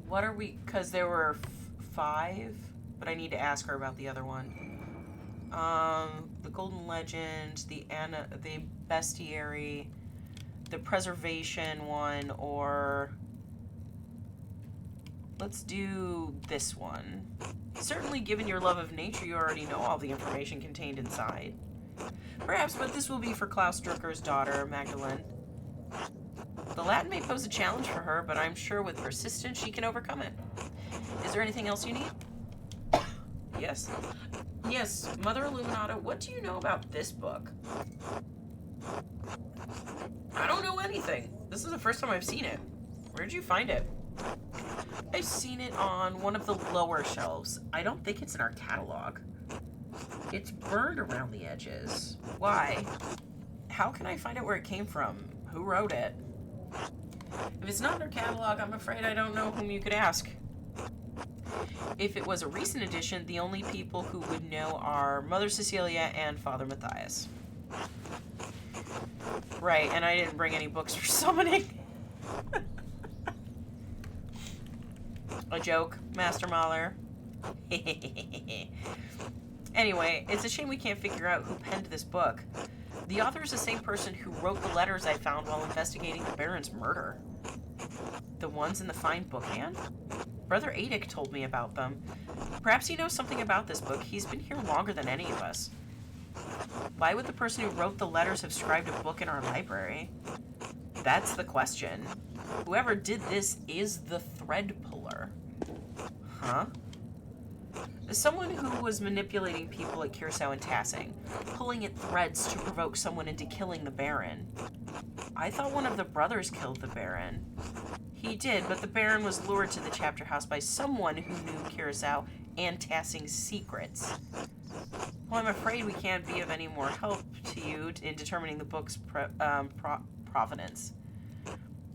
What are we... Because there were 5, but I need to ask her about the other one. The Golden Legend, the Bestiary, the Preservation one, or... Let's do this one. Certainly, given your love of nature, you already know all the information contained inside. Perhaps, but this will be for Klaus Drucker's daughter, Magdalene. The Latin may pose a challenge for her, but I'm sure with persistence she can overcome it. Is there anything else you need? Yes. Yes, Mother Illuminata, what do you know about this book? I don't know anything. This is the first time I've seen it. Where'd you find it? I've seen it on one of the lower shelves. I don't think it's in our catalog. It's burned around the edges. Why? How can I find out where it came from? Who wrote it? If it's not in our catalog, I'm afraid I don't know whom you could ask. If it was a recent edition, the only people who would know are Mother Cecilia and Father Matthias. Right, and I didn't bring any books for summoning. A joke, Master Mahler. Anyway, it's a shame we can't figure out who penned this book. The author is the same person who wrote the letters I found while investigating the Baron's murder. The ones in the fine bookhand? Brother Adic told me about them. Perhaps he knows something about this book. He's been here longer than any of us. Why would the person who wrote the letters have scribed a book in our library? That's the question. Whoever did this is the thread puller. Huh? Someone who was manipulating people at Curacao and Tassing, pulling at threads to provoke someone into killing the Baron. I thought one of the brothers killed the Baron. He did, but the Baron was lured to the chapter house by someone who knew Curacao and Tassing's secrets. Well, I'm afraid we can't be of any more help to you in determining the book's provenance.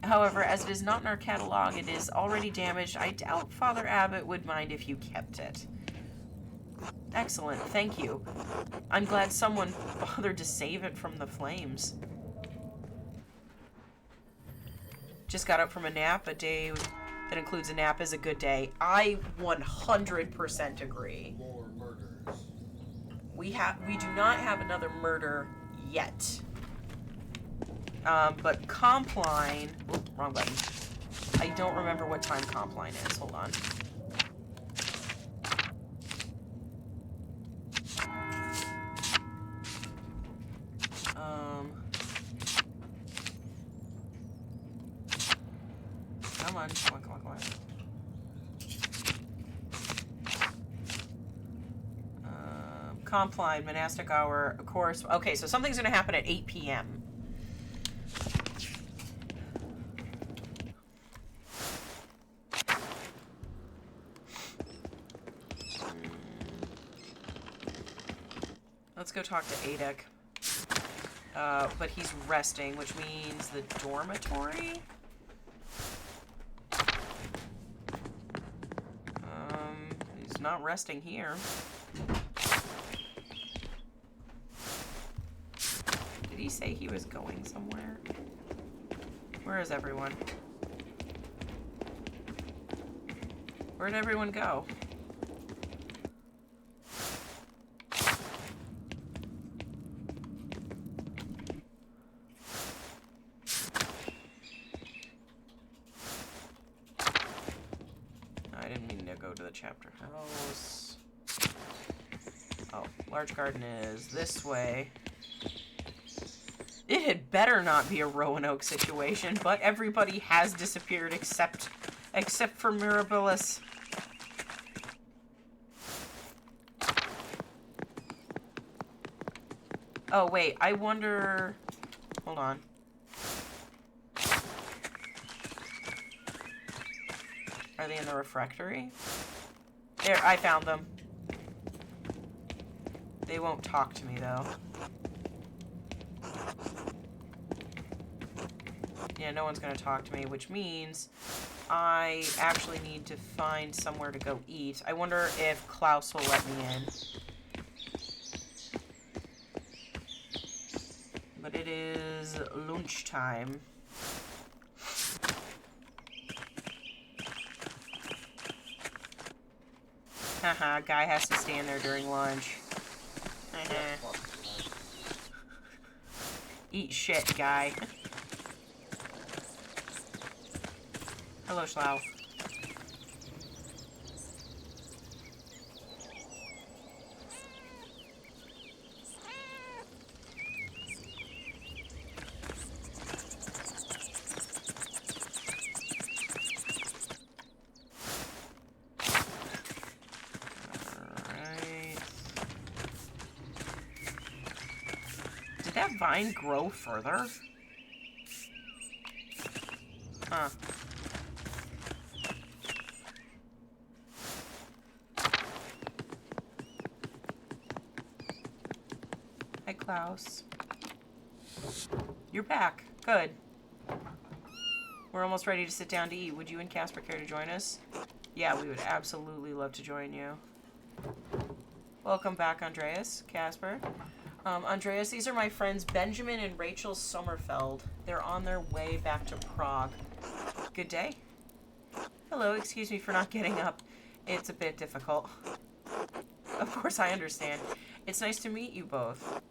However, as it is not in our catalog, it is already damaged. I doubt Father Abbot would mind if you kept it. Excellent, thank you. I'm glad someone bothered to save it from the flames. Just got up from a nap. A day that includes a nap is a good day. I 100% agree. More murders. We do not have another murder yet. But Compline... Oops, wrong button. I don't remember what time Compline is. Hold on. Come on, come on, come on, come on. Compline, monastic hour, of course. Okay, so something's going to happen at 8 p.m. Let's go talk to Adic. But he's resting, which means the dormitory? He's not resting here. Did he say he was going somewhere? Where is everyone? Where'd everyone go? I didn't mean to go to the chapter house. Oh, large garden is this way. It had better not be a Roanoke situation, but everybody has disappeared except for Mirabilis. Oh, wait, I wonder... Hold on. Are they in the refectory? There, I found them. They won't talk to me, though. Yeah, no one's gonna talk to me, which means I actually need to find somewhere to go eat. I wonder if Klaus will let me in. But it is lunchtime. Haha, guy has to stand there during lunch. Eat shit, guy. Hello, Slough. Did that vine grow further? Huh. Hi, Klaus. You're back. Good. We're almost ready to sit down to eat. Would you and Casper care to join us? Yeah, we would absolutely love to join you. Welcome back, Andreas. Casper. Andreas, these are my friends Benjamin and Rachel Sommerfeld. They're on their way back to Prague. Good day. Hello, excuse me for not getting up. It's a bit difficult. Of course, I understand. It's nice to meet you both.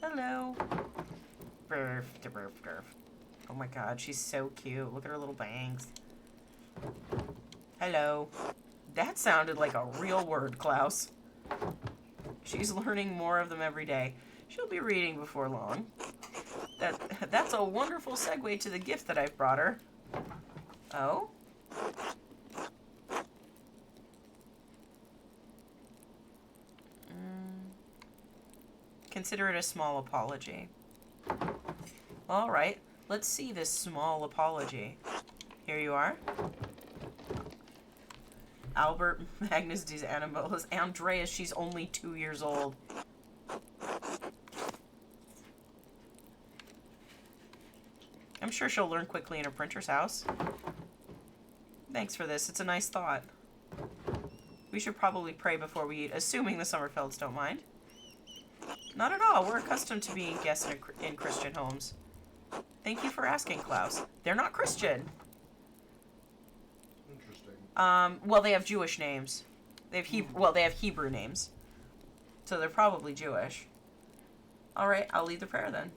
Hello. Burf, da burf, burf. Oh my god, she's so cute. Look at her little bangs. Hello. That sounded like a real word, Klaus. She's learning more of them every day. She'll be reading before long. That's a wonderful segue to the gift that I've brought her. Oh? Consider it a small apology. Alright, let's see this small apology. Here you are. Albert Magnus des Animals. Andreas, she's only 2 years old. I'm sure she'll learn quickly in her printer's house. Thanks for this. It's a nice thought. We should probably pray before we eat, assuming the Sommerfelds don't mind. Not at all. We're accustomed to being guests in Christian homes. Thank you for asking, Klaus. They're not Christian. Interesting. Well, they have Jewish names. They have Hebrew names. So they're probably Jewish. Alright, I'll lead the prayer then.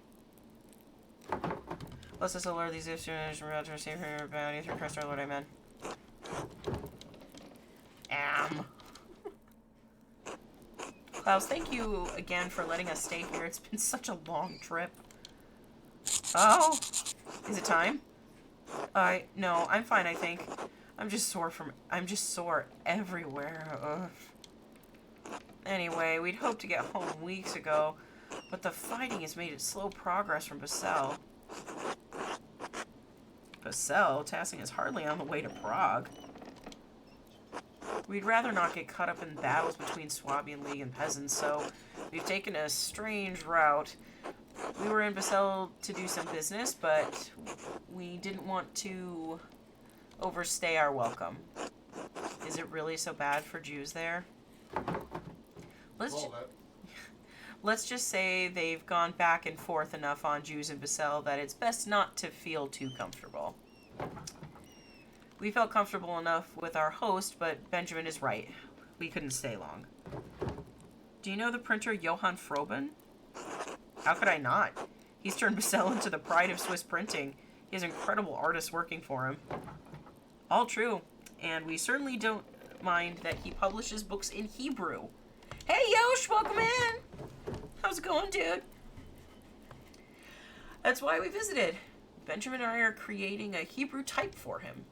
Bless us, O Lord, these gifts, and we're about to receive from your bounty through Christ our Lord. Amen. Klaus, thank you again for letting us stay here. It's been such a long trip. Oh, is it time? No, I'm fine, I think. I'm just sore everywhere. Ugh. Anyway, we'd hoped to get home weeks ago, but the fighting has made it slow progress from Basel. Basel? Tassing is hardly on the way to Prague. We'd rather not get caught up in battles between Swabian League and peasants, so we've taken a strange route. We were in Basel to do some business, but we didn't want to overstay our welcome. Is it really so bad for Jews there? Let's just say they've gone back and forth enough on Jews in Basel that it's best not to feel too comfortable. We felt comfortable enough with our host, but Benjamin is right. We couldn't stay long. Do you know the printer Johann Froben? How could I not? He's turned Basel into the pride of Swiss printing. He has incredible artists working for him. All true, and we certainly don't mind that he publishes books in Hebrew. Hey, Yosh, welcome in! How's it going, dude? That's why we visited. Benjamin and I are creating a Hebrew type for him.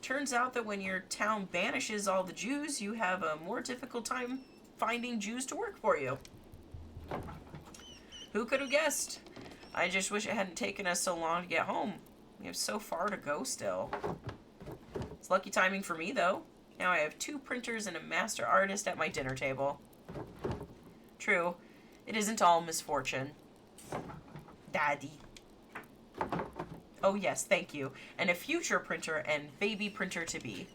Turns out that when your town banishes all the Jews, you have a more difficult time finding Jews to work for you. Who could have guessed? I just wish it hadn't taken us so long to get home. We have so far to go still. It's lucky timing for me, though. Now I have 2 printers and a master artist at my dinner table. True, it isn't all misfortune. Daddy. Oh yes, thank you. And a future printer and baby printer to be.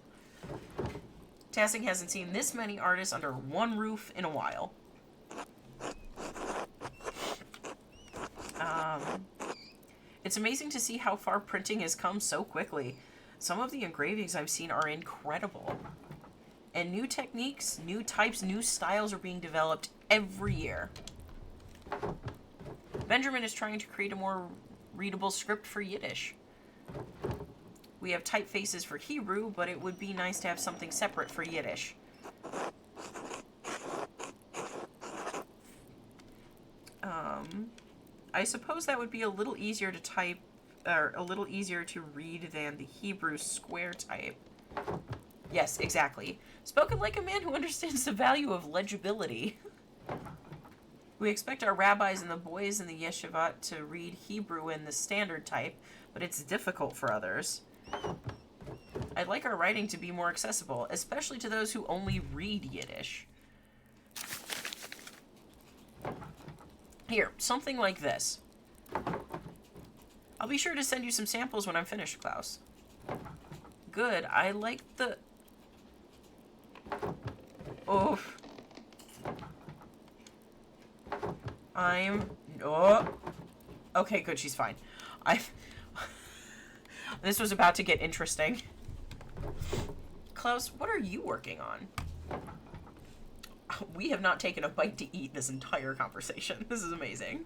Tassing hasn't seen this many artists under one roof in a while. It's amazing to see how far printing has come so quickly. Some of the engravings I've seen are incredible. And new techniques, new types, new styles are being developed every year. Benjamin is trying to create a more readable script for Yiddish. We have typefaces for Hebrew, but it would be nice to have something separate for Yiddish. I suppose that would be a little easier to type, or a little easier to read than the Hebrew square type. Yes, exactly. Spoken like a man who understands the value of legibility. We expect our rabbis and the boys in the yeshivat to read Hebrew in the standard type, but it's difficult for others. I'd like our writing to be more accessible, especially to those who only read Yiddish. Here, something like this. I'll be sure to send you some samples when I'm finished, Klaus. Good, I like the... Oof. Oh. Okay, good, she's fine. This was about to get interesting. Klaus, what are you working on? We have not taken a bite to eat this entire conversation. This is amazing.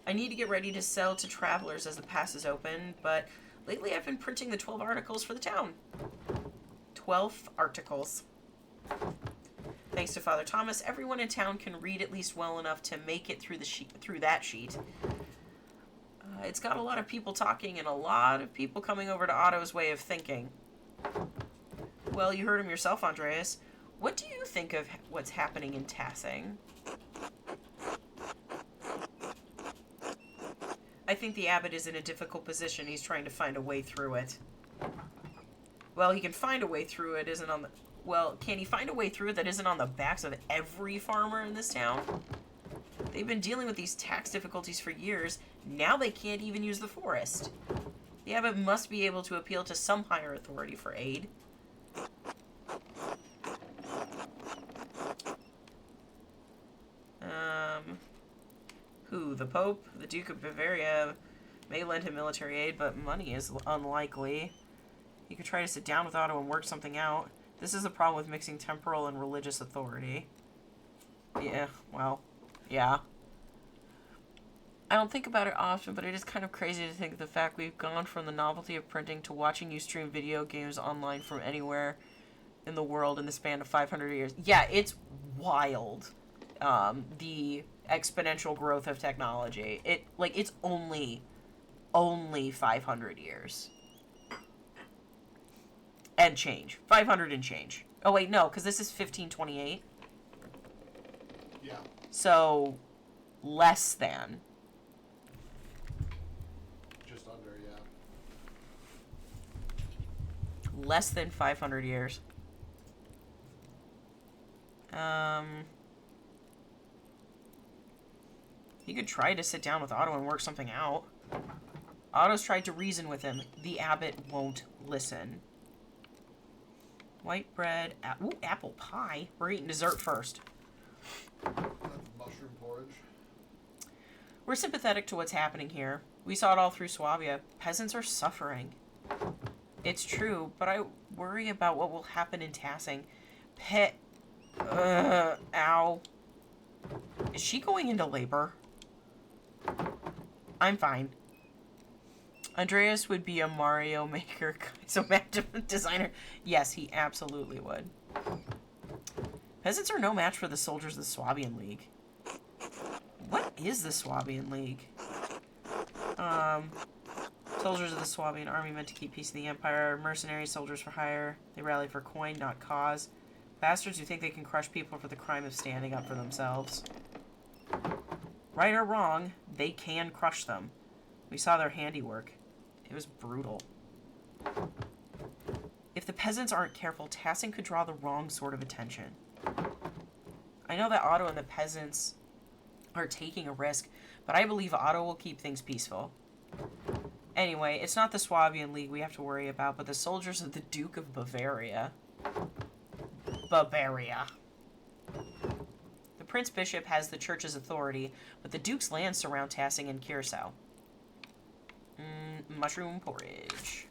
I need to get ready to sell to travelers as the pass is open, but lately I've been printing the 12 articles for the town. 12 articles. Thanks to Father Thomas, everyone in town can read at least well enough to make it through that sheet. It's got a lot of people talking and a lot of people coming over to Otto's way of thinking. Well, you heard him yourself, Andreas. What do you think of what's happening in Tassing? I think the abbot is in a difficult position. He's trying to find a way through it. Well, he can find a way through it, isn't on the... Well, can he find a way through it that isn't on the backs of every farmer in this town? They've been dealing with these tax difficulties for years. Now they can't even use the forest. The abbot must be able to appeal to some higher authority for aid. Who? The Pope? The Duke of Bavaria may lend him military aid, but money is unlikely. He could try to sit down with Otto and work something out. This is the problem with mixing temporal and religious authority. Yeah, well, yeah. I don't think about it often, but it is kind of crazy to think of the fact we've gone from the novelty of printing to watching you stream video games online from anywhere in the world in the span of 500 years. Yeah, it's wild. The exponential growth of technology. It's only 500 years. And change. 500 and change. Oh, wait, no, because this is 1528. Yeah. So, less than. Just under, yeah. less than 500 years. He could try to sit down with Otto and work something out. Otto's tried to reason with him. The abbot won't listen. White bread. Ooh, apple pie. We're eating dessert first. That's mushroom porridge. We're sympathetic to what's happening here. We saw it all through Swabia. Peasants are suffering. It's true, but I worry about what will happen in Tassing. Ow. Is she going into labor? I'm fine. Andreas would be a Mario Maker Kaizo designer. Yes, he absolutely would. Peasants are no match for the soldiers of the Swabian League. What is the Swabian League? Soldiers of the Swabian army meant to keep peace in the Empire. Mercenary soldiers for hire. They rally for coin, not cause. Bastards who think they can crush people for the crime of standing up for themselves. Right or wrong, they can crush them. We saw their handiwork. It was brutal. If the peasants aren't careful, Tassing could draw the wrong sort of attention. I know that Otto and the peasants are taking a risk, but I believe Otto will keep things peaceful. Anyway, it's not the Swabian League we have to worry about, but the soldiers of the Duke of Bavaria. Bavaria. The Prince Bishop has the church's authority, but the Duke's lands surround Tassing and Curacao. Mushroom porridge.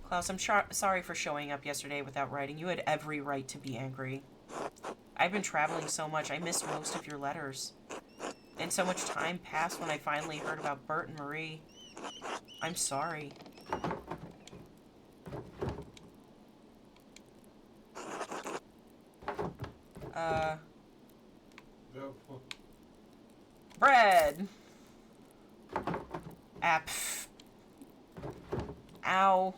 Klaus, I'm sorry for showing up yesterday without writing. You had every right to be angry. I've been traveling so much, I missed most of your letters. And so much time passed when I finally heard about Bert and Marie. I'm sorry. Bread! Ow.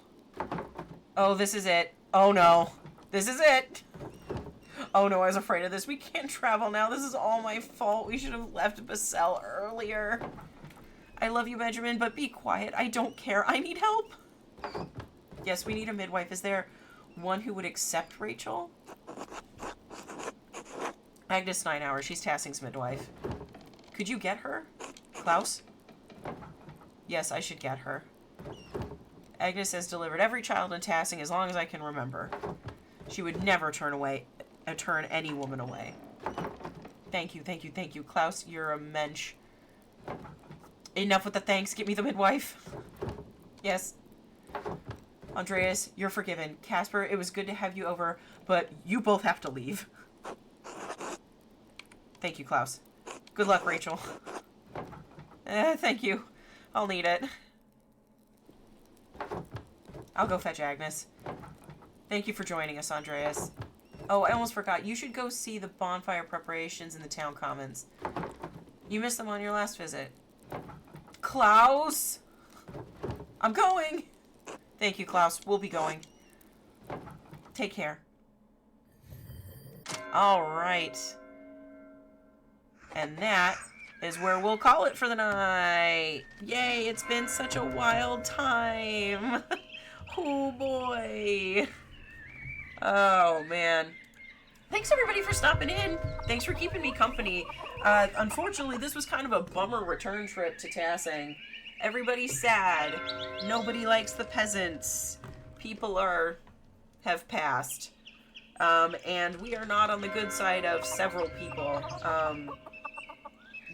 Oh, this is it. Oh no. This is it! Oh no, I was afraid of this. We can't travel now. This is all my fault. We should have left Basel earlier. I love you, Benjamin, but be quiet. I don't care. I need help. Yes, we need a midwife. Is there one who would accept Rachel? Agnes 9 hours. She's Tassing's midwife. Could you get her? Klaus? Yes, I should get her. Agnes has delivered every child in Tassing as long as I can remember. She would never turn any woman away. Thank you, thank you, thank you. Klaus, you're a mensch. Enough with the thanks. Get me the midwife. Yes. Andreas, you're forgiven. Casper, it was good to have you over, but you both have to leave. Thank you, Klaus. Good luck, Rachel. Thank you. I'll need it. I'll go fetch Agnes. Thank you for joining us, Andreas. Oh, I almost forgot. You should go see the bonfire preparations in the town commons. You missed them on your last visit. Klaus! I'm going! Thank you, Klaus. We'll be going. Take care. Alright. And that is where we'll call it for the night. Yay, it's been such a wild time. Oh, boy. Oh, man. Thanks, everybody, for stopping in. Thanks for keeping me company. Unfortunately, this was kind of a bummer return trip to Tassing. Everybody's sad. Nobody likes the peasants. People have passed. And we are not on the good side of several people,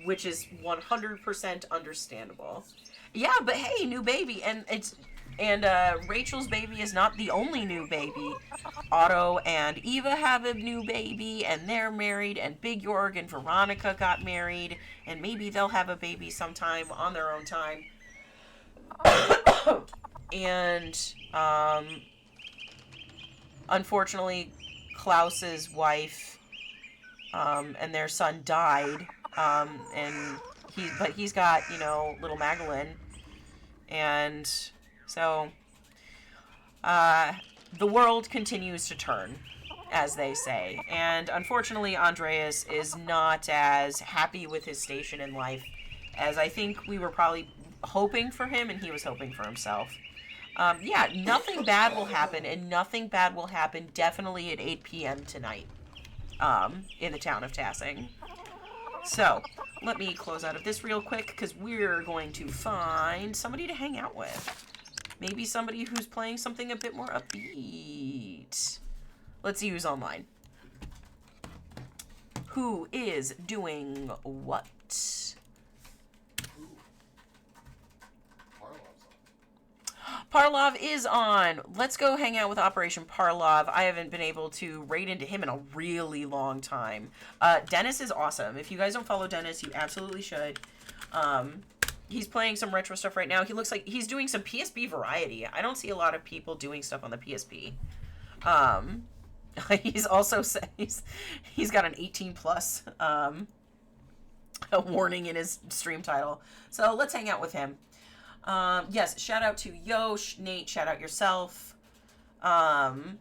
which is 100% understandable. Yeah, but hey, new baby, and Rachel's baby is not the only new baby. Otto and Eva have a new baby, and they're married, and Big Jorg and Veronica got married, and maybe they'll have a baby sometime on their own time. And, unfortunately, Klaus's wife, and their son died, but he's got, little Magdalene. And so, the world continues to turn, as they say. And unfortunately, Andreas is not as happy with his station in life as I think we were probably hoping for him, and he was hoping for himself. Yeah, nothing bad will happen, and nothing bad will happen definitely at 8 p.m. tonight in the town of Tassing. So, let me close out of this real quick, because we're going to find somebody to hang out with. Maybe somebody who's playing something a bit more upbeat. Let's see who's online. Who is doing what? Ooh. Parlov's on. Parlov is on. Let's go hang out with Operation Parlov. I haven't been able to raid into him in a really long time. Dennis is awesome. If you guys don't follow Dennis, you absolutely should. He's playing some retro stuff right now. He looks like he's doing some PSP variety. I don't see a lot of people doing stuff on the PSP. He's also he's got an 18 plus a warning in his stream title. So let's hang out with him. Yes, shout out to Yosh, Nate, shout out yourself. And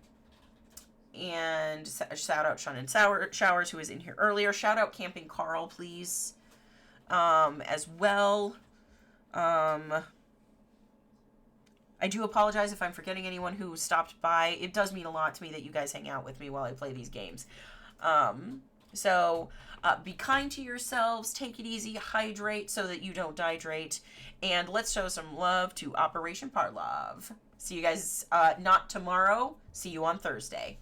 shout out Sean and Showers, who was in here earlier. Shout out Camping Carl, please. As well. I do apologize if I'm forgetting anyone who stopped by. It does mean a lot to me that you guys hang out with me while I play these games. So be kind to yourselves, take it easy, hydrate so that you don't dehydrate, and let's show some love to Operation Parlov. See you guys not tomorrow. See you on Thursday.